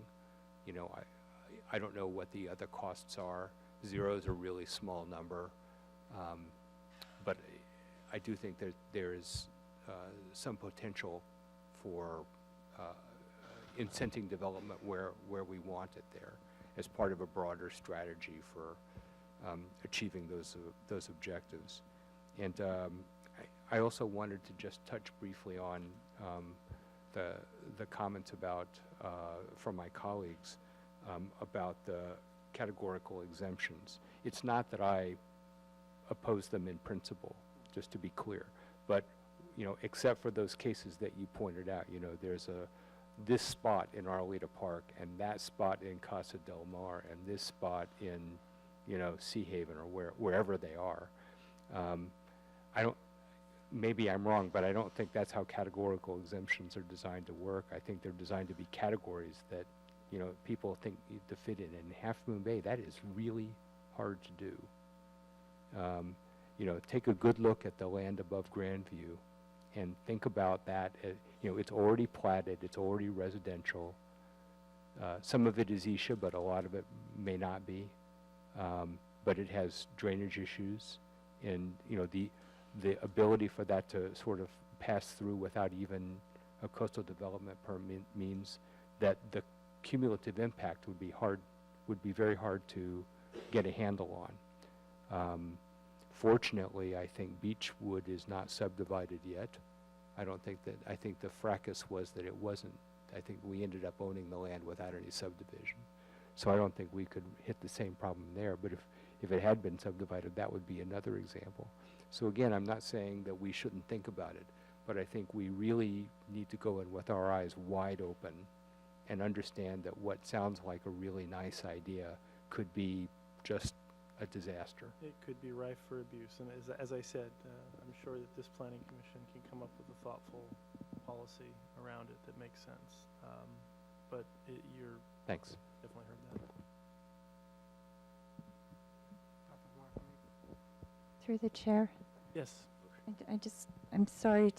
You know, I don't know what the other costs are. 0 is a really small number, but I do think that there is some potential for incenting development where we want it there as part of a broader strategy for achieving those objectives. And I also wanted to just touch briefly on the comments about from my colleagues about the categorical exemptions. It's not that I oppose them in principle, just to be clear, but you know, except for those cases that you pointed out, you know, there's this spot in Arleta Park and that spot in Casa del Mar and this spot in, you know, Sea Haven or wherever they are. Maybe I'm wrong, but I don't think that's how categorical exemptions are designed to work. I think they're designed to be categories that, you know, people think to fit in. In Half Moon Bay, that is really hard to do. You know, take a good look at the land above Grandview and think about that. You know, it's already platted, it's already residential. some of it is Isha, but a lot of it may not be. But it has drainage issues, and the ability for that to sort of pass through without even a coastal development permit means that the cumulative impact would be very hard to get a handle on. Fortunately, I think Beechwood is not subdivided yet. I think the fracas was that it wasn't. I think we ended up owning the land without any subdivision. So I don't think we could hit the same problem there, but if it had been subdivided, that would be another example. So again, I'm not saying that we shouldn't think about it, but I think we really need to go in with our eyes wide open and understand that what sounds like a really nice idea could be just a disaster. It could be rife for abuse, and as I said, I'm sure that this planning commission can come up with a thoughtful policy around it that makes sense. But you're Thanks. definitely heard that. Through the chair, Yes. I'm sorry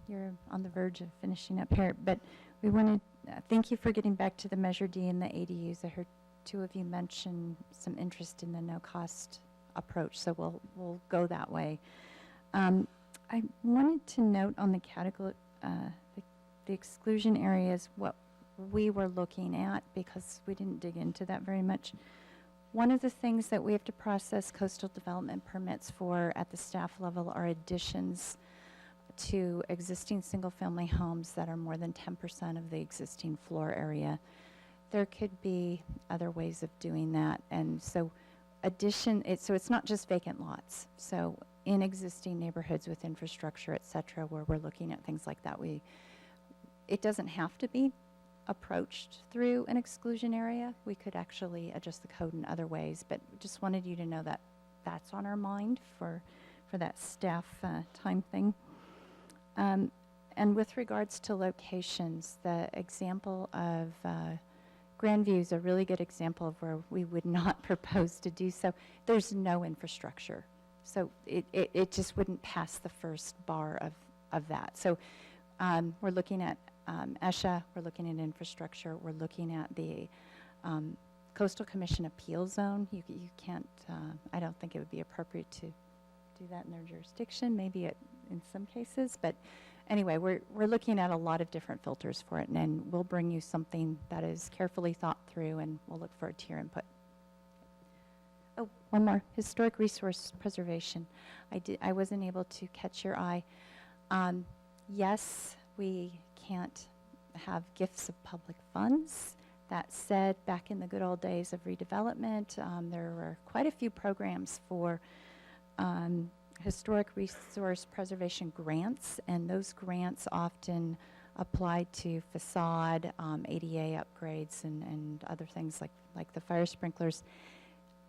you're on the verge of finishing up here, but we wanted, thank you for getting back to the Measure D and the ADUs. I heard two of you mention some interest in the no-cost approach, so we'll go that way. I wanted to note on the category, the exclusion areas, what we were looking at, because we didn't dig into that very much. One of the things that we have to process coastal development permits for at the staff level are additions to existing single-family homes that are more than 10% of the existing floor area. There could be other ways of doing that, and so it's not just vacant lots. So in existing neighborhoods with infrastructure, et cetera, where we're looking at things like that, it doesn't have to be approached through an exclusion area. We could actually adjust the code in other ways, but just wanted you to know that that's on our mind for that staff time thing. And with regards to locations, the example of Grandview is a really good example of where we would not propose to do so. There's no infrastructure, so it just wouldn't pass the first bar of that. So we're looking at ESHA, we're looking at infrastructure, we're looking at the Coastal Commission appeal zone. You can't, I don't think it would be appropriate to do that in their jurisdiction, maybe in some cases, but anyway, we're looking at a lot of different filters for it, and we'll bring you something that is carefully thought through, and we'll look forward to your input. Oh, one more, historic resource preservation. I wasn't able to catch your eye. Yes, we can't have gifts of public funds. That said, back in the good old days of redevelopment, there were quite a few programs for historic resource preservation grants, and those grants often applied to facade, ADA upgrades, and other things like the fire sprinklers.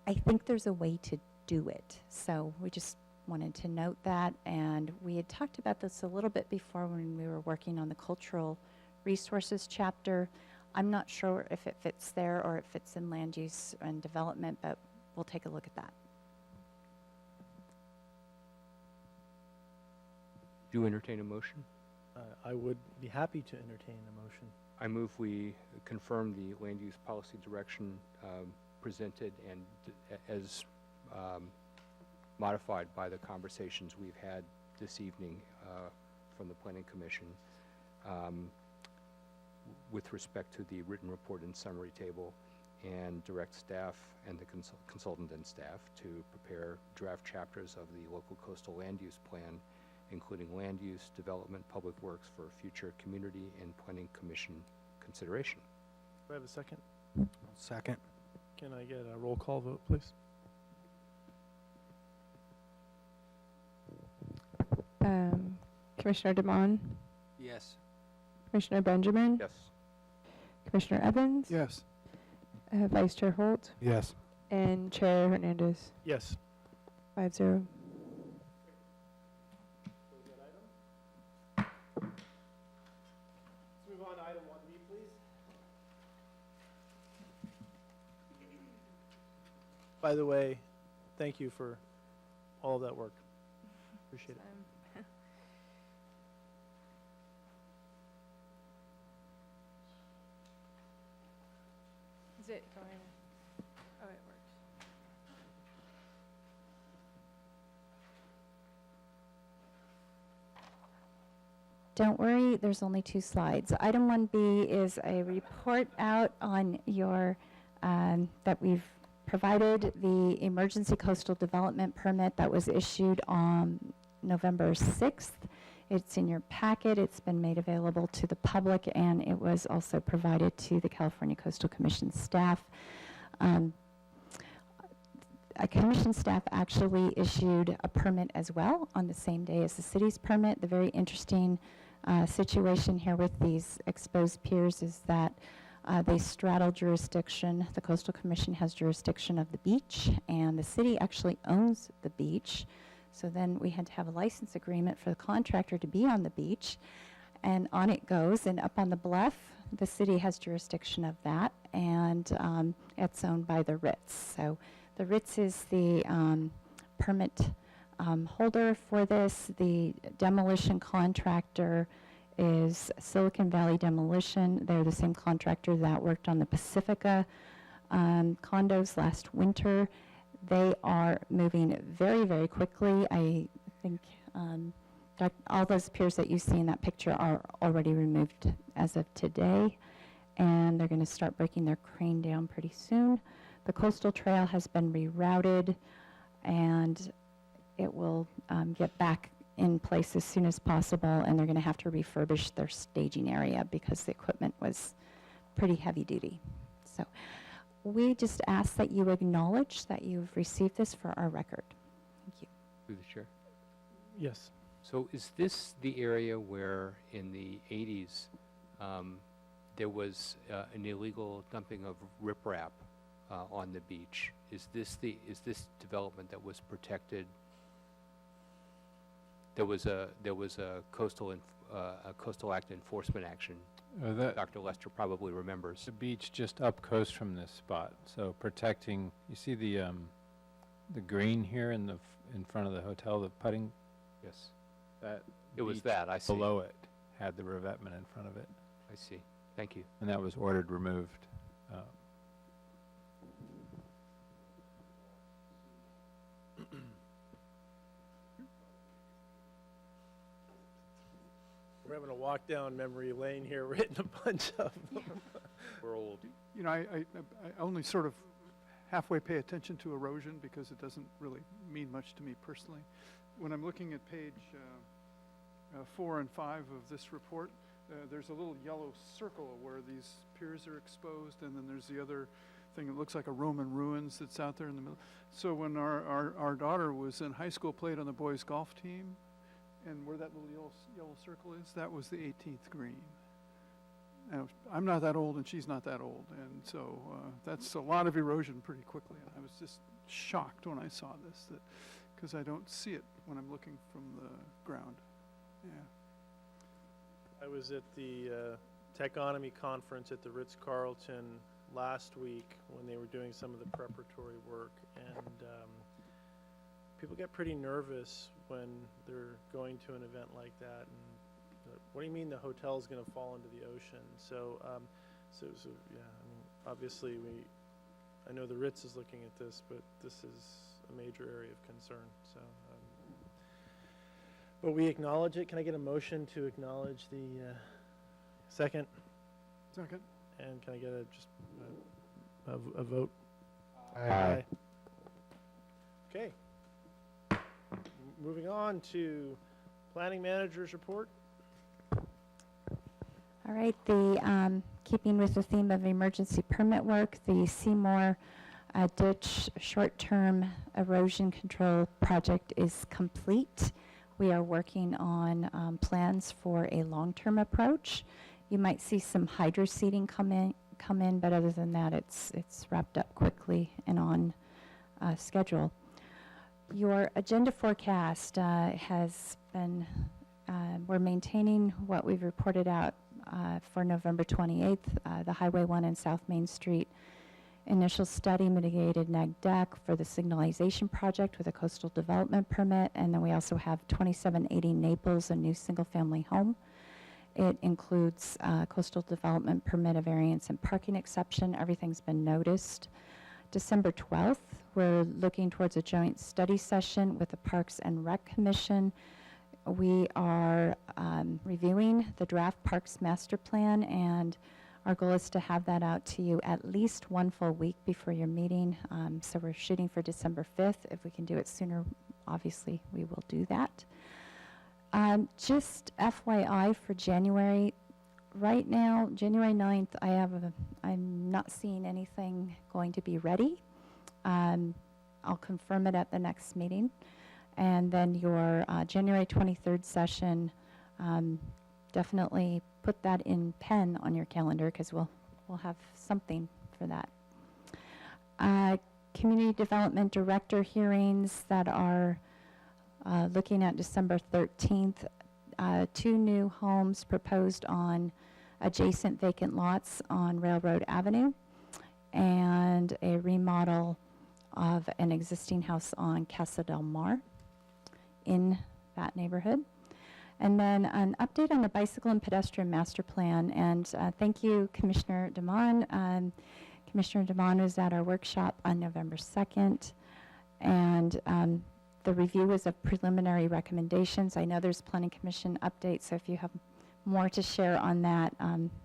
I think there's a way to do it, so we just wanted to note that, and we had talked about this a little bit before when we were working on the cultural resources chapter. I'm not sure if it fits there or it fits in land use and development, but we'll take a look at that. Do you entertain a motion? I would be happy to entertain a motion. I move we confirm the land use policy direction presented and as modified by the conversations we've had this evening from the Planning Commission with respect to the written report and summary table, and direct staff and the consultant and staff to prepare draft chapters of the local coastal land use plan, including land use, development, public works for future community and Planning Commission consideration. Do I have a second? Second. Can I get a roll call vote, please? Commissioner DeMond, Yes. Commissioner Benjamin, Yes. Commissioner Evans, Yes. Vice Chair Holt, Yes. and Chair Hernandez. Yes. 5-0. Let's move on to item 1B, please. By the way, thank you for all of that work. Appreciate it. Don't worry, there's only 2 slides. Item 1B is a report out on your, that we've provided the emergency coastal development permit that was issued on November 6th. It's in your packet. It's been made available to the public, and it was also provided to the California Coastal Commission staff. A commission staff actually issued a permit as well on the same day as the city's permit. The very interesting situation here with these exposed piers is that they straddle jurisdiction. The Coastal Commission has jurisdiction of the beach, and the city actually owns the beach. So then we had to have a license agreement for the contractor to be on the beach, and on it goes. And up on the bluff, the city has jurisdiction of that, and it's owned by the Ritz. So the Ritz is the permit holder for this. The demolition contractor is Silicon Valley Demolition. They're the same contractor that worked on the Pacifica condos last winter. They are moving very, very quickly. I think all those piers that you see in that picture are already removed as of today, and they're going to start breaking their crane down pretty soon. The coastal trail has been rerouted, and it will get back in place as soon as possible, and they're going to have to refurbish their staging area because the equipment was pretty heavy duty. So we just ask that you acknowledge that you've received this for our record. Thank you. Through the chair. Yes. So is this the area where in the 80s there was an illegal dumping of riprap on the beach? Is this development that was protected? There was a coastal act enforcement action. Dr. Lester probably remembers. The beach just up coast from this spot, so protecting. You see the green here in front of the hotel, the putting. Yes. That it was beach that I see. Below it had the revetment in front of it. I see. Thank you. And that was ordered removed. We're having a walk down memory lane here. We're hitting a bunch of them. We're old. You know, I only sort of halfway pay attention to erosion because it doesn't really mean much to me personally. When I'm looking at page 4 and 5 of this report, there's a little yellow circle where these piers are exposed, and then there's the other thing that looks like a Roman ruins that's out there in the middle. So when our daughter was in high school, played on the boys golf team, and where that little yellow circle is, that was the 18th green. Now, I'm not that old, and she's not that old, and so that's a lot of erosion pretty quickly. And I was just shocked when I saw this, because I don't see it when I'm looking from the ground. Yeah. I was at the Techonomy conference at the Ritz-Carlton last week when they were doing some of the preparatory work, and people get pretty nervous when they're going to an event like that. And what do you mean the hotel's going to fall into the ocean? So, so yeah. I mean, obviously, I know the Ritz is looking at this, but this is a major area of concern. So, but we acknowledge it. Can I get a motion to acknowledge the second? Second. And can I get a vote? Aye. Okay. Moving on to planning manager's report. All right, keeping with the theme of emergency permit work, the Seymour Ditch short-term erosion control project is complete. We are working on plans for a long-term approach. You might see some hydro seeding come in, but other than that, it's wrapped up quickly and on schedule. Your agenda forecast has been, we're maintaining what we've reported out for November 28th. The Highway 1 and South Main Street initial study mitigated neg deck for the signalization project with a coastal development permit, and then we also have 2780 Naples, a new single-family home. It includes coastal development permit, a variance, and parking exception. Everything's been noticed. December 12th, we're looking towards a joint study session with the Parks and Rec Commission. we are reviewing the draft Parks Master Plan, and our goal is to have that out to you at least one full week before your meeting. So we're shooting for December 5th. If we can do it sooner, obviously, we will do that. Just FYI for January, right now, January 9th, I'm not seeing anything going to be ready. I'll confirm it at the next meeting. And then your January 23rd session, definitely put that in pen on your calendar because we'll have something for that. Community Development Director hearings that are looking at December 13th. 2 new homes proposed on adjacent vacant lots on Railroad Avenue, and a remodel of an existing house on Casa del Mar in that neighborhood. And then an update on the Bicycle and Pedestrian Master Plan. And thank you, Commissioner DeMond. Commissioner DeMond was at our workshop on November 2nd. And the review was of preliminary recommendations. I know there's Planning Commission updates, so if you have more to share on that,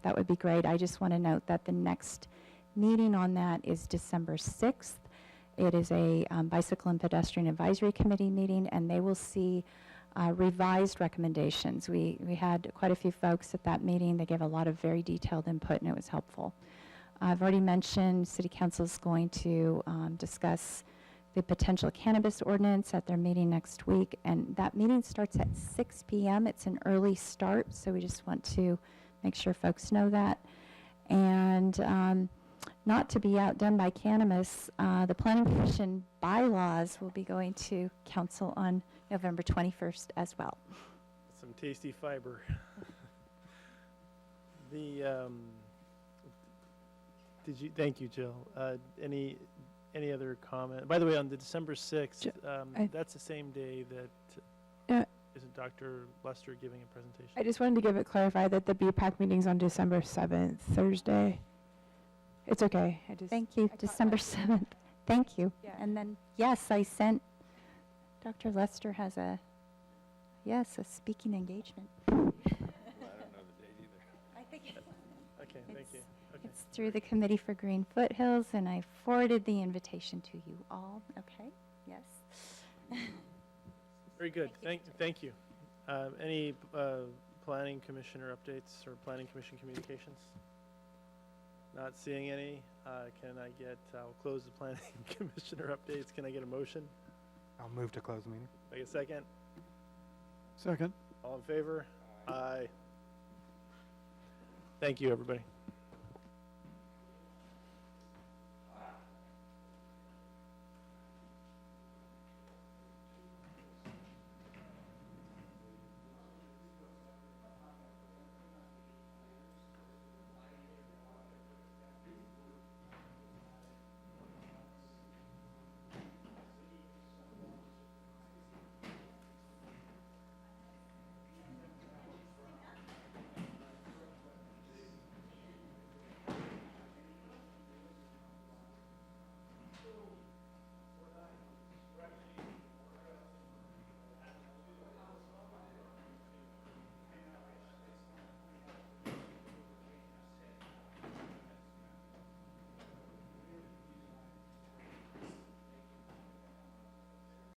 that would be great. I just want to note that the next meeting on that is December 6th. It is a Bicycle and Pedestrian Advisory Committee meeting, and they will see revised recommendations. We had quite a few folks at that meeting. They gave a lot of very detailed input, and it was helpful. I've already mentioned City Council is going to discuss the potential cannabis ordinance at their meeting next week, and that meeting starts at 6 p.m. It's an early start, so we just want to make sure folks know that. And not to be outdone by cannabis, the Planning Commission bylaws will be going to Council on November 21st as well. Some tasty fiber. Thank you, Jill. Any other comment? By the way, on the December 6th, that's the same day that isn't Dr. Lester giving a presentation? I just wanted to give it clarified that the BPAC meeting's on December 7th, Thursday. It's okay. Thank you, December 7th. Thank you. Yeah. And then, yes, I sent, Dr. Lester has a speaking engagement. I don't know the date either. I think Okay, thank you. Okay. it's through the Committee for Green Foothills, and I forwarded the invitation to you all. Okay, yes. Very good. Thank you. Any Planning Commissioner updates or Planning Commission communications? Not seeing any. I'll close the Planning Commissioner updates. Can I get a motion? I'll move to close the meeting. Like a second? Second. All in favor? Aye. Thank you, everybody.